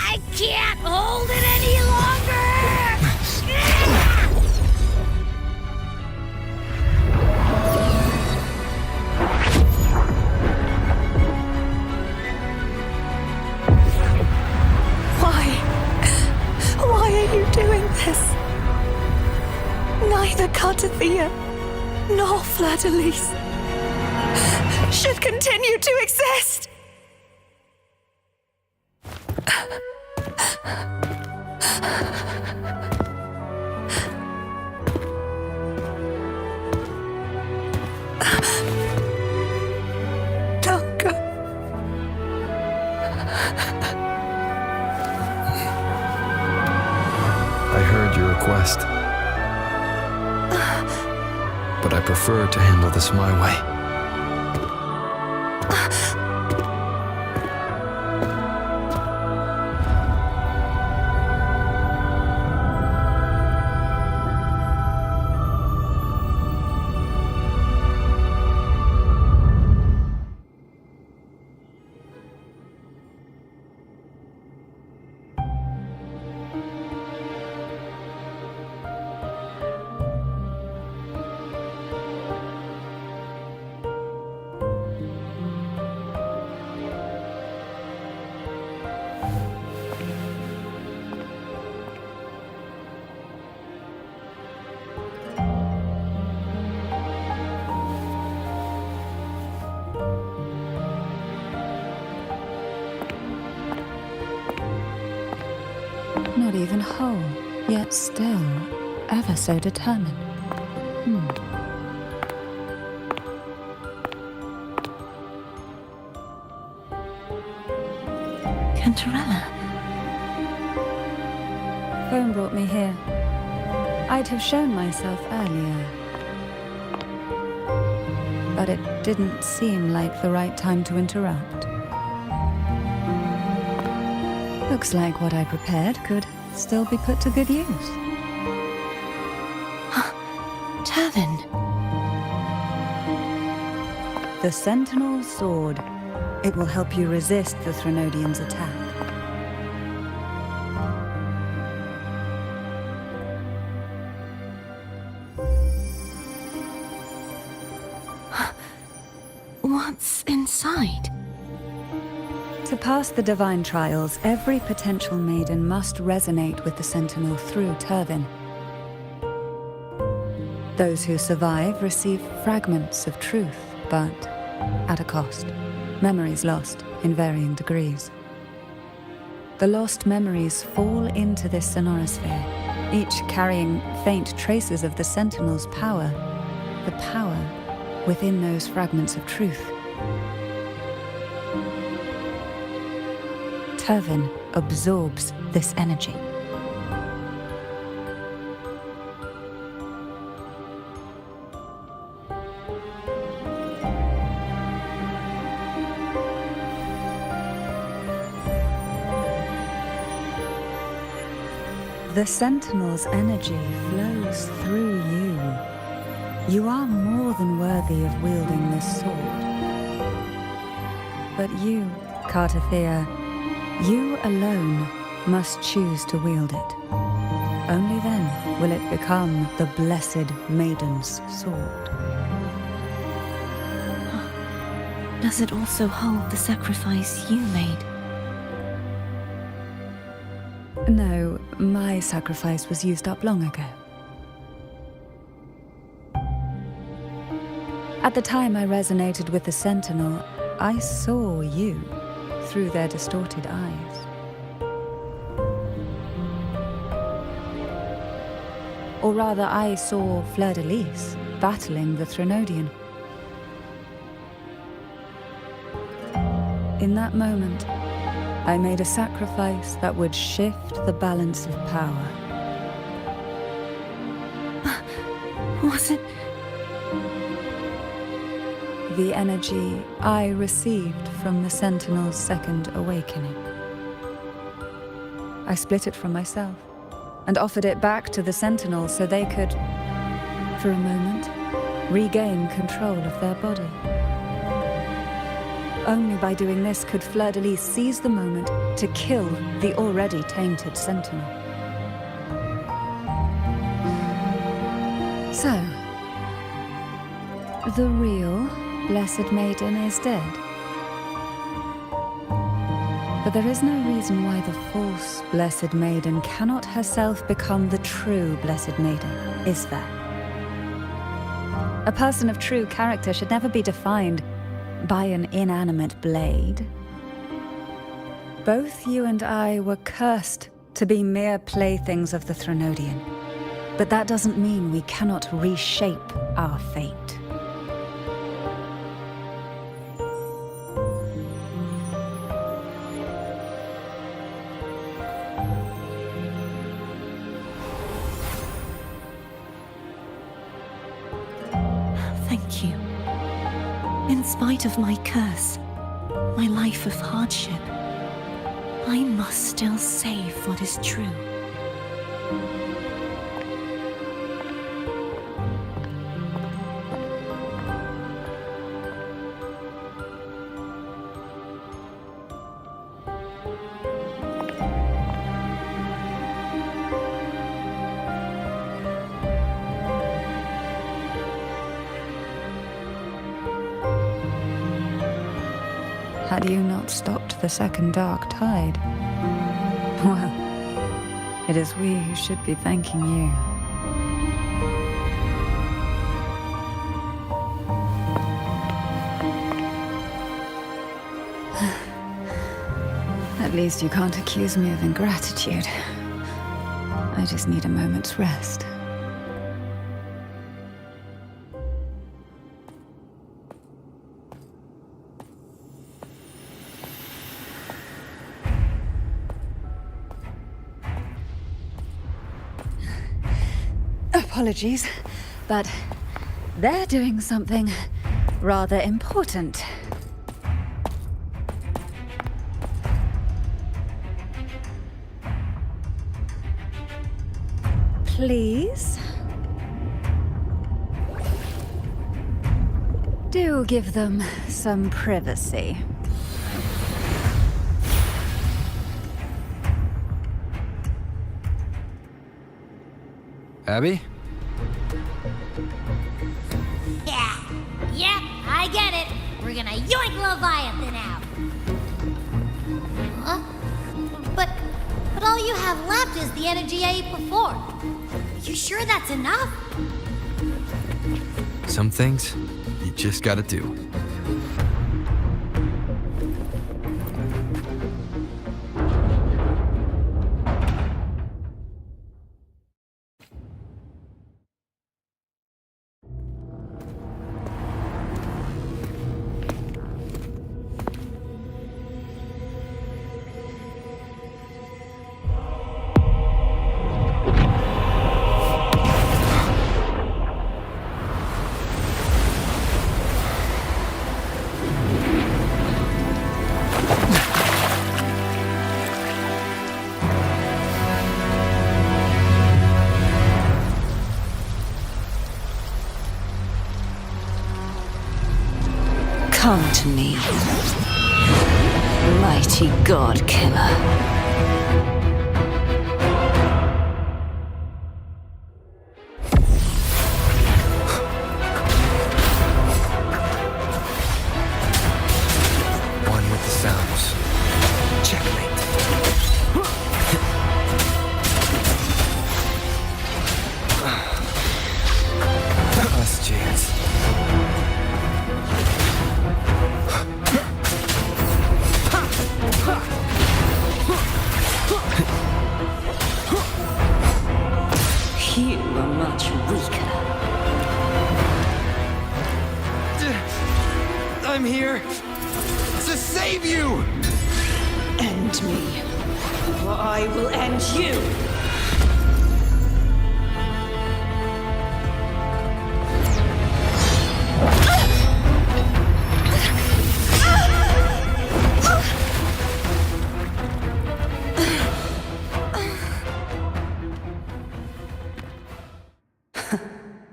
I can't hold it any longer! Why are you doing this? Neither Cartathea nor Fleur-de-Lis should continue to exist! Don't go. I heard your request. But I prefer to handle this my way. Not even whole, yet still ever so determined. Cantarella. Phone brought me here. I'd have shown myself earlier. But it didn't seem like the right time to interrupt. Looks like what I prepared could still be put to good use. Turvin. The Sentinel Sword. It will help you resist the Threnodian's attack. What's inside? To pass the divine trials, every potential maiden must resonate with the Sentinel through Turvin. Those who survive receive fragments of truth, but at a cost. Memories lost in varying degrees. The lost memories fall into this sonorosphere, each carrying faint traces of the Sentinel's power, the power within those fragments of truth. Turvin absorbs this energy. The Sentinel's energy flows through you. You are more than worthy of wielding this sword. But you, Cartathea, you alone must choose to wield it. Only then will it become the Blessed Maiden's sword. Does it also hold the sacrifice you made? No, my sacrifice was used up long ago. At the time I resonated with the Sentinel, I saw you through their distorted eyes. Or rather, I saw Fleur-de-Lis battling the Threnodian. In that moment, I made a sacrifice that would shift the balance of power. Was it? The energy I received from the Sentinel's second awakening. I split it from myself and offered it back to the Sentinel so they could, for a moment, regain control of their body. Only by doing this could Fleur-de-Lis seize the moment to kill the already tainted Sentinel. So, the real Blessed Maiden is dead. But there is no reason why the false Blessed Maiden cannot herself become the true Blessed Maiden, is there? A person of true character should never be defined by an inanimate blade. Both you and I were cursed to be mere playthings of the Threnodian. But that doesn't mean we cannot reshape our fate. Thank you. In spite of my curse, my life of hardship, I must still save what is true. Had you not stopped the second dark tide? Well, it is we who should be thanking you. At least you can't accuse me of ingratitude. I just need a moment's rest. Apologies, but they're doing something rather important. Please? Do give them some privacy. Abby? Yeah, I get it. We're gonna yoink Leviathan out. Huh? But all you have left is the energy I ate before. You sure that's enough? Some things you just gotta do. Come to me, mighty god killer. One with the sounds. Checkmate. Last chance. You are much weaker. I'm here to save you! End me, or I will end you!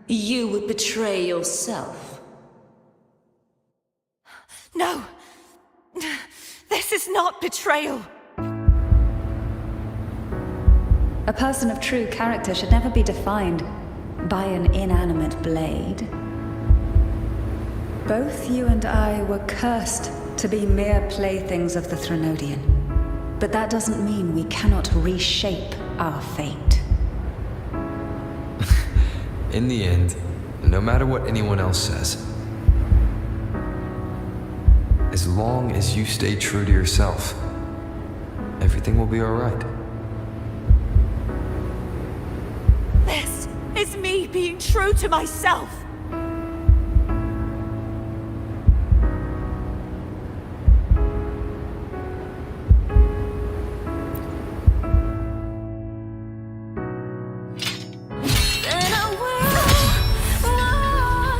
You would betray yourself. No! This is not betrayal! A person of true character should never be defined by an inanimate blade. Both you and I were cursed to be mere playthings of the Threnodian. But that doesn't mean we cannot reshape our fate. In the end, no matter what anyone else says, as long as you stay true to yourself, everything will be all right. This is me being true to myself!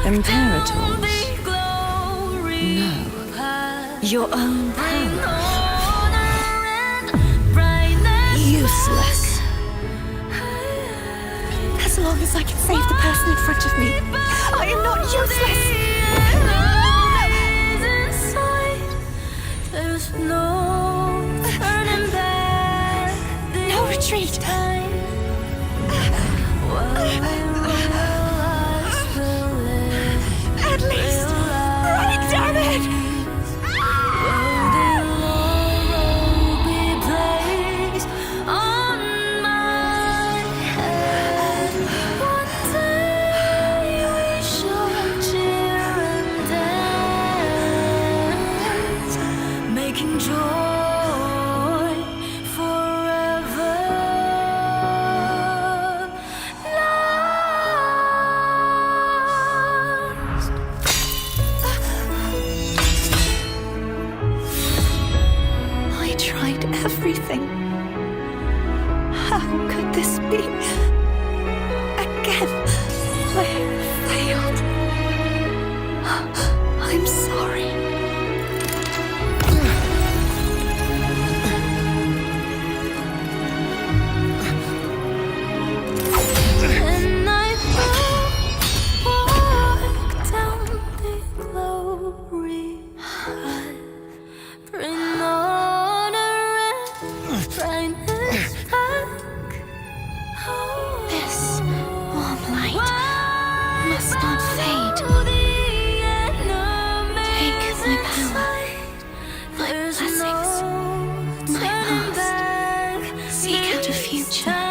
Imperators? No. Your own power. Useless. As long as I can save the person in front of me, I am not useless! No retreat! At least, running, damn it! Making joy everything. How could this be? Again, I failed. I'm sorry. And I walk down the glory path, bring honor and brightness back. This warm light must not fade. Take my power, my blessings, my past. Seek out a future.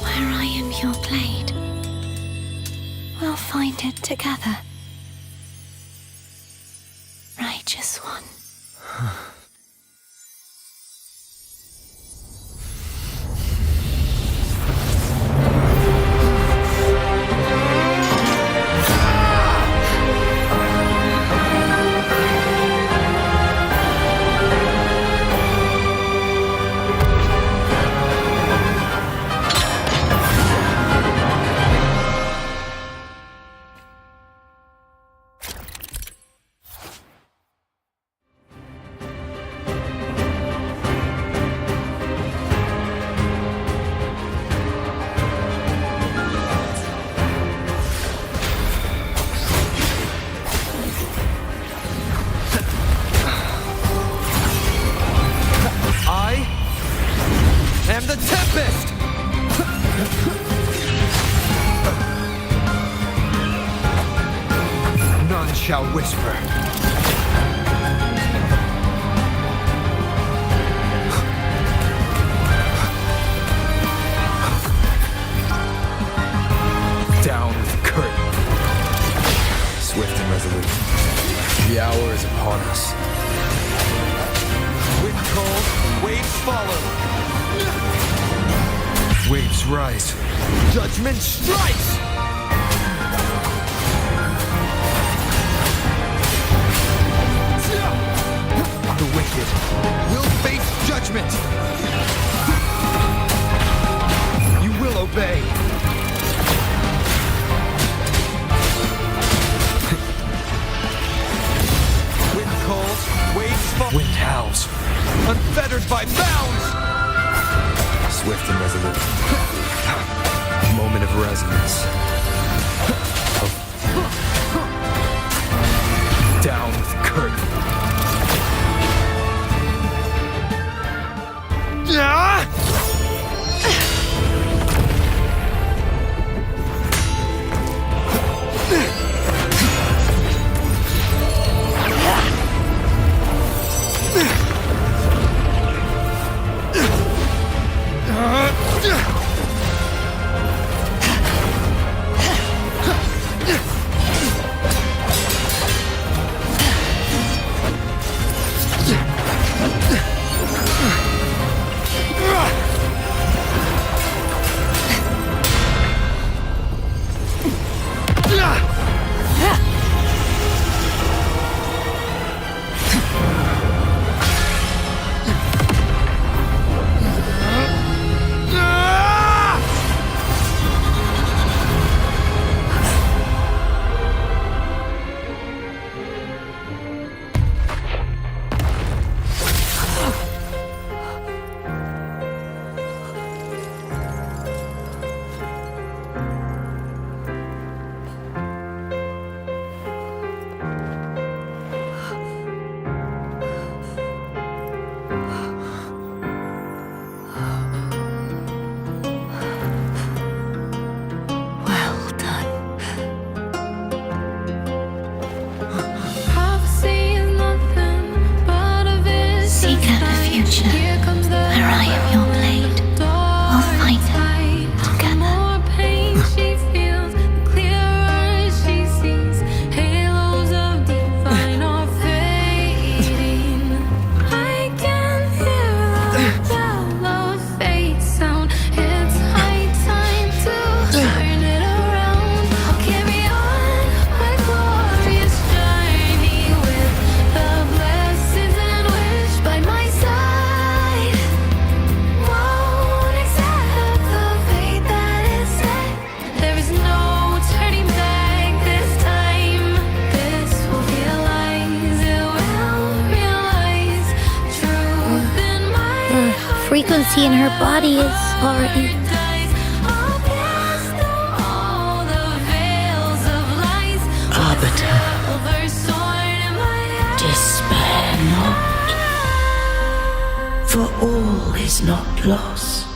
Where I am your blade, we'll find it together. Righteous one. am the Tempest! None shall whisper. Down with the curtain. Swift and resolute. The hour is upon us. Wind cold, waves follow. Waves rise. Judgment strikes! The wicked will face judgment. You will obey. Wind calls, waves fall. Wind howls, unfettered by bounds. Swift and resolute. Moment of resonance. Down with the curtain. With the blessings and frequency in her body is already... Arbiter, despair not, for all is not lost.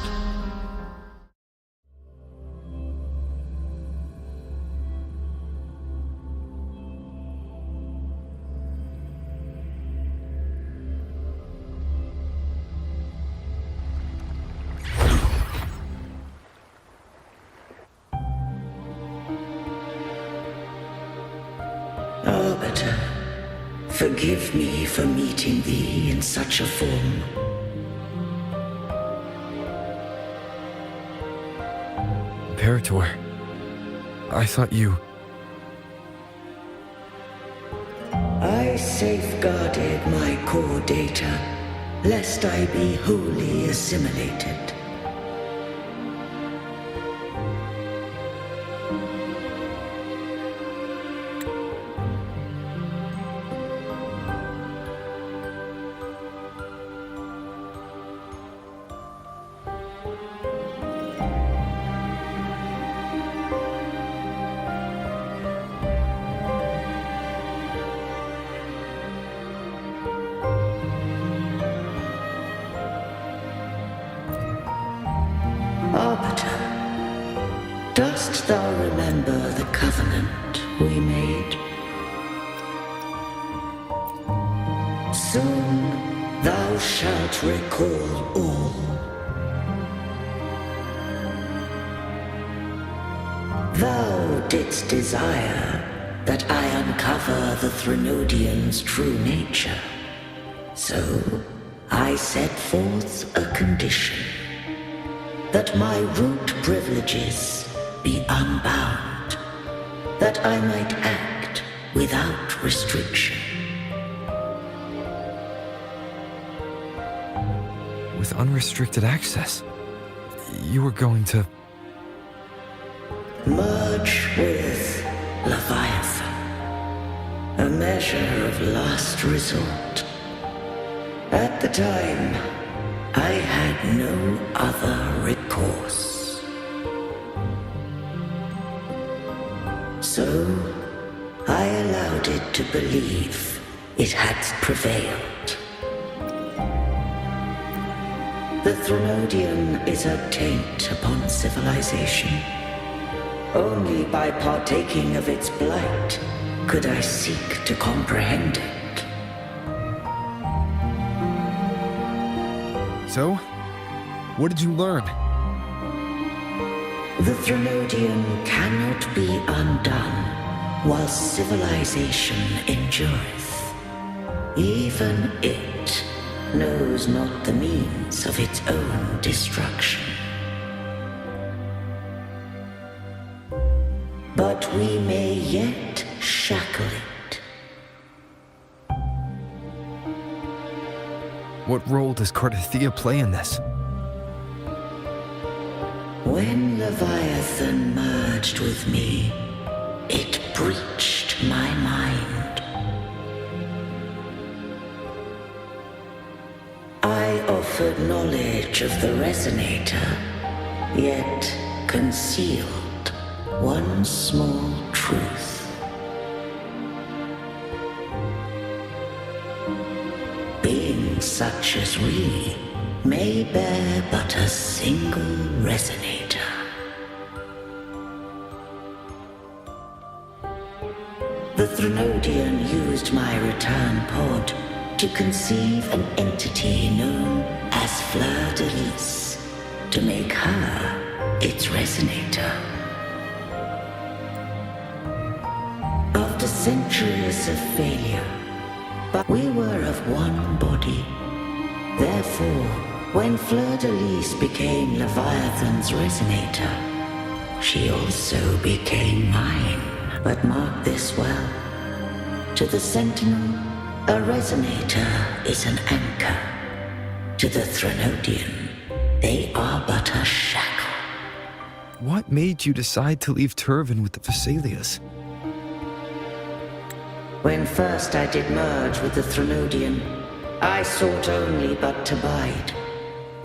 Arbiter, forgive me for meeting thee in such a form. Imperator, I thought you... I safeguarded my core data, lest I be wholly assimilated. Arbiter, dost thou remember the covenant we made? Soon thou shalt recall all. Thou didst desire that I uncover the Threnodian's true nature. So I set forth a condition. That my root privileges be unbound, that I might act without restriction. With unrestricted access, you were going to... Merge with Leviathan, a measure of last resort. At the time, I had no other recourse. So, I allowed it to believe it had prevailed. The Threnodian is a taint upon civilization. Only by partaking of its blight could I seek to comprehend it. So, what did you learn? The Threnodian cannot be undone while civilization endureth. Even it knows not the means of its own destruction. But we may yet shackle it. What role does Cardathia play in this? When Leviathan merged with me, it breached my mind. I offered knowledge of the Resonator, yet concealed one small truth. Beings such as we may bear but a single Resonator. The Threnodian used my return pod to conceive an entity known as Fleur de Lis, to make her its Resonator. After centuries of failure, but we were of one body. Therefore, when Fleur de Lis became Leviathan's Resonator, she also became mine. But mark this well. To the Sentinel, a Resonator is an anchor. To the Threnodian, they are but a shackle. What made you decide to leave Turvan with the Phassalias? When first I did merge with the Threnodian, I sought only but to bide.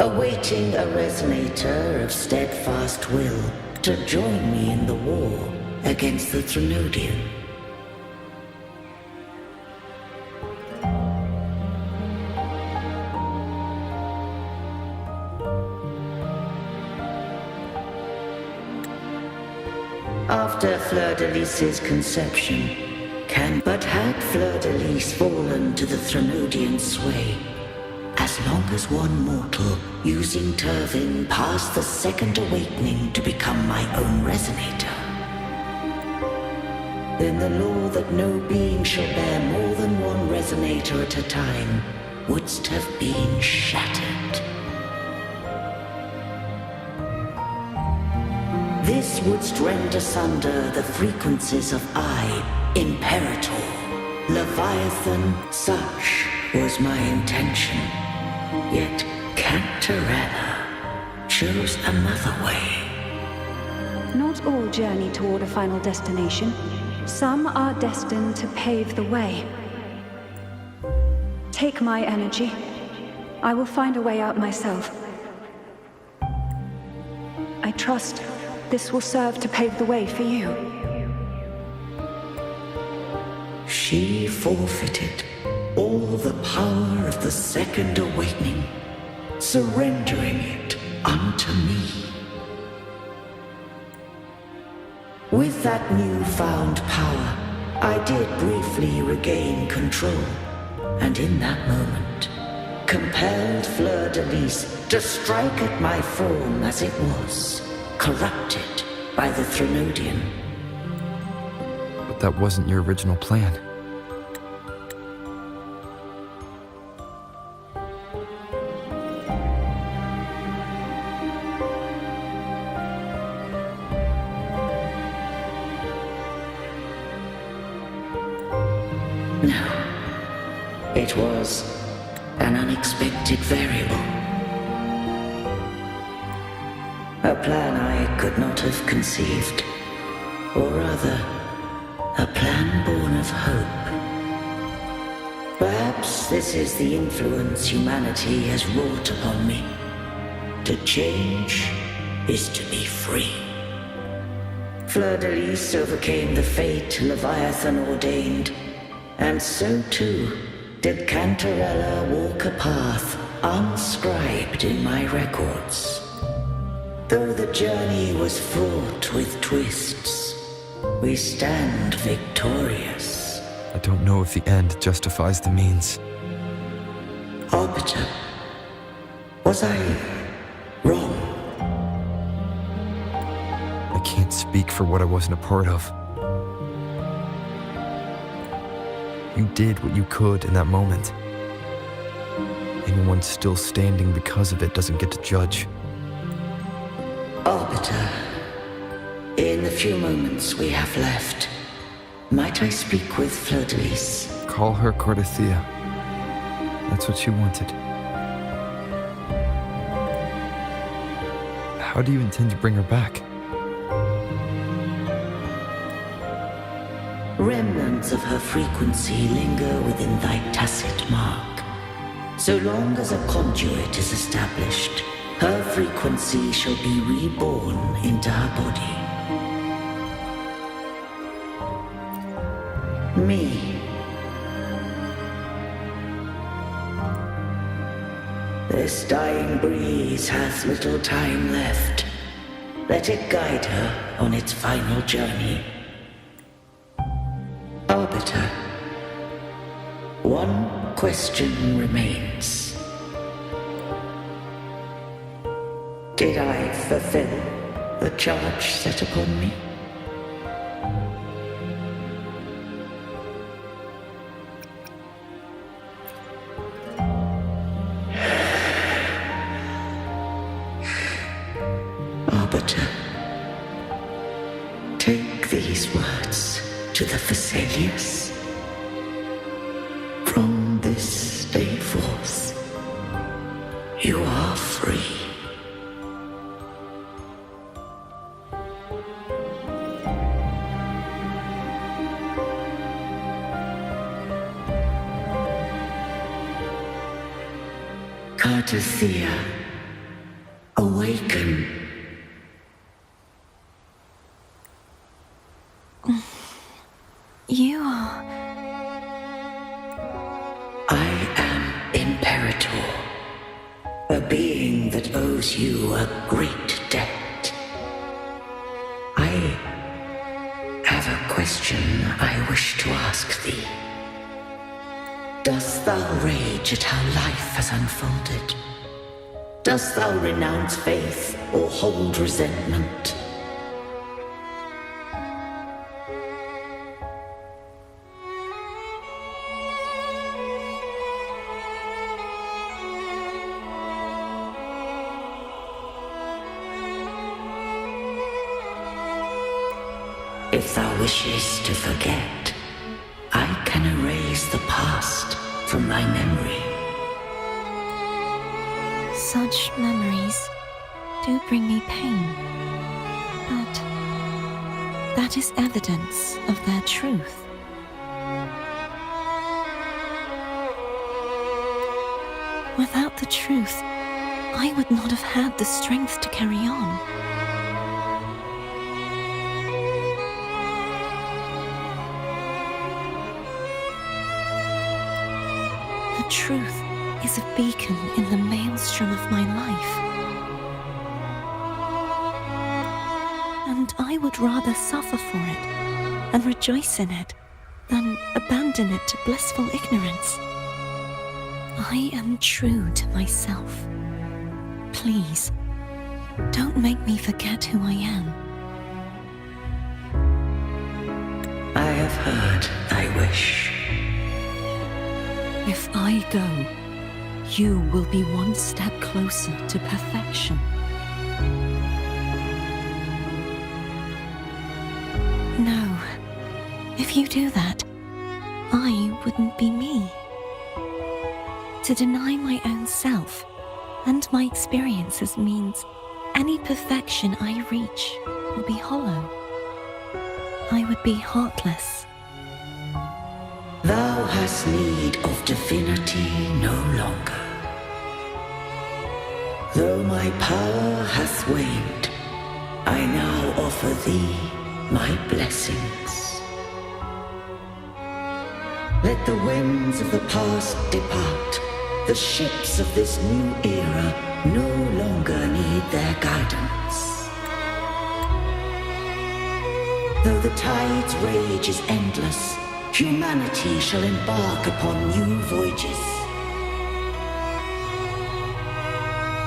awaiting a resonator of steadfast will to join me in the war against the Threnodian. After Fleur-de-Lis's conception, but had Fleur-de-Lis fallen to the Threnodian sway, as long as one mortal using Turvin passed the second awakening to become my own resonator, then the law that no being shall bear more than one resonator at a time wouldst have been shattered. This wouldst rend asunder the frequencies of I, Imperator, Leviathan. Such was my intention. Yet Cantarella chose another way. Not all journey toward a final destination. Some are destined to pave the way. Take my energy. I will find a way out myself. I trust this will serve to pave the way for you. She forfeited all the power of the second awakening, surrendering it unto me. With that newfound power, I did briefly regain control, and in that moment, compelled Fleur-de-Lis to strike at my form as it was, corrupted by the Threnodian. But that wasn't your original plan. No, it was an unexpected variable. A plan I could not have conceived, or rather, a plan born of hope. Perhaps this is the influence humanity has wrought upon me. To change is to be free. Fleur-de-Lis overcame the fate Leviathan ordained, and so too did Cantarella walk a path unscribed in my records. Though the journey was fraught with twists, we stand victorious. I don't know if the end justifies the means. Arbiter, was I wrong? I can't speak for what I wasn't a part of. You did what you could in that moment. Anyone still standing because of it doesn't get to judge. Arbiter, in the few moments we have left, might I speak with Fleur-de-Lis? Call her Cardathia. That's what she wanted. How do you intend to bring her back? Remnants of her frequency linger within thy tacit mark. So long as a conduit is established, her frequency shall be reborn into her body. Me. This dying breeze hath little time left. Let it guide her on its final journey. Arbiter, one question remains. Did I fulfill the charge set upon me? Arbiter, take these words to the Vesalius. From this day forth, you are free. Cardathia, awaken. You are... I am Imperator, a being that owes you a great debt. I have a question I wish to ask thee. Dost thou rage at how life has unfolded? Dost thou renounce faith or hold resentment? If thou wishes to forget, I can erase the past from thy memory. Such memories do bring me pain, but that is evidence of their truth. Without the truth, I would not have had the strength to carry on. The truth is a beacon in the maelstrom of my life. And I would rather suffer for it and rejoice in it than abandon it to blissful ignorance. I am true to myself. Please, don't make me forget who I am. I have heard thy wish. If I go, you will be one step closer to perfection. No. If you do that, I wouldn't be me. To deny my own self and my experiences means any perfection I reach will be hollow. I would be heartless. Thou hast need of divinity no longer. Though my power hath waned, I now offer thee my blessings. Let the winds of the past depart. The ships of this new era no longer need their guidance. Though the tide's rage is endless, humanity shall embark upon new voyages.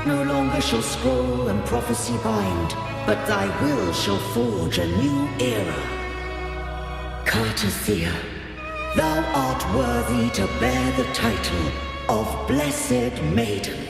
No longer shall scroll and prophecy bind, but thy will shall forge a new era. Cartathea, thou art worthy to bear the title of Blessed Maiden.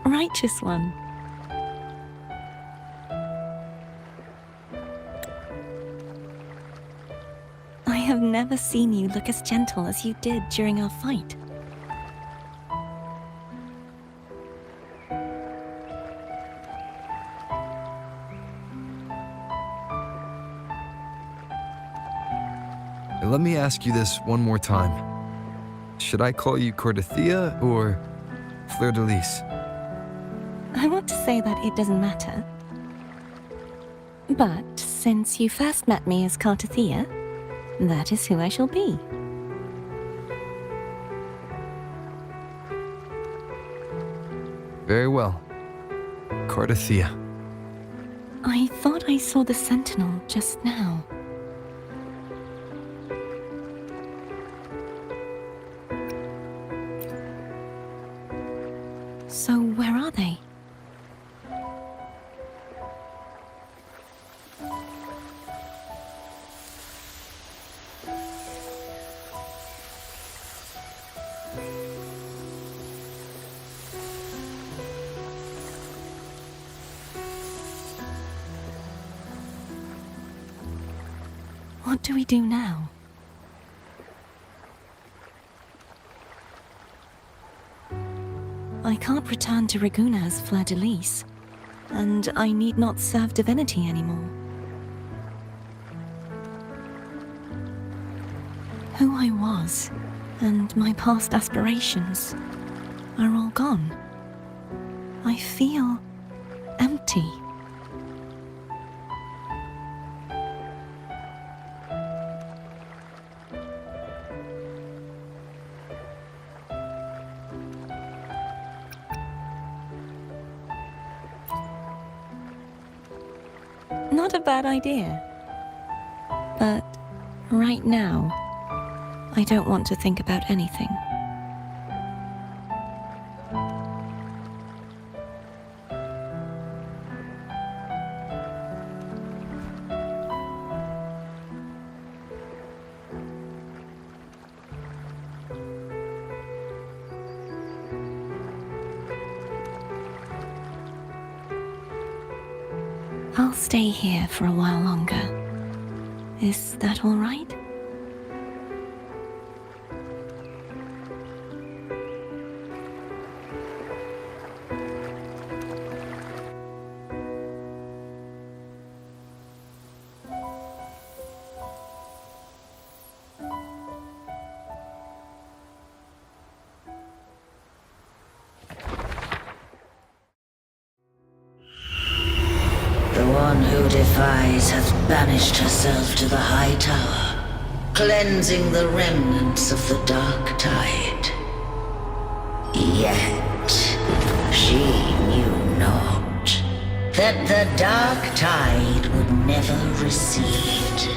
Righteous one. I have never seen you look as gentle as you did during our fight. Let me ask you this one more time. Should I call you Cartathea or Fleur de Lis? I want to say that it doesn't matter. But since you first met me as Cartathea, that is who I shall be. Very well. Cartathea. I thought I saw the sentinel just now. So where are they? What do we do now? I can't return to Raguna as Fleur-de-Lis, and I need not serve divinity anymore. Who I was, and my past aspirations, are all gone. I feel empty. Not a bad idea. But right now, I don't want to think about anything. I'll stay here for a while longer. Is that all right? The one who defies hath banished herself to the high tower, cleansing the remnants of the dark tide. Yet she knew not that the dark tide would never recede.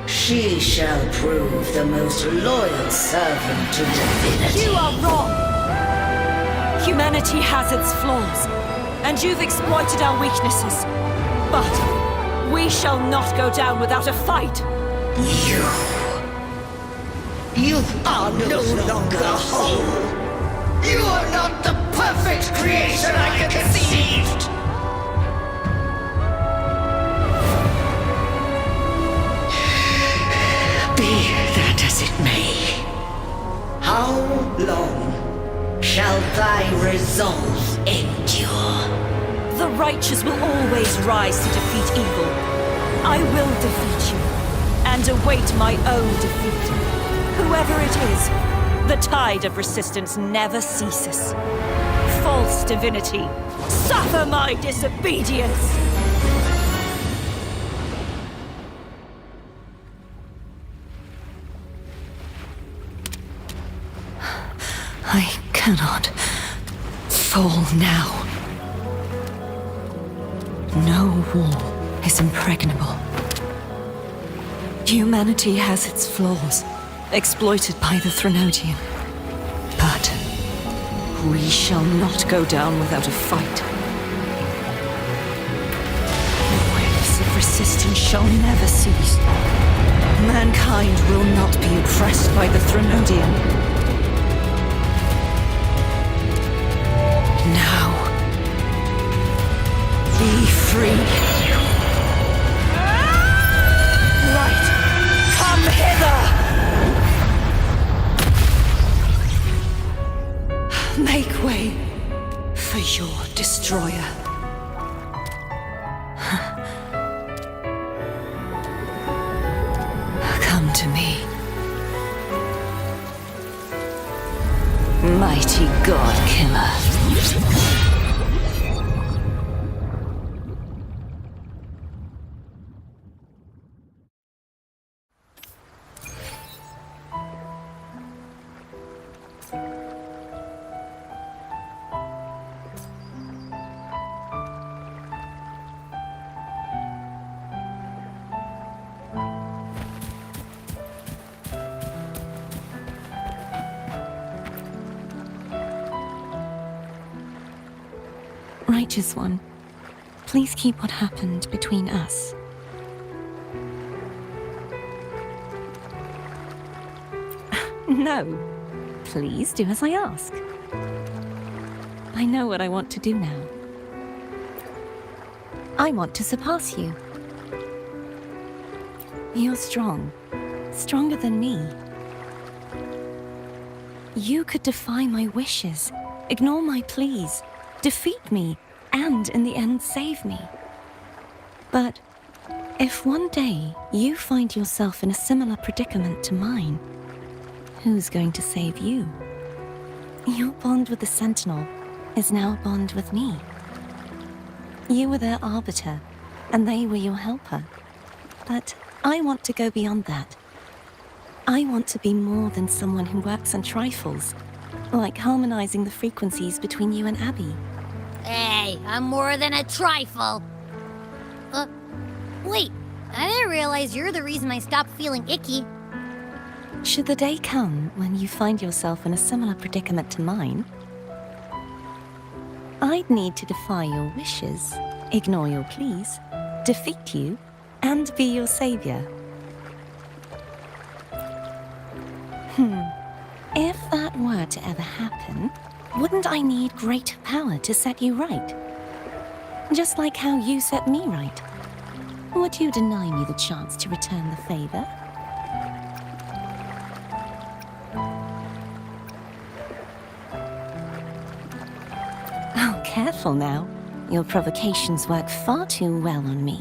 She shall prove the most loyal servant to divinity. You are wrong! Humanity has its flaws, and you've exploited our weaknesses. But we shall not go down without a fight. You are no longer whole. You are not the perfect creation I conceived. Be that as it may, how long shall thy resolve endure? The righteous will always rise to defeat evil. I will defeat you, and await my own defeat. Whoever it is, the tide of resistance never ceases. False divinity, suffer my disobedience! I cannot fall now. No wall is impregnable. Humanity has its flaws, exploited by the Threnodian. But we shall not go down without a fight. Waves of resistance shall never cease. Mankind will not be oppressed by the Threnodian. Now, be free. Light, come hither! Make way for your destroyer. Come to me. Mighty God Killer. Righteous One, please keep what happened between us. No, please do as I ask. I know what I want to do now. I want to surpass you. You're strong. Stronger than me. You could defy my wishes, ignore my pleas, defeat me, and in the end save me. But if one day you find yourself in a similar predicament to mine, who's going to save you? Your bond with the Sentinel is now a bond with me. You were their arbiter, and they were your helper. But I want to go beyond that. I want to be more than someone who works on trifles, like harmonizing the frequencies between you and Abby. Hey, I'm more than a trifle. Wait, I didn't realize you're the reason I stopped feeling icky. Should the day come when you find yourself in a similar predicament to mine, I'd need to defy your wishes, ignore your pleas, defeat you, and be your savior. If that were to ever happen, wouldn't I need great power to set you right? Just like how you set me right. Would you deny me the chance to return the favor? Oh, careful now. Your provocations work far too well on me.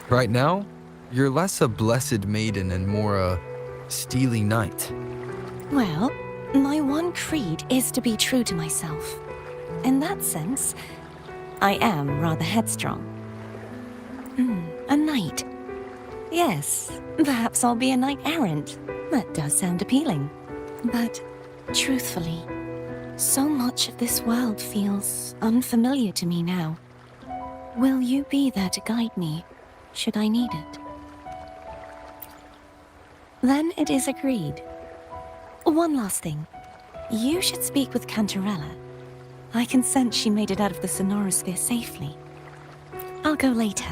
Right now, you're less a blessed maiden and more a steely knight. Well, my one creed is to be true to myself. In that sense, I am rather headstrong. A knight. Yes, perhaps I'll be a knight errant. That does sound appealing. But, truthfully, so much of this world feels unfamiliar to me now. Will you be there to guide me, should I need it? Then it is agreed. One last thing. You should speak with Cantarella. I can sense she made it out of the sonorosphere safely. I'll go later.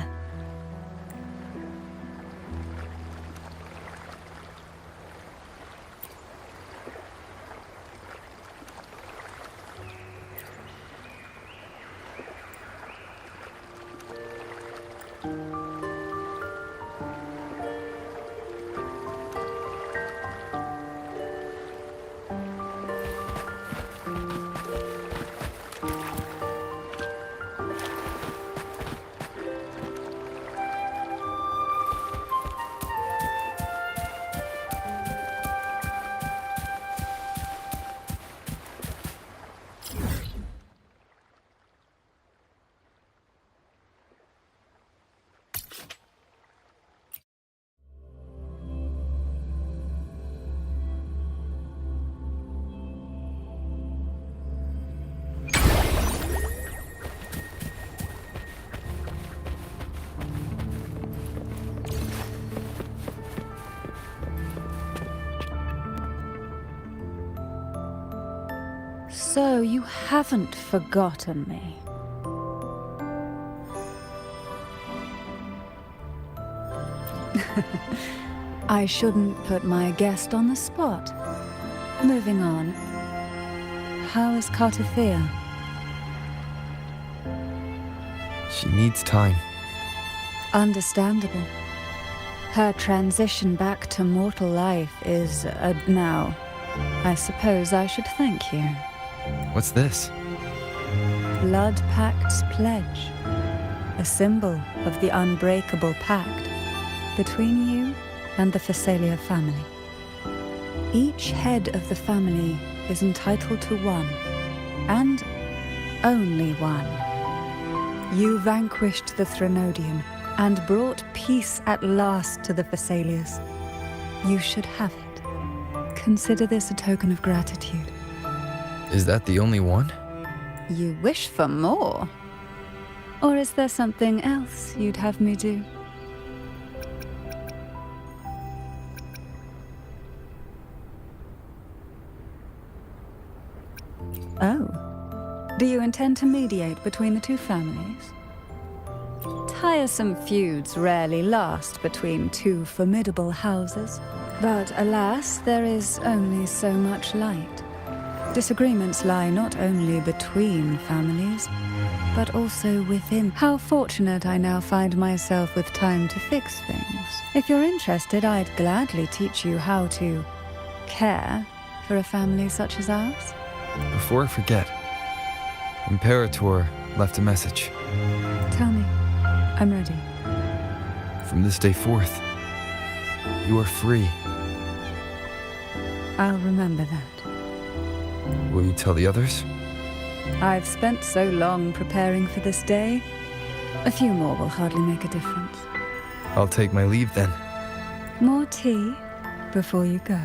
So you haven't forgotten me. I shouldn't put my guest on the spot. Moving on. How is Cartathea? She needs time. Understandable. Her transition back to mortal life is now. I suppose I should thank you. What's this? Blood Pact's pledge. A symbol of the unbreakable pact between you and the Phasalia family. Each head of the family is entitled to one, and only one. You vanquished the Threnodian and brought peace at last to the Phasalias. You should have it. Consider this a token of gratitude. Is that the only one? You wish for more? Or is there something else you'd have me do? Oh. Do you intend to mediate between the two families? Tiresome feuds rarely last between two formidable houses. But alas, there is only so much light. Disagreements lie not only between families, but also within. How fortunate I now find myself with time to fix things. If you're interested, I'd gladly teach you how to care for a family such as ours. Before I forget, Imperator left a message. Tell me. I'm ready. From this day forth, you are free. I'll remember that. Will you tell the others? I've spent so long preparing for this day. A few more will hardly make a difference. I'll take my leave then. More tea before you go.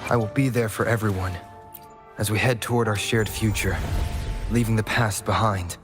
I will be there for everyone as we head toward our shared future, leaving the past behind.